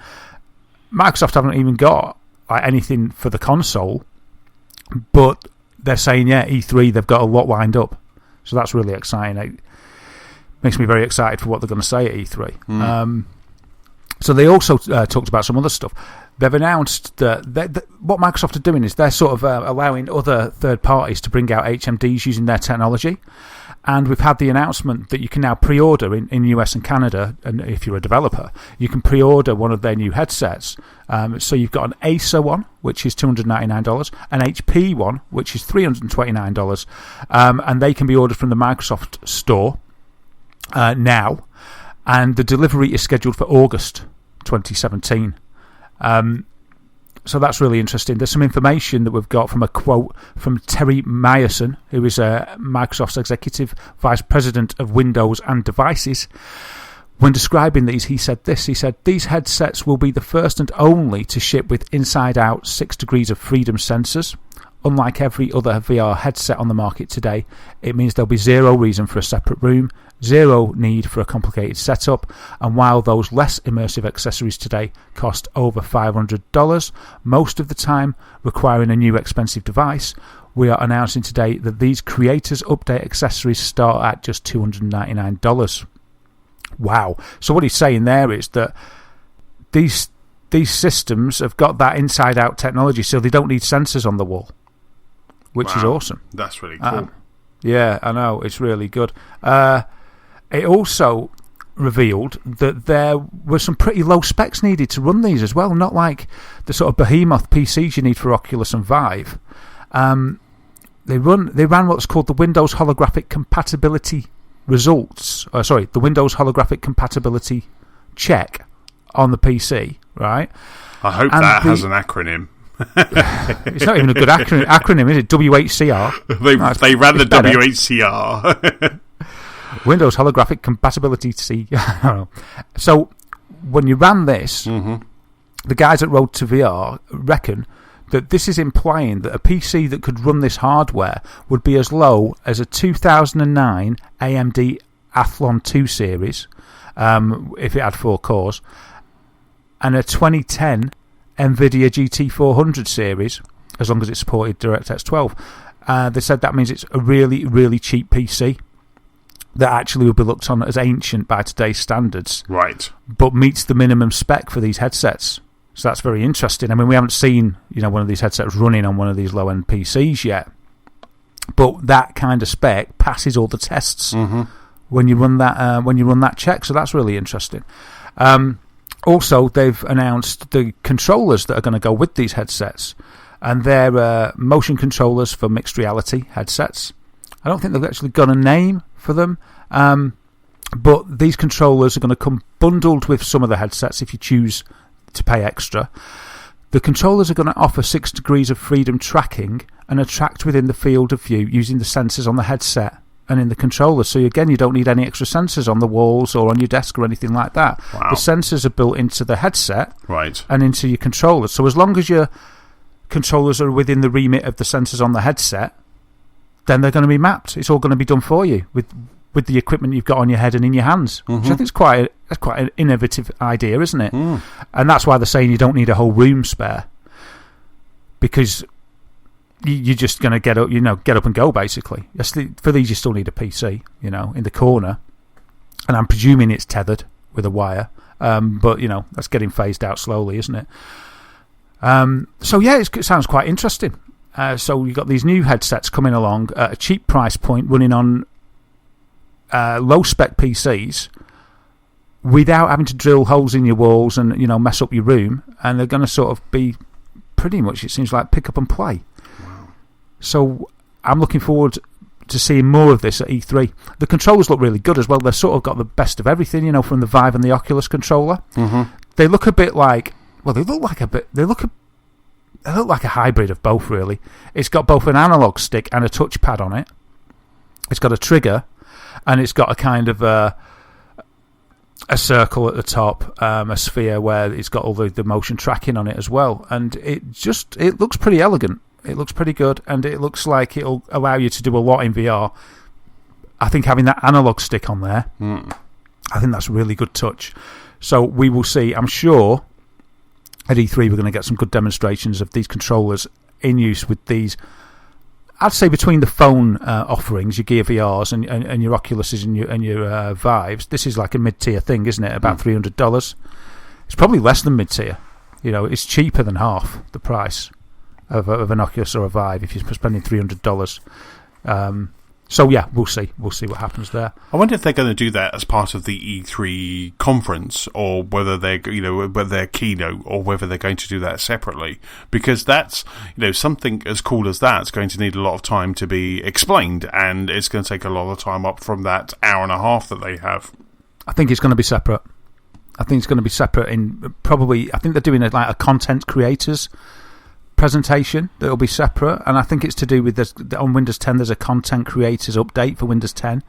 Microsoft haven't even got anything for the console, but they're saying, E3, they've got a lot lined up. So that's really exciting. It makes me very excited for what they're going to say at E3. So they also talked about some other stuff. They've announced that what Microsoft are doing is they're sort of allowing other third parties to bring out HMDs using their technology. And we've had the announcement that you can now pre-order in US and Canada, and if you're a developer, you can pre-order one of their new headsets. So you've got an Acer one, which is $299, an HP one, which is $329, and they can be ordered from the Microsoft store now. And the delivery is scheduled for August 2017. So that's really interesting. There's some information that we've got from a quote from Terry Myerson, who is Microsoft's Executive Vice President of Windows and Devices. When describing these, he said this. He said, "These headsets will be the first and only to ship with inside-out 6 degrees of freedom sensors. Unlike every other VR headset on the market today, it means there'll be zero reason for a separate room, zero need for a complicated setup, and while those less immersive accessories today cost over $500, most of the time requiring a new expensive device, we are announcing today that these Creators Update accessories start at just $299. Wow. So what he's saying there is that these systems have got that inside-out technology, so they don't need sensors on the wall, which is awesome. That's really cool. Yeah, I know. It's really good. It also revealed that there were some pretty low specs needed to run these as well, not like the sort of behemoth PCs you need for Oculus and Vive. They ran what's called the Windows Holographic Compatibility results. The Windows Holographic Compatibility check on the PC, right? I hope that has an acronym. It's not even a good acronym, is it? WHCR. They ran the WHCR. Windows Holographic Compatibility C. So when you ran this, the guys at Road to VR reckon that this is implying that a PC that could run this hardware would be as low as a 2009 AMD Athlon 2 series, if it had 4 cores, and a 2010 NVIDIA GT400 series, as long as it supported DirectX 12. They said that means it's a really, really cheap PC that actually would be looked on as ancient by today's standards. Right. But meets the minimum spec for these headsets. So that's very interesting. I mean, we haven't seen, one of these headsets running on one of these low-end PCs yet. But that kind of spec passes all the tests when you run that check. So that's really interesting. Also, they've announced the controllers that are going to go with these headsets, and they're motion controllers for mixed reality headsets. I don't think they've actually got a name for them, but these controllers are going to come bundled with some of the headsets if you choose to pay extra. The controllers are going to offer 6 degrees of freedom tracking and attract within the field of view using the sensors on the headset and in the controller. So again, you don't need any extra sensors on the walls or on your desk or anything like that. Wow. The sensors are built into the headset right, and into your controllers. So as long as your controllers are within the remit of the sensors on the headset, then they're going to be mapped. It's all going to be done for you with the equipment you've got on your head and in your hands. Which I think is quite an innovative idea, isn't it? And that's why they're saying you don't need a whole room spare, because you're just going to get up and go, basically. For these, you still need a PC, in the corner. And I'm presuming it's tethered with a wire. But, that's getting phased out slowly, isn't it? So, yeah, it sounds quite interesting. So you've got these new headsets coming along at a cheap price point, running on low-spec PCs without having to drill holes in your walls and, mess up your room. And they're going to sort of be pretty much, it seems like, pick up and play. So I'm looking forward to seeing more of this at E3. The controllers look really good as well. They've sort of got the best of everything, from the Vive and the Oculus controller. They look a bit like, they look like a hybrid of both, really. It's got both an analog stick and a touchpad on it. It's got a trigger, and it's got a kind of a circle at the top, a sphere where it's got all the motion tracking on it as well. And it looks pretty elegant. It looks pretty good, and it looks like it'll allow you to do a lot in VR. I think having that analog stick on there, I think that's a really good touch. So we will see. I'm sure at E3 we're going to get some good demonstrations of these controllers in use with these. I'd say between the phone offerings, your Gear VRs and your Oculuses and your Vives, this is like a mid-tier thing, isn't it? About $300. It's probably less than mid-tier. It's cheaper than half the price of an Oculus or a Vive if you're spending $300. So yeah, we'll see. We'll see what happens there. I wonder if they're going to do that as part of the E3 conference, or whether they're whether their keynote, or whether they're going to do that separately. Because that's something as cool as that's going to need a lot of time to be explained, and it's going to take a lot of time up from that hour and a half that they have. I think it's going to be separate. I think they're doing a content creators presentation that'll be separate, and I think it's to do with this. On Windows 10 there's a content creators update for Windows 10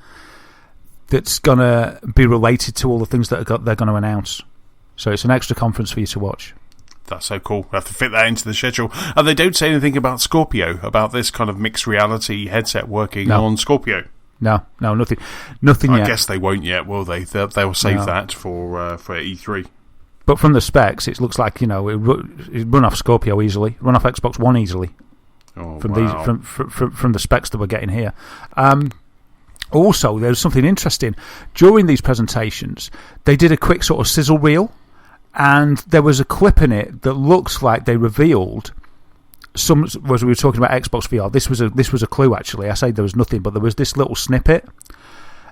that's going to be related to all the things that they're going to announce. So it's an extra conference for you to watch. That's so cool. I have to fit that into the schedule. And they don't say anything about Scorpio, about this kind of mixed reality headset working on Scorpio. No, nothing yet. I guess they won't yet, will they? They'll save that for E3. But from the specs, it looks like it run off Scorpio easily, run off Xbox One easily. Oh, from the specs that we're getting here. Also, there's something interesting during these presentations. They did a quick sort of sizzle reel, and there was a clip in it that looks like they revealed some. As we were talking about Xbox VR, this was a clue actually. I say there was nothing, but there was this little snippet.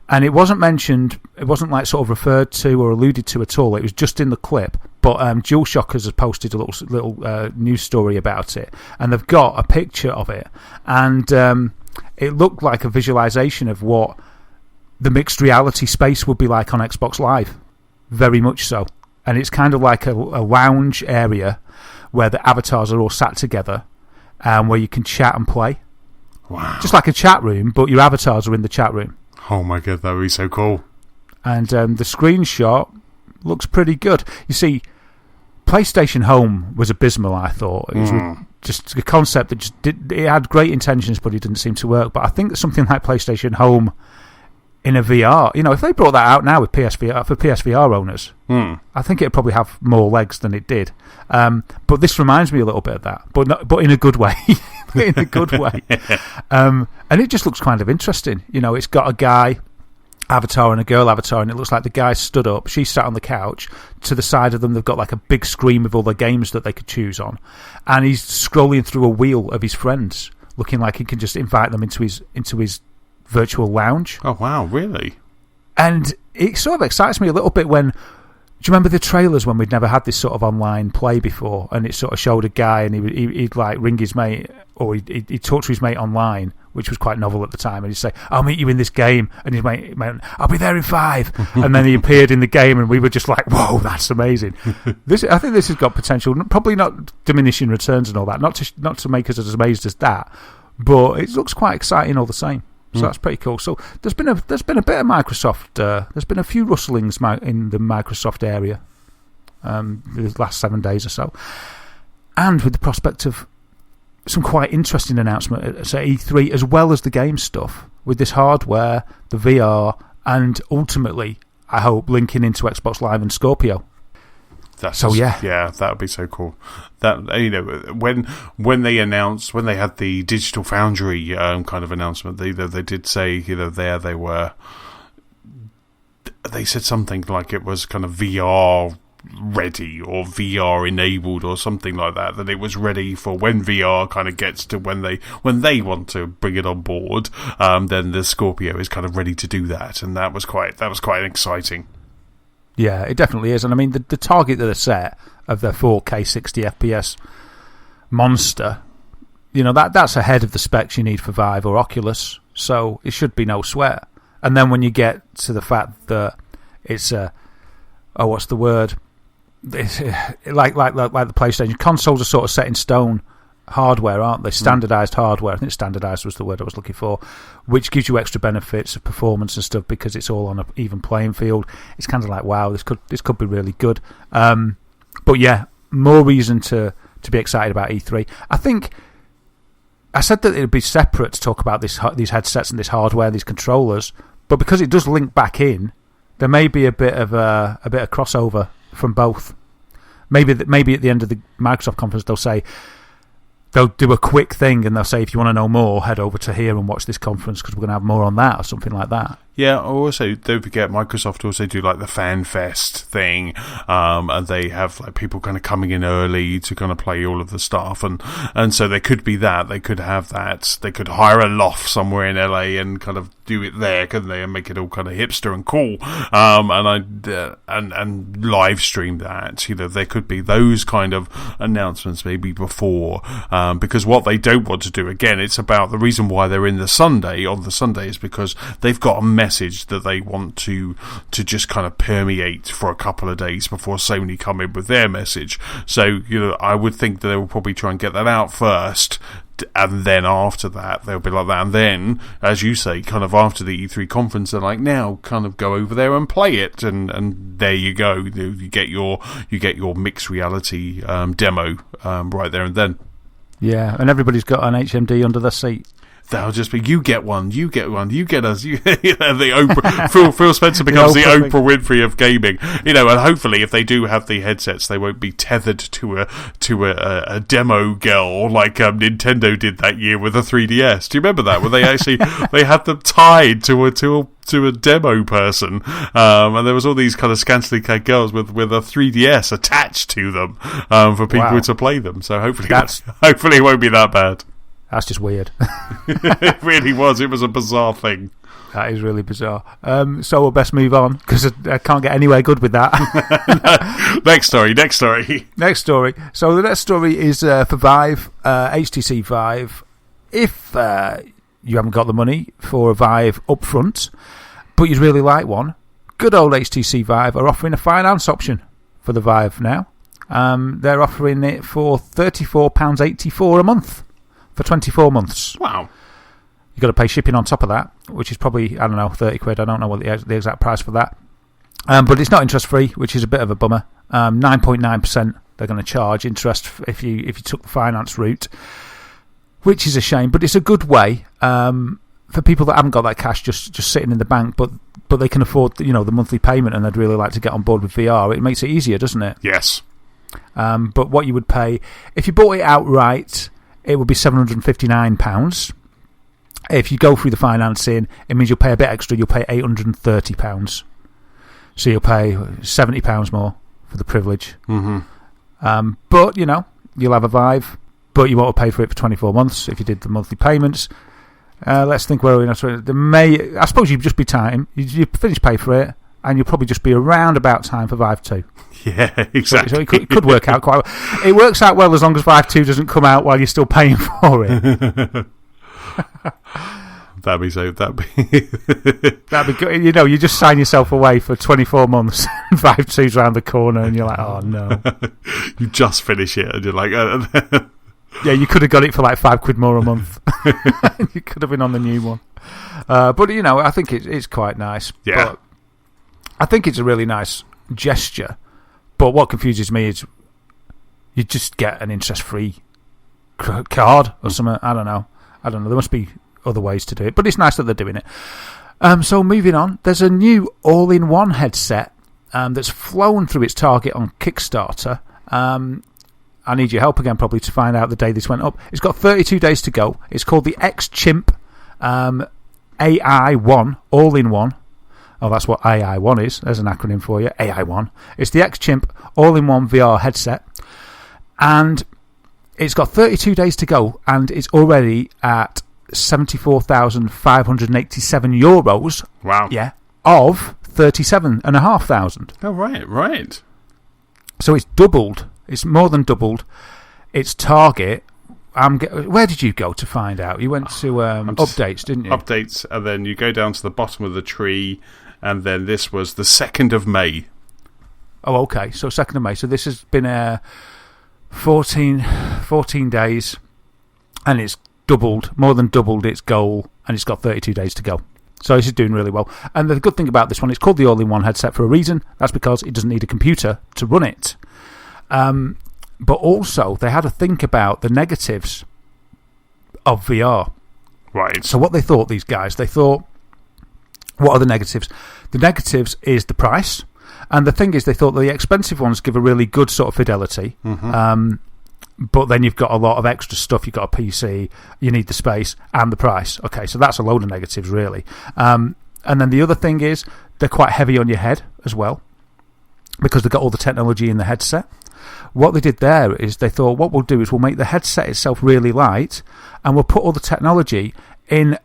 And it wasn't mentioned, it wasn't like sort of referred to or alluded to at all. It was just in the clip. But DualShock has posted a little news story about it. And they've got a picture of it. And it looked like a visualization of what the mixed reality space would be like on Xbox Live. Very much so. And it's kind of like a lounge area where the avatars are all sat together and where you can chat and play. Wow. Just like a chat room, but your avatars are in the chat room. Oh my god, that would be so cool. And the screenshot looks pretty good. You see, PlayStation Home was abysmal, I thought. It was just a concept that it had great intentions, but it didn't seem to work. But I think that something like PlayStation Home in a VR, if they brought that out now with PSVR for PSVR owners, I think it'd probably have more legs than it did. But this reminds me a little bit of that, but in a good way. In a good way. And it just looks kind of interesting. It's got a guy avatar and a girl avatar, and it looks like the guy stood up, she sat on the couch. To the side of them, they've got like a big screen with all the games that they could choose on, and he's scrolling through a wheel of his friends, looking like he can just invite them into his virtual lounge. Oh wow, really? And it sort of excites me a little bit when... Do you remember the trailers when we'd never had this sort of online play before, and it sort of showed a guy and he'd like ring his mate, or he'd talk to his mate online, which was quite novel at the time, and he'd say, "I'll meet you in this game," and his mate, "I'll be there in 5." And then he appeared in the game, and we were just like, "Whoa, that's amazing!" I think this has got potential. Probably not diminishing returns and all that. Not to make us as amazed as that, but it looks quite exciting all the same. So that's pretty cool. So there's been a bit of Microsoft. There's been a few rustlings in the Microsoft area the last 7 days or so, and with the prospect of some quite interesting announcement at E3, as well as the game stuff with this hardware, the VR, and ultimately, I hope, linking into Xbox Live and Scorpio. Yeah, that would be so cool. That when they announced, when they had the Digital Foundry kind of announcement, they did say they said something like it was kind of VR ready or VR enabled or something like that. That it was ready for when VR kind of gets to when they want to bring it on board. Then the Scorpio is kind of ready to do that, and that was quite exciting. Yeah, it definitely is. And I mean, the target that they set of their 4K 60 FPS monster, that's ahead of the specs you need for Vive or Oculus, so it should be no sweat. And then when you get to the fact that it's what's the word? It's like the PlayStation consoles are sort of set in stone hardware, aren't they? Standardized hardware. I think standardized was the word I was looking for, which gives you extra benefits of performance and stuff because it's all on an even playing field. It's kind of like, wow, this could be really good. But yeah, more reason to be excited about E3. I think I said that it would be separate to talk about these headsets and this hardware, these controllers, but because it does link back in, there may be a bit of crossover from both. Maybe at the end of the Microsoft conference they'll say, they'll do a quick thing and they'll say, if you want to know more, head over to here and watch this conference because we're going to have more on that or something like that. Yeah, also, don't forget, Microsoft also do like the Fan Fest thing, and they have like people kind of coming in early to kind of play all of the stuff, and so there could be that. They could have that. They could hire a loft somewhere in LA and kind of do it there, couldn't they, and make it all kind of hipster and cool, and live stream that. You know, there could be those kind of announcements maybe before, because what they don't want to do, again, it's about the reason why they're in the Sunday on the Sunday is because they've got a message that they want to just kind of permeate for a couple of days before Sony come in with their message. So, you know, I would think that they will probably try and get that out first, and then after that they'll be like that, and then, as you say, kind of after the E3 conference, they're like, now kind of go over there and play it, and there you go. You get your mixed reality demo right there and then. Yeah, and everybody's got an HMD under their seat. They'll just be, you get one, you get us. The Oprah, Phil Spencer becomes the Oprah Winfrey of gaming, you know. And hopefully, if they do have the headsets, they won't be tethered to a demo girl like Nintendo did that year with the 3DS. Do you remember that? Where they actually they had them tied to a demo person, and there was all these kind of scantily clad girls with a 3DS attached to them for people to play them. So hopefully it won't be that bad. That's just weird. It really was. It was a bizarre thing. That is really bizarre. So we'll best move on because I can't get anywhere good with that. Next story. So the next story is for Vive, HTC Vive. If you haven't got the money for a Vive up front, but you'd really like one, good old HTC Vive are offering a finance option for the Vive now. They're offering it for £34.84 a month. For 24 months. Wow. You've got to pay shipping on top of that, which is probably, I don't know, 30 quid. I don't know what the exact price for that. But it's not interest free, which is a bit of a bummer. 9.9% they're going to charge interest if you took the finance route, which is a shame. But it's a good way for people that haven't got that cash just sitting in the bank, but they can afford the monthly payment and they'd really like to get on board with VR. It makes it easier, doesn't it? Yes. But what you would pay, if you bought it outright, it would be £759. If you go through the financing, it means you'll pay a bit extra. You'll pay £830. So you'll pay £70 more for the privilege. Mm-hmm. But, you'll have a Vive, but you won't have paid for it for 24 months if you did the monthly payments. Let's think where we're in. I suppose you'd just be time. You finish pay for it, and you'll probably just be around about time for Vive 2. Yeah, exactly. So it could work out quite well. It works out well as long as Vive 2 doesn't come out while you're still paying for it. That'd be good. You just sign yourself away for 24 months. Vive 2's around the corner, and you're like, oh no. You just finish it, and you're like, yeah, you could have got it for like £5 more a month. You could have been on the new one. But I think it's quite nice. Yeah. But I think it's a really nice gesture. But what confuses me is you just get an interest-free card or something. I don't know. There must be other ways to do it. But it's nice that they're doing it. So moving on, there's a new all-in-one headset that's flown through its target on Kickstarter. I need your help again probably to find out the day this went up. It's got 32 days to go. It's called the X-Chimp AI1 all-in-one. Oh, that's what AI1 is. There's an acronym for you. AI1. It's the X-Chimp all-in-one VR headset. And it's got 32 days to go, and it's already at €74,587. Wow. Yeah. Of 37,500. Oh, right. So it's doubled. It's more than doubled its target. Where did you go to find out? You went to updates, didn't you? Updates, and then you go down to the bottom of the tree, and then this was the 2nd of May. Oh, okay. So 2nd of May. So this has been 14 days, and it's more than doubled its goal, and it's got 32 days to go. So this is doing really well. And the good thing about this one, it's called the all-in-one headset for a reason. That's because it doesn't need a computer to run it. But also, they had to think about the negatives of VR. Right. So what they thought, these guys, what are the negatives? The negatives is the price. And the thing is, they thought the expensive ones give a really good sort of fidelity. Mm-hmm. But then you've got a lot of extra stuff. You've got a PC, you need the space and the price. Okay, so that's a load of negatives, really. And then the other thing is they're quite heavy on your head as well, because they've got all the technology in the headset. What they did there is they thought, what we'll do is we'll make the headset itself really light, and we'll put all the technology in,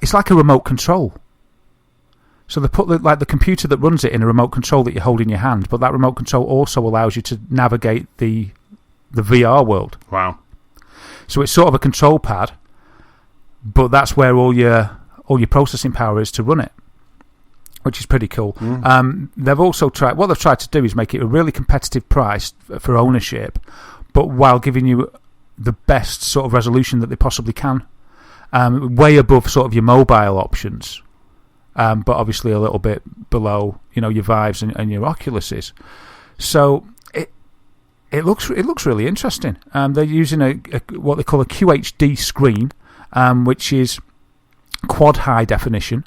it's like a remote control. So they put the computer that runs it in a remote control that you hold in your hand, but that remote control also allows you to navigate the VR world. Wow. So it's sort of a control pad, but that's where all your processing power is to run it, which is pretty cool. They've also tried to do is make it a really competitive price for ownership, but while giving you the best sort of resolution that they possibly can, way above sort of your mobile options, but obviously a little bit below, your Vives and your Oculuses. So it looks really interesting. They're using what they call a QHD screen, which is quad high definition,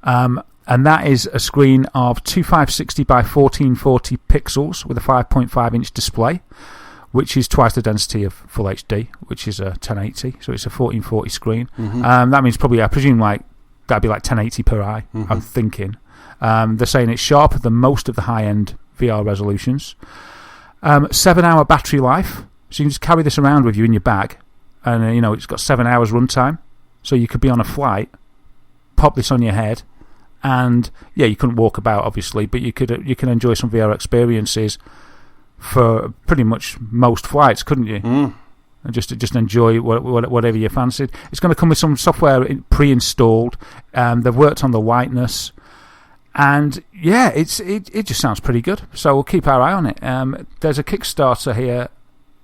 and that is a screen of 2560 by 1440 pixels with a 5.5 inch display, which is twice the density of Full HD, which is a 1080. So it's a 1440 screen. That means probably, I presume, that'd be like 1080 per eye. I'm thinking. They're saying it's sharper than most of the high end VR resolutions. 7-hour battery life, so you can just carry this around with you in your bag, and it's got 7 hours runtime, so you could be on a flight, pop this on your head, and you couldn't walk about obviously, but you can enjoy some VR experiences for pretty much most flights, couldn't you? And just enjoy whatever you fancied. It's going to come with some software pre-installed. They've worked on the whiteness. And it just sounds pretty good. So we'll keep our eye on it. There's a Kickstarter here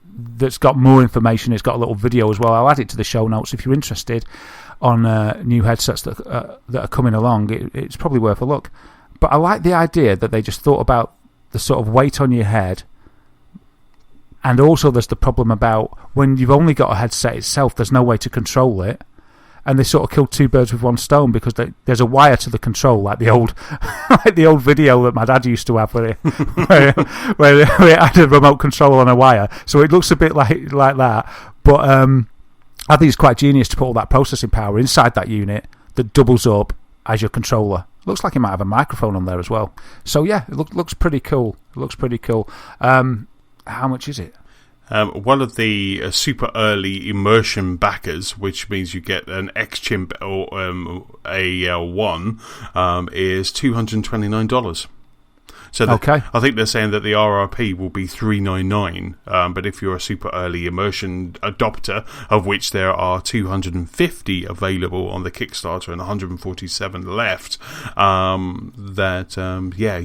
that's got more information. It's got a little video as well. I'll add it to the show notes if you're interested on new headsets that are coming along. It's probably worth a look. But I like the idea that they just thought about the sort of weight on your head. And also there's the problem about when you've only got a headset itself, there's no way to control it. And they sort of killed two birds with one stone, because there's a wire to the control, like the old video that my dad used to have, where it had a remote control on a wire. So it looks a bit like that. But I think it's quite genius to put all that processing power inside that unit that doubles up as your controller. Looks like it might have a microphone on there as well. So it looks pretty cool. How much is it? One of the super early immersion backers, which means you get an X-Chimp or AL1, is $229. So okay. I think they're saying that the RRP will be $399, but if you're a super early immersion adopter, of which there are 250 available on the Kickstarter and 147 left, you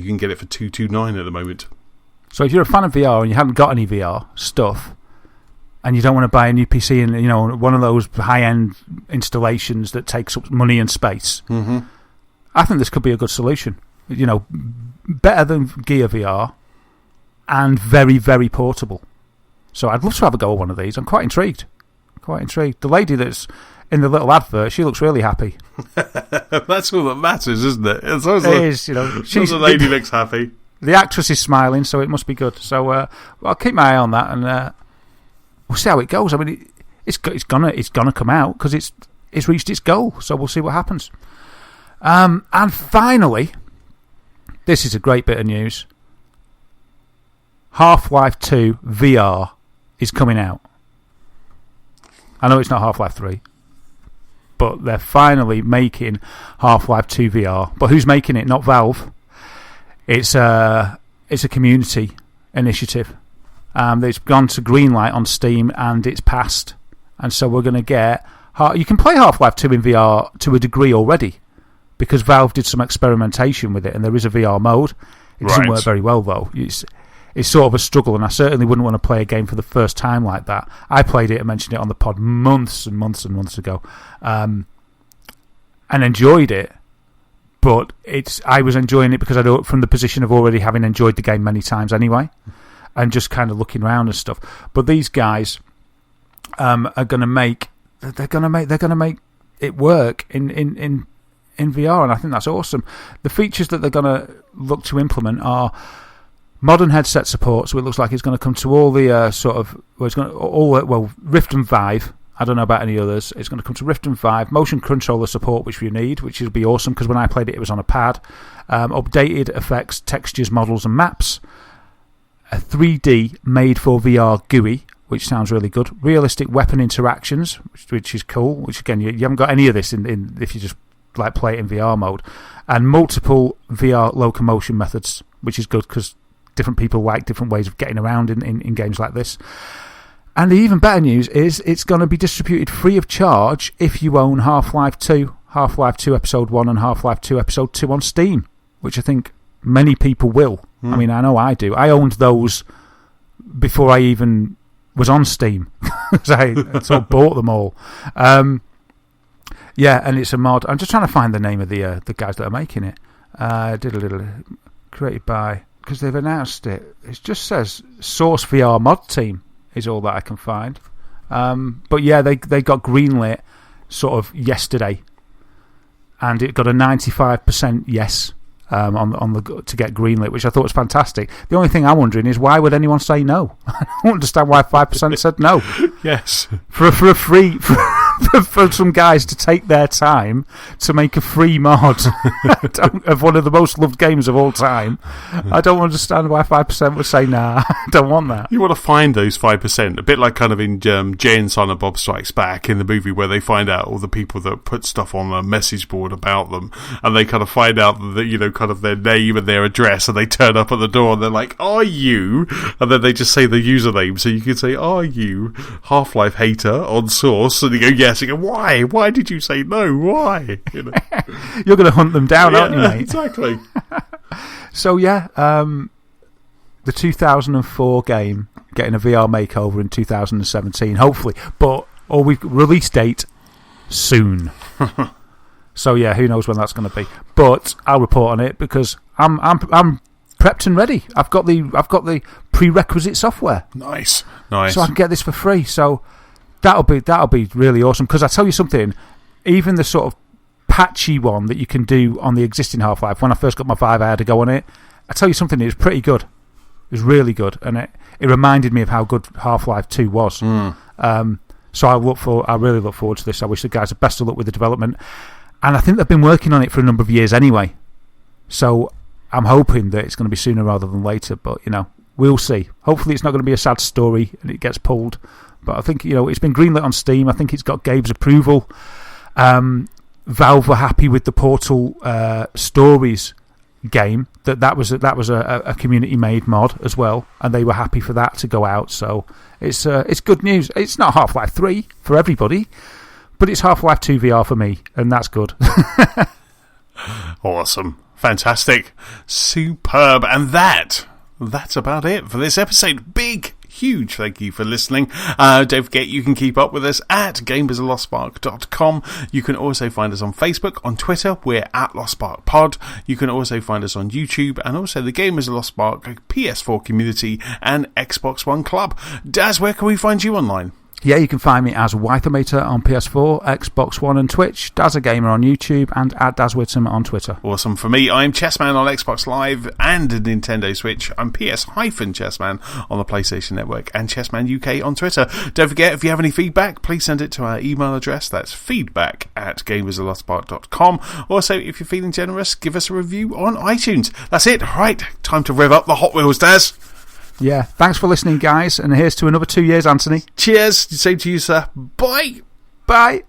can get it for $229 at the moment. So if you're a fan of VR and you haven't got any VR stuff, and you don't want to buy a new PC and one of those high-end installations that takes up money and space, I think this could be a good solution. Better than Gear VR, and very, very portable. So I'd love to have a go at one of these. I'm quite intrigued. The lady that's in the little advert, she looks really happy. That's all that matters, isn't it? It is, the lady looks happy. The actress is smiling, so it must be good. So I'll keep my eye on that, and we'll see how it goes. I mean, it's gonna come out because it's reached its goal. So we'll see what happens. And finally, this is a great bit of news. Half-Life 2 VR is coming out. I know it's not Half-Life 3, but they're finally making Half-Life 2 VR. But who's making it? Not Valve. It's a community initiative. It's gone to Greenlight on Steam and it's passed. And so we're going to get... You can play Half-Life 2 in VR to a degree already, because Valve did some experimentation with it and there is a VR mode. It doesn't work very well, though. It's sort of a struggle, and I certainly wouldn't want to play a game for the first time like that. I played it and mentioned it on the pod months and months and months ago, and enjoyed it. But I was enjoying it because from the position of already having enjoyed the game many times anyway, and just kind of looking around and stuff. But these guys are going to make it work in VR, and I think that's awesome. The features that they're going to look to implement are modern headset support, so it looks like it's going to come to all the Rift and Vive. I don't know about any others. It's going to come to Rift and Vive. Motion controller support, which we need, which will be awesome, because when I played it, it was on a pad. Updated effects, textures, models, and maps. A 3D made for VR GUI, which sounds really good. Realistic weapon interactions, which is cool. Which again, you haven't got any of this in if you just like play it in VR mode. And multiple VR locomotion methods, which is good because different people like different ways of getting around in games like this. And the even better news is it's going to be distributed free of charge if you own Half-Life 2, Half-Life 2 Episode 1 and Half-Life 2 Episode 2 on Steam, which I think many people will. I mean, I know I do. I owned those before I even was on Steam. I sort of bought them all. Yeah, and it's a mod. I'm just trying to find the name of the guys that are making it. Created by... Because they've announced it. It just says Source VR Mod Team is all that I can find. But yeah, they got greenlit sort of yesterday. And it got a 95% yes to get greenlit, which I thought was fantastic. The only thing I'm wondering is why would anyone say no? I don't understand why 5% said no. Yes. For a free... For some guys to take their time to make a free mod of one of the most loved games of all time. I don't understand why 5% would say, nah, I don't want that. You want to find those 5%, a bit like kind of in Jay and Silent Bob Strikes Back in the movie, where they find out all the people that put stuff on a message board about them, and they kind of find out that, you know, kind of their name and their address, and they turn up at the door and they're like, are you? And then they just say the username, so you can say, are you Half-Life hater on Source? And you go, yes. You go, why? Why did you say no? Why? You know? You're going to hunt them down, aren't you, mate? Exactly. So, yeah, the 2004 game getting a VR makeover in 2017, hopefully. But release date soon. So, yeah, who knows when that's going to be. But I'll report on it because I'm prepped and ready. I've got the prerequisite software. Nice. So I can get this for free. So that'll be really awesome. Because I tell you something, even the sort of patchy one that you can do on the existing Half-Life, when I first got my Vive, I had to go on it. I tell you something, it was pretty good. It was really good, and it reminded me of how good Half-Life 2 was. So I really look forward to this. I wish the guys the best of luck with the development, and I think they've been working on it for a number of years anyway. So I'm hoping that it's going to be sooner rather than later. But you know, we'll see. Hopefully, it's not going to be a sad story and it gets pulled. But I think, you know, it's been greenlit on Steam. I think it's got Gabe's approval. Valve were happy with the Portal Stories game. That was a community-made mod as well, and they were happy for that to go out. So it's good news. It's not Half-Life 3 for everybody, but it's Half-Life 2 VR for me, and that's good. Awesome. Fantastic. Superb. And that's about it for this episode. Huge thank you for listening. Don't forget you can keep up with us at gamersoflostspark.com. You can also find us on Facebook, on Twitter, we're at LostSparkPod. You can also find us on YouTube and also the Gamers of Lost Spark PS4 community and Xbox One Club. Daz, where can we find you online? Yeah, you can find me as Wythermator on PS4, Xbox One and Twitch, Dazagamer on YouTube, and at Dazwitham on Twitter. Awesome. For me, I'm Chessman on Xbox Live and Nintendo Switch. I'm PS-Chessman on the PlayStation Network and Chessman UK on Twitter. Don't forget, if you have any feedback, please send it to our email address. That's feedback@gamersoflostspark.com. Also, if you're feeling generous, give us a review on iTunes. That's it. Right, time to rev up the Hot Wheels, Daz. Yeah, thanks for listening, guys, and here's to another 2 years, Anthony. Cheers. Same to you, sir. Bye. Bye.